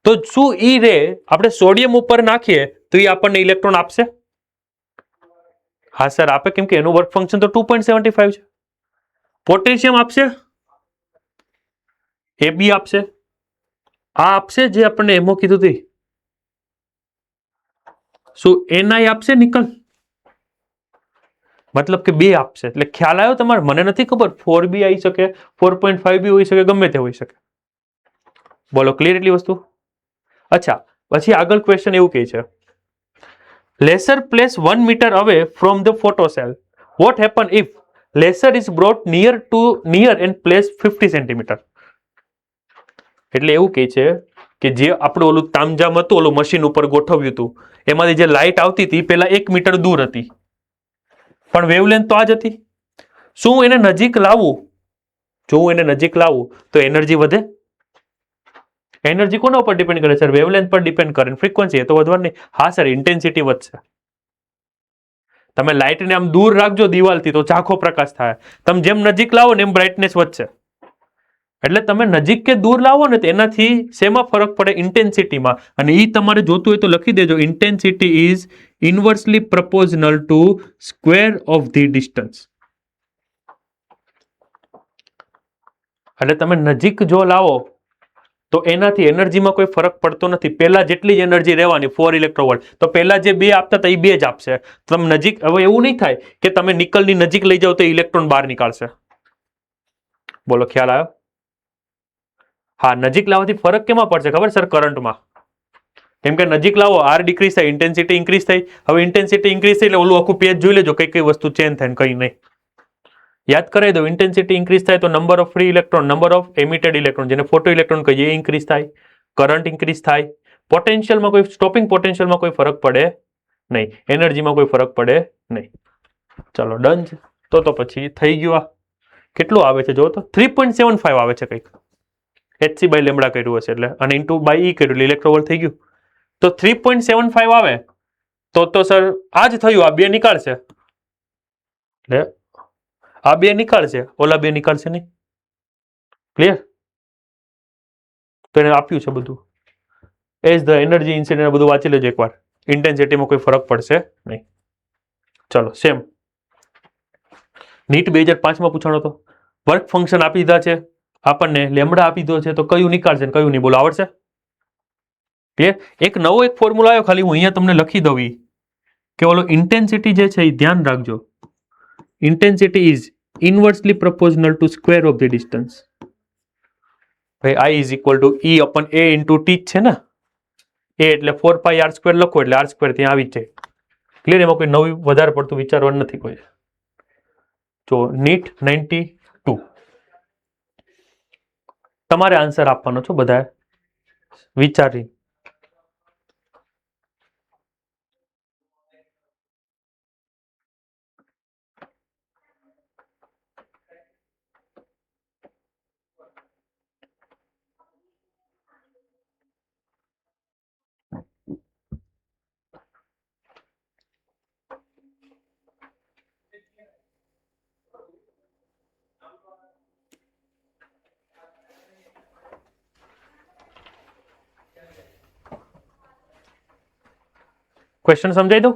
તો શું ઈ રે આપણે સોડિયમ ઉપર નાખીએ તો એ આપણને ઇલેક્ટ્રોન આપશે? હા સર આપે, કેમ કે એનું વર્ક ફંક્શન તો 2.75 છે. પોટેશિયમ આપશે, એ બી આપશે, આ આપશે જે આપણને એમો કીધું હતી. શું એનઆઈ આપશે નિકલ? મતલબ કે બે આપશે. એટલે ખ્યાલ આવ્યો તમારે? મને નથી ખબર, 4 બી આવી શકે, 4.5 બી હોઈ શકે, ગમે તે હોઈ શકે. બોલો ક્લિયર એટલી વસ્તુ? અચ્છા, પછી આગળ ક્વેશ્ચન એવું કહે છે, laser place 1 metre away from the photo cell. What happen if laser is brought near and place 50 centimetre? એટલે એવું કહે છે કે જે આપણું ઓલું તામજામ હતું, ઓલું મશીન ઉપર ગોઠવ્યું હતું, એમાંથી જે લાઇટ આવતી હતી પેલા 1 મીટર દૂર હતી, પણ વેવલેન્થ તો આ જ હતી. શું એને નજીક લાવવું? જો હું એને નજીક લાવું તો એનર્જી વધે? એનર્જી કોના ઉપર ડિપેન્ડ કરે સર? વેવલેન્થ પર ડિપેન્ડ કરે. ફ્રીક્વન્સી એ તો વધવાની. હા સર, ઇન્ટેન્સિટી વધશે. તમે લાઇટને આમ દૂર રાખજો દિવાલથી તો ઝાંખો પ્રકાશ થાય. તમે જેમ નજીક લાવો ને એમ બ્રાઇટનેસ વધશે. એટલે તમે નજીક કે દૂર લાવો ને એનાથી શેમાં ફરક પડે? ઇન્ટેન્સિટીમાં. અને એ તમારે જોતું હોય તો લખી દેજો, intensity is inversely proportional to square of the distance. એટલે તમે નજીક જો લાવો તો એનાથી એનર્જીમાં કોઈ ફરક પડતો નથી. પહેલા જેટલી જ એનર્જી રહેવાની 4 ઇલેક્ટ્રોવોલ્ટ, તો પહેલા જે બે આપતા હતા એ બે જ આપશે. તમે નજીક, હવે એવું નહીં થાય કે તમે નિકલની નજીક લઈ જાઓ તો ઇલેક્ટ્રોન બહાર નીકાળશે. બોલો ખ્યાલ આવ્યો? હા, નજીક લાવવાથી ફરક કેમાં પડશે ખબર સર? કરંટમાં. કેમ કે નજીક લાવો, આર ડિક્રીઝ થાય, ઇન્ટેન્સિટી ઇન્ક્રીઝ થઈ. હવે ઇન્ટેન્સિટી ઇન્ક્રીઝ થઈ એટલે ઓલું આખું પેજ જોઈ લેજો કઈ કઈ વસ્તુ ચેન્જ થાય ને કઈ નહીં. યાદ કરાવી દો, ઇન્ટેન્સિટી ઇન્ક્રીઝ થાય તો number of free electron, number of emitted electron, જેને ફોટો ઇલેક્ટ્રોન કહીએ, એ ઇન્ક્રીઝ થાય. કરંટ ઇન્ક્રીઝ થાય. પોટેન્શિયલમાં કોઈ, સ્ટોપિંગ પોટેન્શિયલમાં કોઈ ફરક પડે નહીં. એનર્જીમાં કોઈ ફરક પડે નહીં. ચલો ડન છે. તો પછી થઈ ગયું. આ કેટલું આવે છે જો તો? 3.75 આવે છે કંઈક. એચસી બાય લેમડા કર્યું હશે એટલે, અને ઇન્ટુ બાય ઈ કર્યું એટલે ઇલેક્ટ્રોવોલ્ટ થઈ ગયું. તો 3.75 આવે તો સર આ જ થયું. આ બે નીકાળશે એટલે આ બે નીકાળશે, ઓલા બે નીકાળશે નહીં. ક્લિયર? તો એને આપ્યું છે બધું એઝ ધ એનર્જી ઇન્સિડન્ટ. બધું વાંચી લેજો એકવાર. ઇન્ટેન્સિટીમાં કોઈ ફરક પડશે નહીં. ચલો સેમ નીટ 2005માં પૂછાણો હતો. વર્ક ફંક્શન આપી દીધા છે આપણને, લેમડા આપી દીધો છે, તો કયું નીકાળશે ને કયું નહીં? બોલો આવડશે? ક્લિયર? એક નવો એક ફોર્મ્યુલા આવ્યો, ખાલી હું અહીંયા તમને લખી દઉં કે ઓલો ઇન્ટેન્સિટી જે છે એ ધ્યાન રાખજો. Intensity is inversely proportional to square of the distance. ભાઈ I is equal to E upon A into T છે ને. એ એટલે 4πr² લખો એટલે r² ત્યાં આવી જ જાય. ક્લિયર? એમાં કોઈ નવું વધારે પડતું વિચારવાનું નથી કોઈ. જો નીટ 92 તમારે આન્સર આપવાનો છો બધાએ વિચારી. ક્વેશ્ચન સમજાઈ દઉં?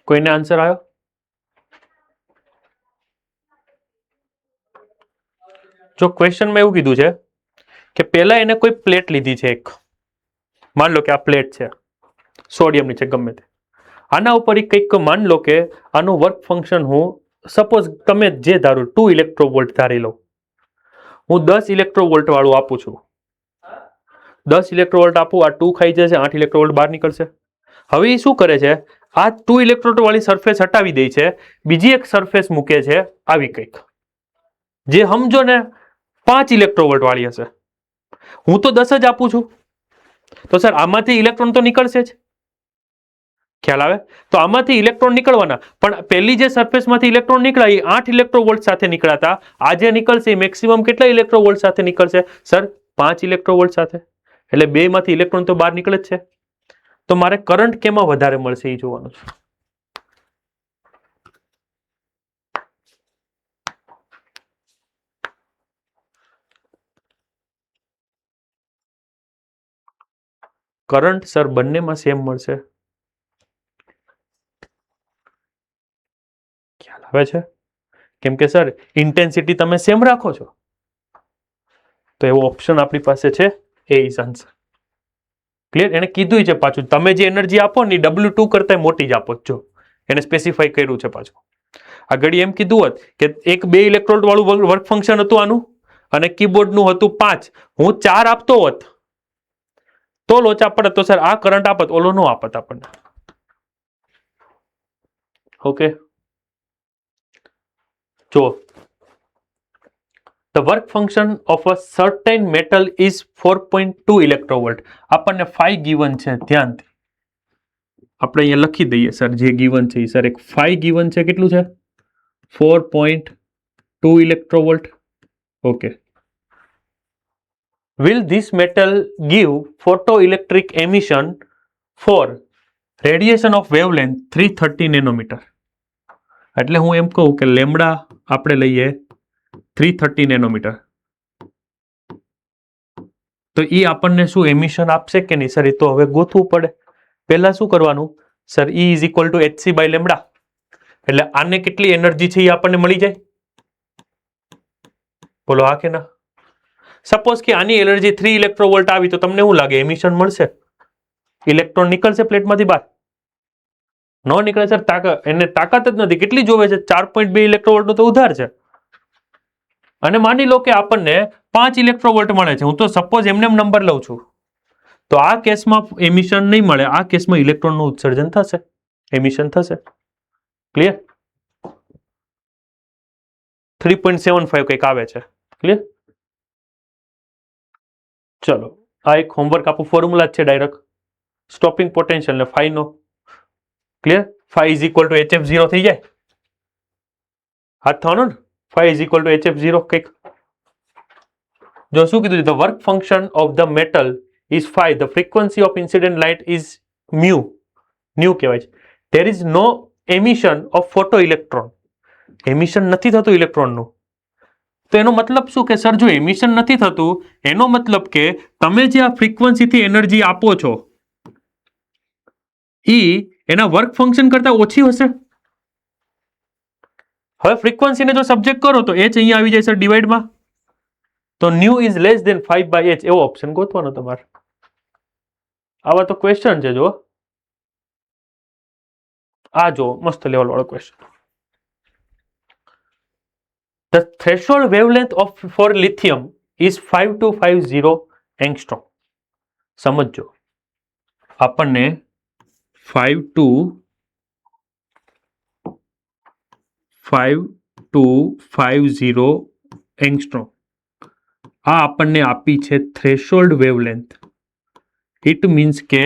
કોઈને આન્સર આવ્યો? જો ક્વેશ્ચનમાં એવું કીધું છે કે પહેલા એને કોઈ પ્લેટ લીધી છે એક, માન લો કે આ પ્લેટ છે સોડિયમની છે ગમે તે, આના ઉપર કંઈક માન લો કે આનું વર્ક ફંક્શન હું સપોઝ તમે જે ધારો 2 ઇલેક્ટ્રોવોલ્ટ ધારી લો, હું 10 ઇલેક્ટ્રોવોલ્ટ વાળું આપું છું, 10 ઇલેક્ટ્રોવોલ્ટ આપું, આ 2 ખાઈ જશે, 8 ઇલેક્ટ્રોવોલ્ટ બહાર નીકળશે. હવે એ શું કરે છે, આ 2 ઇલેક્ટ્રોવોલ્ટ વાળી સરફેસ હટાવી દે છે, બીજી એક સરફેસ મૂકે છે આવી કંઈક, જે સમજો ને 5 ઇલેક્ટ્રોવોલ્ટ વાળી હશે. હું તો 10 જ આપું છું, તો સર આમાંથી ઇલેક્ટ્રોન તો નીકળશે જ, ખ્યાલ આવે? તો આમાંથી ઇલેક્ટ્રોન નીકળવાના, પણ પહેલી જે સરફેસમાંથી ઇલેક્ટ્રોન નીકળ્યા એ 8 ઇલેક્ટ્રોવોલ્ટ સાથે નીકળાતા, આ જે નીકળશે એ મેક્સિમમ કેટલા ઇલેક્ટ્રોવોલ્ટ સાથે નીકળશે? સર 5 ઇલેક્ટ્રોવોલ્ટ સાથે. એટલે બે માંથી ઇલેક્ટ્રોન તો બહાર નીકળે જ છે. તો મારે કરંટ કેમાં વધારે મળશે એ જોવાનું છે. કરંટ સર બંનેમાં સેમ મળશે, ખ્યાલ આવે છે? કેમ કે સર ઇન્ટેન્સિટી તમે સેમ રાખો છો, તો એવો ઓપ્શન આપણી પાસે છે, એ ઇઝ આન્સર. ક્લિયર? એને કીધું છે પાછું તમે જે એનર્જી આપો ને W2 કરતા મોટી જ આપો છો, એને સ્પેસિફાઈ કર્યું છે પાછું. આ ઘડી એમ કીધું હોત કે એક 2 ઇલેક્ટ્રોડ વાળું વર્ક ફંક્શન હતું આનું, અને કીબોર્ડનું હતું 5, હું 4 આપતો હોત તો લોચા પડત, તો સર આ કરંટ આપત, ઓલો નો આપત આપણને. ઓકે, જો the work function of a certain metal is 4.2 electrovolt. આપણને 5 given છે, ધ્યાનથી આપણે અહીંયા લખી દઈએ સર, જે given છે સર, એક 5 given છે, કેટલું છે? 4.2 electrovolt. Okay, will this metal give photoelectric emission for radiation of wavelength 330 nanometer? એટલે હું એમ કહું કે લેમ્ડા આપણે લઈએ 330 નેનોમીટર, તો એ આપણને શું એમિશન આપશે કે નહીં? સર એ તો હવે ગોતવું પડે. પહેલા શું કરવાનું સર? E is equal to HC by lambda, એટલે આને કેટલી એનર્જી છે એ આપણને મળી જાય. બોલો હા કે ના? સપોઝ કે આની એનર્જી 3 ઇલેક્ટ્રોવોલ્ટ આવી, તો તમને શું લાગે એમિશન મળશે? ઇલેક્ટ્રોન નીકળશે પ્લેટમાંથી બહાર? ન નીકળે સર, એને તાકાત જ નથી. કેટલી જોવે છે? 4.2 ઇલેક્ટ્રોવોલ્ટનો તો ઉધાર છે. અને માની લો કે આપણને 5 ઇલેક્ટ્રોવોલ્ટ મળે છે, હું તો સપોઝ એમને નંબર લઉં છું, તો આ કેસમાં એમિશન નહીં મળે, આ કેસમાં ઇલેક્ટ્રોનનું ઉત્સર્જન થશે, એમિશન થશે. ક્લિયર? 3.75 કંઈક આવે છે. ક્લિયર? ચલો, આ એક હોમવર્ક આપું, ફોર્મ્યુલા જ છે ડાયરેક્ટ, સ્ટોપિંગ પોટેન્શિયલ ને ફાઈ નો. Clear? Phi is equal to HF0 થઈ જાય, હાથ થવાનો ને? Phi is equal to HF0 કંઈક. જો શું કીધું છે? The work function of the metal is phi, the frequency of incident light is mu, nu કહેવાય છે. There is no emission of photo electron, emission નથી થતું ઇલેક્ટ્રોનનું. તો એનો મતલબ શું કે સર, જો એમિશન નથી થતું એનો મતલબ કે તમે જે આ ફ્રીક્વન્સીથી એનર્જી આપો છો એ એના વર્ક ફંક્શન કરતા ઓછી હશે. હવે ફ્રીક્વન્સીને જો સબ્જેક્ટ કરો તો h અહીંયા આવી જાય સર ડિવાઈડમાં, તો new is less than 5/h, એવો ઓપ્શન ગોતવાનો તમારે. આવા તો ક્વેશ્ચન છે. જો આ જો મસ્ત લેવલ વાળો question. The threshold wavelength of for lithium is 5250 angstrom. સમજો, આપણને 5250 એંગસ્ટ્રોમ આ આપણને આપી છે થ્રેશોલ્ડ વેવલેન્થ. ઇટ મીન્સ કે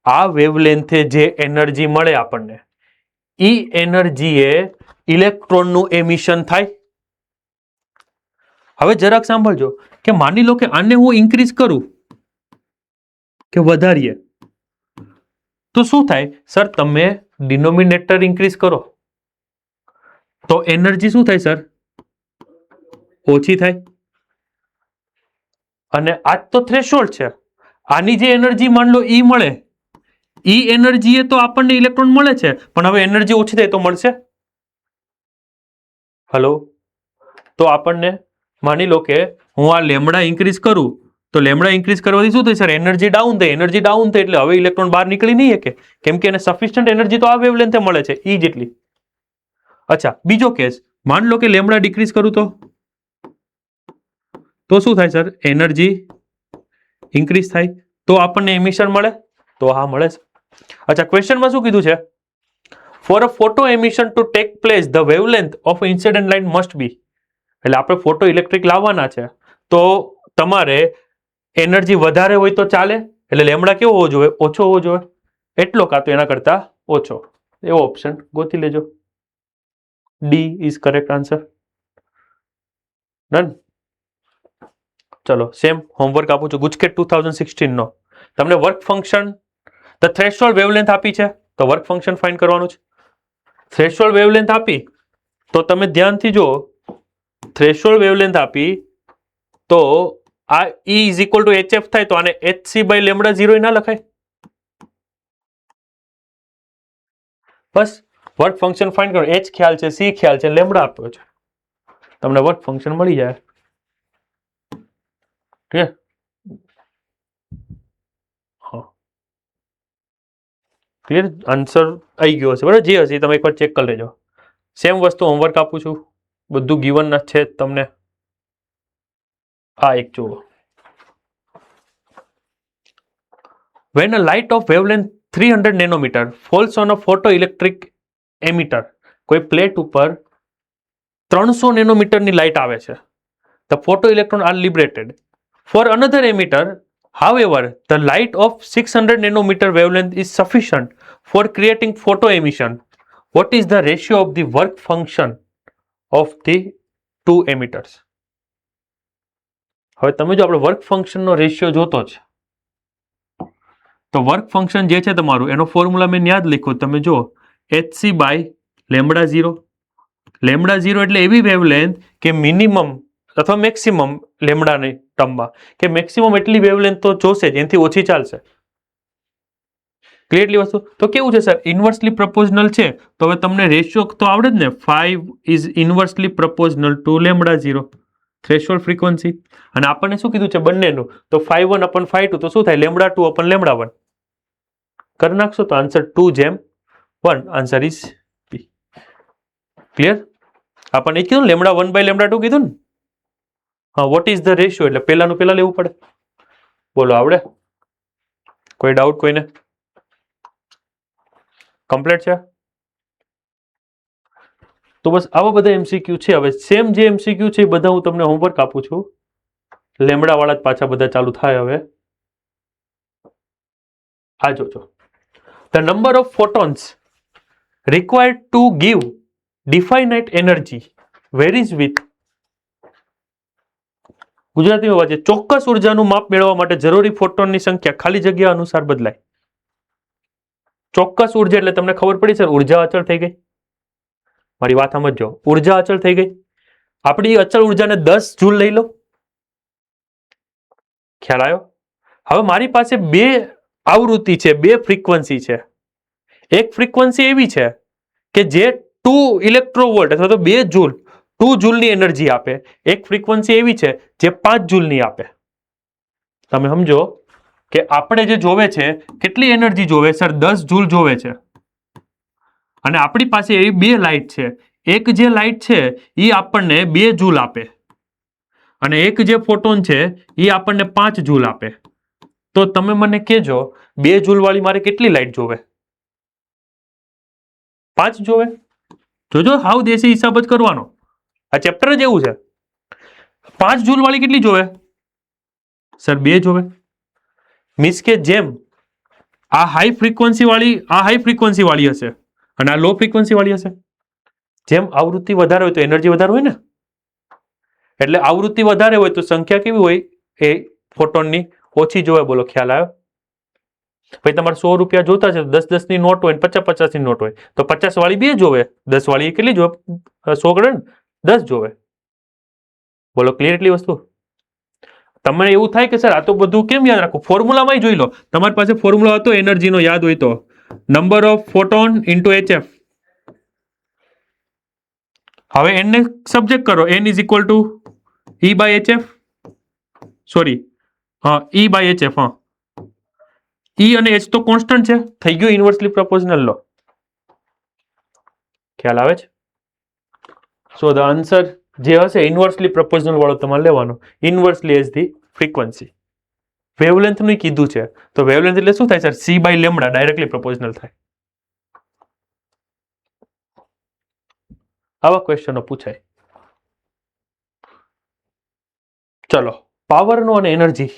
આ વેવલેન્થે જે એનર્જી મળે આપણને, ઈ એનર્જીએ ઇલેક્ટ્રોનનું એમિશન થાય. હવે જરાક સાંભળજો કે માની લો કે આને હું ઇન્ક્રીઝ કરું કે વધારીએ તો શું થાય? સર તમે ડિનોમિનેટર ઇન્ક્રીઝ કરો તો એનર્જી શું થાય સર? ઓછી થાય. અને આ તો થ્રેશોલ્ડ છે, આની જે એનર્જી માન લો ઈ મળે, ઈ એનર્જી એ તો આપણને ઇલેક્ટ્રોન મળે છે, પણ હવે એનર્જી ઓછી થાય તો મળશે? હલો, તો આપણને માની લો કે હું આ લેમડા ઇન્ક્રીઝ કરું, તો લેમડા ઇન્ક્રીઝ કરવાથી શું થાય સર? એનર્જી ડાઉન થાય. એનર્જી ડાઉન થાય એટલે હવે ઇલેક્ટ્રોન બહાર નીકળી નહીં શકે, કેમ કે એને સફિશિયન્ટ એનર્જી તો આ વેવલેન્થે મળે છે, ઈ જેટલી. અચ્છા, બીજો કેસ, માન લો કે લેમડા ડિક્રીઝ કરું તો શું થાય સર? એનર્જી ઇન્ક્રીઝ થાય તો આપણને એમિશન મળે? તો હા, મળે છે. અચ્છા, ક્વેશ્ચનમાં શું કીધું છે? For a photo emission to take place the wavelength of incident line must be. એટલે આપણે ફોટો ઇલેક્ટ્રિક લાવવાના છે, તો તમારે એનર્જી વધારે હોય તો ચાલે, એટલે લેમડા કેવો હોવો જોઈએ? ઓછો હોવો જોઈએ, એટલો કાં તો એના કરતા ઓછો. એવો ઓપ્શન ગોતી લેજો. D is correct answer. Done. ચલો, સેમ હોમવર્ક આપું છું ગુજકેટ 2016 નો. તમને work function the threshold wavelength આપી છે, તો વર્ક ફંક્શન ફાઇન્ડ કરવાનું છે. થ્રેશોલ્ડ વેવલેન્થ આપી તો તમે ધ્યાનથી જો, થ્રેશોલ્ડ વેવલેન્થ આપી તો આ E is equal to HF થાય, તો આને HC બાય લેમડા 0 ના લખાય? બસ વર્ક ફંક્શન ફાઇન્ડ કરો. H ખ્યાલ છે, C ખ્યાલ છે, લેમડા આપ્યો છે, તમને વર્ક ફંક્શન મળી જાય. ક્લિયર? હા, ક્લિયર. આન્સર આવી ગયો હશે બરાબર. જે હશે તમે એકવાર ચેક કરી લેજો. સેમ વસ્તુ હોમવર્ક આપું છું, બધું ગિવન ના છે તમને. આ એક જુઓ. When a light of wavelength 300 nanometer falls on a photoelectric emitter, કોઈ પ્લેટ ઉપર 300 નેનોમીટરની લાઇટ આવે છે, the photoelectron are liberated. For another emitter, however, the light of 600 nanometer wavelength is sufficient for creating photo emission. What is the ratio of the work function of the two emitters? હવે તમે જો આપણે work ફંક્શનનો ratio જોતો છે, તો work function જે છે તમારું, એનો ફોર્મ્યુલા મેં યાદ લખ્યો, તમે જો HC બાય લેમડા 0. લેમડા 0 એટલે એવી વેવલેન્થ કે મિનિમમ અથવા મેક્સિમમ લેમડાની ટર્મમાં, કે મેક્સિમમ એટલી વેવલેન્થ તો જોશે જ, એનાથી ઓછી ચાલશે. ક્લિયરલી વસ્તુ? તો કેવું છે સર? ઇન્વર્સલી પ્રપોઝનલ છે, તો હવે તમને રેશિયો તો આવડે જ ને. 5 is inversely proportional to lambda 0, threshold frequency. અને આપણને શું કીધું છે બંનેનું? તો 5 1 અપન 5 2, તો શું થાય? લેમડા 2 અપન લેમડા 1 કરી નાખશો તો answer 2:1. Answer is B. Clear? આપણને કીધું લેમડા 1 બાય લેમડા 2 કીધું ને. હા, વોટ ઇઝ ધ રેશિયો? એટલે પહેલાનું પહેલા લેવું પડે. બોલો, આવડે? કોઈ ડાઉટ કોઈને? કમ્પ્લીટ છે? તો બસ આવા બધા એમસીક્યુ છે. હવે સેમ જે એમસીક્યુ છે એ બધા હું તમને હોમવર્ક આપું છું. લેમડા વાળા જ પાછા બધા ચાલુ થાય. હવે આ જોજો. The number of photons required to give definite energy varies with. ગુજરાતીમાં વાંચે. ચોક્કસ ઉર્જાનું માપ મેળવવા માટે જરૂરી ફોટોનની સંખ્યા ખાલી જગ્યા અનુસાર બદલાય. ચોક્કસ ઉર્જા એટલે તમને ખબર પડી સર, ઉર્જા અચળ થઈ ગઈ. મારી વાત સમજજો, ઉર્જા અચળ થઈ ગઈ. આપણી અચળ ઉર્જાને 10 જૂલ લઈ લો. ખ્યાલ આવ્યો? હવે મારી પાસે બે આવૃત્તિ છે, બે ફ્રીક્વન્સી છે. એક ફ્રીક્વન્સી એવી છે કે જે 2 ઇલેક્ટ્રોવોલ્ટ અથવા તો 2 જૂલ 2 જૂલની એનર્જી આપે. એક ફ્રીક્વન્સી એવી છે જે 5 જૂલની આપે. તમે સમજો કે આપણે જે જોવે છે, કેટલી એનર્જી જોવે સર? 10 જૂલ જોવે છે. અને આપણી પાસે એવી બે લાઇટ છે. એક જે લાઇટ છે એ આપણને 2 જૂલ આપે, અને એક જે ફોટોન છે એ આપણને 5 જૂલ આપે. તો તમે મને કહેજો, 2 જૂલ વાળી મારે કેટલી લાઇટ જોવે? 5 જોવે. જોજો, હાવ દેશી હિસાબ જ કરવાનો. આ ચેપ્ટર જ એવું છે. 5 જૂલ વાળી કેટલી જોવે સર? 2 જોવે. મીન્સ કે જેમ આ હાઈ ફ્રીક્વન્સી વાળી હશે અને આ લો ફ્રીક્વન્સી વાળી હશે. જેમ આવૃત્તિ વધારે હોય તો એનર્જી વધારે હોય ને. એટલે આવૃત્તિ વધારે હોય તો સંખ્યા કેવી હોય? એ ફોટોનની ઓછી જોવે. બોલો, ખ્યાલ આવ્યો? ભાઈ તમારે 100 રૂપિયા જોતા છે, 10 ની નોટ હોય, 50 ની નોટ હોય, તો 50 વાળી 2 જોવે, 10 વાળી કેટલી જોવે? 100 ગણે 10 જોવે. બોલો, ક્લિયર એટલી વસ્તુ? તમને એવું થાય કે સર આ તો બધું કેમ યાદ રાખવું, ફોર્મ્યુલામાં જોઈ લો. તમારી પાસે ફોર્મ્યુલા હતો એનર્જીનો યાદ હોય તો, number of photon into HF. હવે n ને સબ્જેક્ટ કરો, n is equal to E by HF, sorry હા E બાય HF. હા E અને H તો કોન્સ્ટન્ટ છે, થઈ ગયું ઇન્વર્સલી પ્રોપોર્શનલ લો. ખ્યાલ આવે છે? સો ધ આન્સર જે હશે ઇન્વર્સલી પ્રોપોર્શનલ વાળો તમારે લેવાનો, inversely as the frequency. Wavelength નું કીધું છે તો વેવલેન્થ એટલે શું થાય સર? C by lambda, directly proportional થાય. આવા ક્વેશ્ચનો પૂછાય. ચલો, પાવરનો અને એનર્જી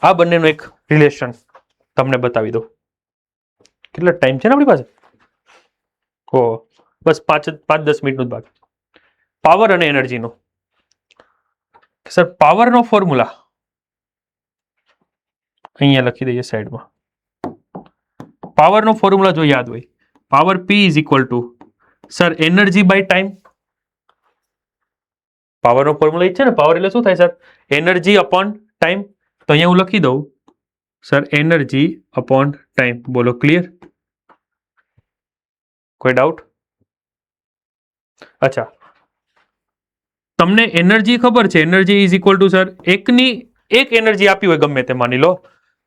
આ બંનેનું એક રિલેશન તમને બતાવી દો. કેટલો ટાઈમ છે ને આપણી પાસે? ઓ બસ 5-10 મિનિટનું જ બાકી. પાવર અને એનર્જીનો સર, પાવરનો ફોર્મ્યુલા અહીંયા લખી દઈએ સાઈડમાં. પાવરનો ફોર્મ્યુલા જો યાદ હોય, power P is equal to sir energy by time. પાવરનો ફોર્મ્યુલા છે ને, પાવર એટલે શું થાય સર? Energy upon time. તો અહીંયા હું લખી દઉં સર એનર્જી અપોન ટાઈમ. બોલો ક્લિયર? કોઈ ડાઉટ? અચ્છા, તમને એનર્જી ખબર છે, energy is equal to sir એક એનર્જી આપી હોય ગમે તે માની લો,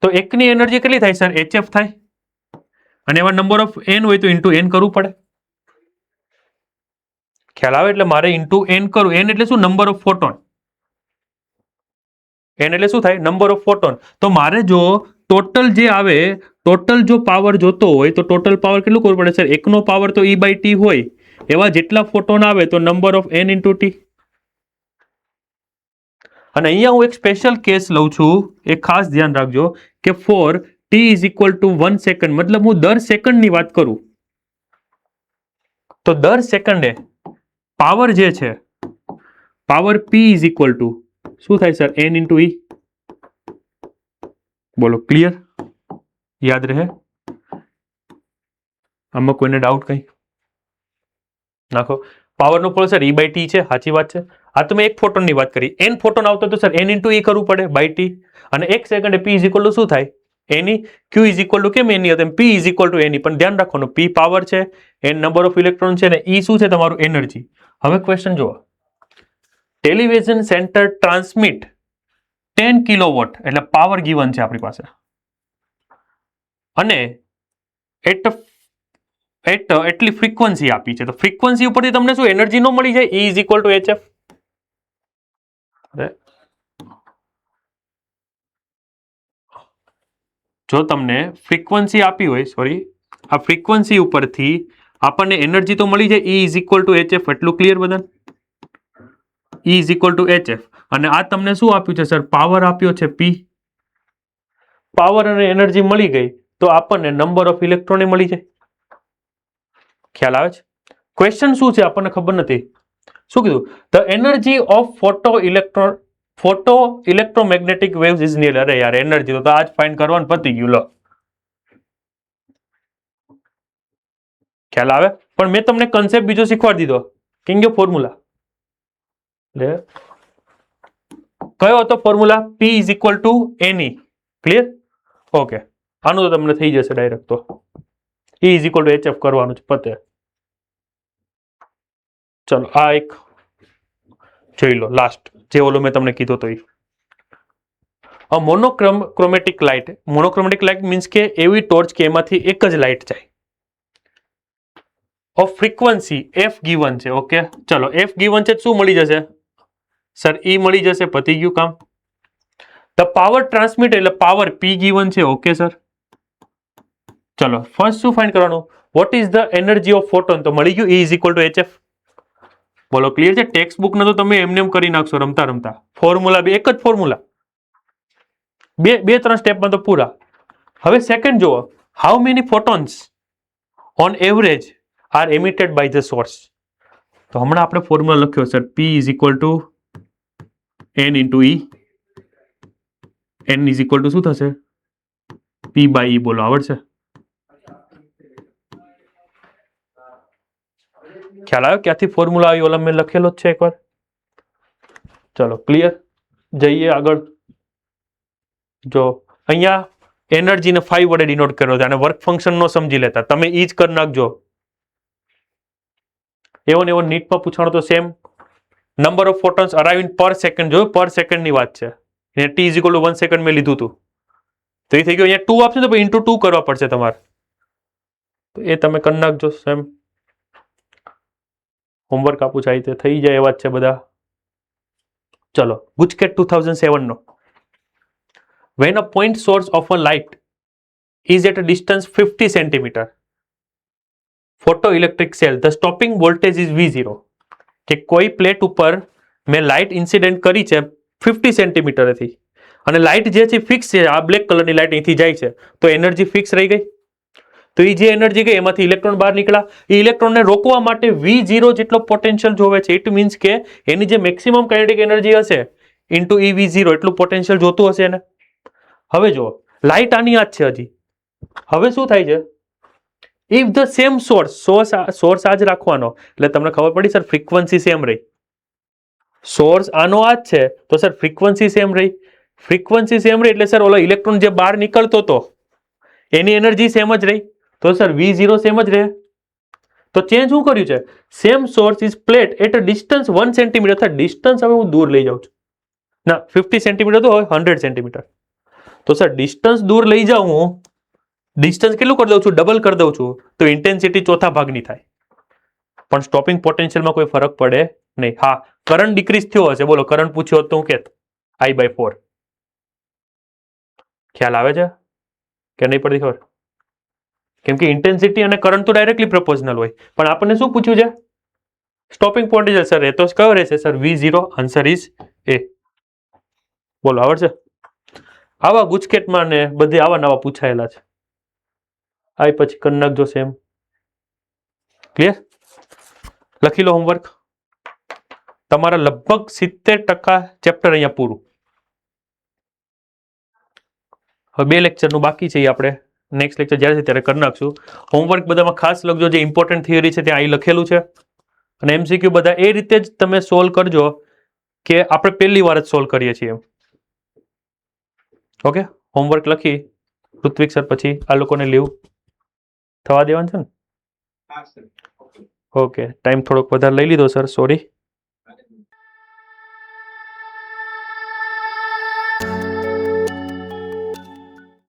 તો એકની એનર્જી કેટલી થાય સર? HF થાય. અને એવા નંબર ઓફ n હોય તો ઇન્ટુ n કરવું પડે. ખ્યાલ આવે? એટલે મારે ઇન્ટુ n કરું. n એટલે શું? Number of photon. n એટલે શું થાય? Number of photon. તો મારે જો ટોટલ જે આવે, ટોટલ જો પાવર જોતો હોય તો ટોટલ પાવર કેટલું કરવું પડે સર? એકનો પાવર તો E બાય T હોય, એવા જેટલા ફોટોન આવે તો number of n into T. અને અહીંયા હું એક સ્પેશિયલ કેસ લઉં છું, એ ખાસ ધ્યાન રાખજો કે for T is equal to 1 second, મતલબ હું દર સેકન્ડની વાત કરું તો દર સેકન્ડે પાવર જે છે, power P is equal to શું થાય સર? n into E. બોલો ક્લિયર? યાદ રહે? આમાં કોઈને ડાઉટ કઈ નાખો. પાવરનો formula sir E by T છે, સાચી વાત છે. આ તો મેં એક ફોટોનની વાત કરી, n ફોટોન આવતો તો સર n ઇન્ટુ E કરવું પડે બાય T. અને એક સેકન્ડે P ઇઝ ઇક્વલ ટુ શું થાય? NE. Q is equal to કેમ NE હતું? P is equal to NE. પણ ધ્યાન રાખવાનું, P પાવર છે, n નંબર ઓફ ઇલેક્ટ્રોન છે, ને E શું છે? તમારું એનર્જી. હવે ક્વેશ્ચન જુઓ, ટેલિવિઝન સેન્ટર ટ્રાન્સમિટ 10 કિલોવોટ એટલે પાવર ગિવન છે આપણી પાસે, અને એટલી ફ્રીક્વન્સી આપી છે, તો ફ્રીક્વન્સી ઉપરથી તમને શું એનર્જી નો મળી જાય? E is equal to HF. જો તમને ફ્રીક્વન્સી આપી હોય, સોરી, આ ફ્રીક્વન્સી ઉપરથી આપણને એનર્જી તો મળી જાય, E is equal to HF. એટલું ક્લિયર બધા? E is equal to HF. અને આ તમને શું આપ્યું છે સર? પાવર આપ્યો છે P. પાવર અને એનર્જી મળી ગઈ તો આપણને નંબર ઓફ ઇલેક્ટ્રોન મળી જાય. ખ્યાલ આવે છે? ક્વેશ્ચન શું છે આપણને ખબર નથી. શું કીધું? The energy of photo electromagnetic waves is near. અરે યાર, એનર્જી તો આજ ફાઇન્ડ કરવાનું, પતી ગયું. લો, ખ્યાલ આવે? પણ મેં તમને કન્સેપ્ટ બીજો શીખવાડી દીધો. કિંગ ફોર્મ્યુલા કયો હતો? Formula P is equal to NE. Clear? Okay, આનું તો તમને થઈ જશે ડાયરેક્ટ. તો E is equal to HF કરવાનું છે, પતે. ચલો, આ એક જોઈ લો, લાસ્ટ જે ઓલો મેં તમને કીધું તો એ monochromatic light. Monochromatic light means કે એવી ટોર્ચ કે એમાંથી એક જ લાઇટ જાય, ઓફ ફ્રીક્વન્સી F ગિવન છે. ઓકે, ચલો, F ગિવન છે, શું મળી જશે સર? E મળી જશે, પતી ગયું કામ. ધ પાવર ટ્રાન્સમિટ એટલે પાવર P ગિવન છે. ઓકે સર, ચલો, ફર્સ્ટ શું ફાઇન્ડ કરવાનું? Vote is the energy of photon? તો મળી ગયું, E is equal to HF. બોલો ક્લિયર છે? ટેક્સ્ટ બુક ને તો તમે એમને એમ કરી નાખશો રમતા રમતા. ફોર્મ્યુલા બી એક જ ફોર્મ્યુલા, બે ત્રણ સ્ટેપમાં તો પૂરા. હવે સેકન્ડ જુઓ, how many photons on average are emitted by the source? તો હમણાં આપણે ફોર્મ્યુલા લખ્યો sir, P is equal to n into E. n is equal to શું થશે? P by E. બોલો, આવડશે? ખ્યાલ આવ્યો ક્યાંથી ફોર્મ્યુલા આવી? ઓલા મેં લખેલો જ છે એકવાર. ચલો ક્લિયર, જઈએ આગળ. જો અહીંયા એનર્જીને 5 વડે ડિનોટ કર્યો છે અને વર્ક ફંક્શન નો સમજી લેતા, તમે ઈ જ કરી નાખજો. એવો ને એવો નીટમાં પૂછાણો તો સેમ. Number of photons arrive in per second, જો પર સેકન્ડની વાત છે. અહીંયા t is equal to 1 second મેં લીધું હતું, તો એ થઈ ગયું. અહીંયા 2 આપશે તો ઇન્ટુ 2 કરવા પડશે તમારે, તો એ તમે કરી નાખજો સેમ. હોમવર્ક આપું છે, આ રીતે થઈ જાય એવા જ છે બધા. ચલો, ગુજકેટ 2007 નો. When a point source of a light is at a distance 50 centimeter, photoelectric cell, the stopping voltage is V0. કે કોઈ પ્લેટ ઉપર મેં લાઇટ ઇન્સિડન્ટ કરી છે 50 સેન્ટીમીટરથી, અને લાઇટ જે છે ફિક્સ છે, આ બ્લેક કલરની લાઇટ અહીંથી જાય છે, તો એનર્જી ફિક્સ રહી ગઈ. તો એ જે એનર્જી ગઈ એમાંથી ઇલેક્ટ્રોન બહાર નીકળ્યા. એ ઇલેક્ટ્રોનને રોકવા માટે V0 જેટલો પોટેન્શિયલ જોવે છે. ઇટ મીન્સ કે એની જે મેક્સિમમ કાઇનેટિક એનર્જી હશે ઇન્ટુ ઈ V0 એટલું પોટેન્શિયલ જોતું હશે એને. હવે જો લાઇટ આની આ જ છે હજી. હવે શું થાય છે, ઇફ ધ સેમ સોર્સ આ જ રાખવાનો, એટલે તમને ખબર પડી સર ફ્રીક્વન્સી સેમ રહી. સોર્સ આનો આ જ છે તો સર ફ્રીક્વન્સી સેમ રહી. ફ્રીક્વન્સી સેમ રહી એટલે સર ઓલો ઇલેક્ટ્રોન જે બહાર નીકળતો હતો એની એનર્જી સેમ જ રહી, તો સર V0 સેમ જ રહે. તો ચેન્જ શું કર્યું છે, same source is placed at a distance 1 centimetre. અથવા ડિસ્ટન્સ હવે હું દૂર લઈ જાઉં છું ના, 50 સેન્ટીમીટર તો હોય 100 સેન્ટીમીટર. તો સર ડિસ્ટન્સ દૂર લઈ જાઉં હું, ડિસ્ટન્સ કેટલું કરી દઉં છું, ડબલ કરી દઉં છું, તો ઇન્ટેન્સિટી ચોથા ભાગની થાય. પણ સ્ટોપિંગ પોટેન્શિયલમાં કોઈ ફરક પડે નહીં. હા, કરંટ ડિક્રીઝ થયો હશે. બોલો, કરંટ પૂછ્યો તો હું કહેત I/4. ખ્યાલ આવે છે કે નહીં પડતી ખબર? કેમ કે ઇન્ટેન્સિટી અને કરંટ તો ડાયરેક્ટલી પ્રોપોર્શનલ હોય, પણ આપણને શું પૂછ્યું છે, સ્ટોપિંગ પોટેન્શિયલ. સર એ તો કયો રહેશે sir, V0. Answer is A. બોલો, આવડશે? આવા ગુજકેટમાં ને બધે આવા નવા પૂછાયેલા છે. આ પછી કરી નાખજો સેમ. ક્લિયર? લખી લો હોમવર્ક. તમારા લગભગ 70% ચેપ્ટર અહીંયા પૂરું. હવે 2 લેક્ચરનું બાકી છે, આપણે નેક્સ્ટ લેક્ચર જ્યારે છે ત્યારે કરી નાખશું. હોમવર્ક બધામાં ખાસ લખજો, જે ઇમ્પોર્ટન્ટ થિયરી છે ત્યાં અહીં લખેલું છે, અને MCQ બધા એ રીતે જ તમે સોલ્વ કરજો કે આપણે પહેલી વાર જ સોલ્વ કરીએ છીએ. ઓકે, હોમવર્ક લખી ઋત્વિક સર પછી આ લોકોને લીવ થવા દેવાનું છે ને? ઓકે, ટાઈમ થોડોક વધારે લઈ લીધો સર, સોરી.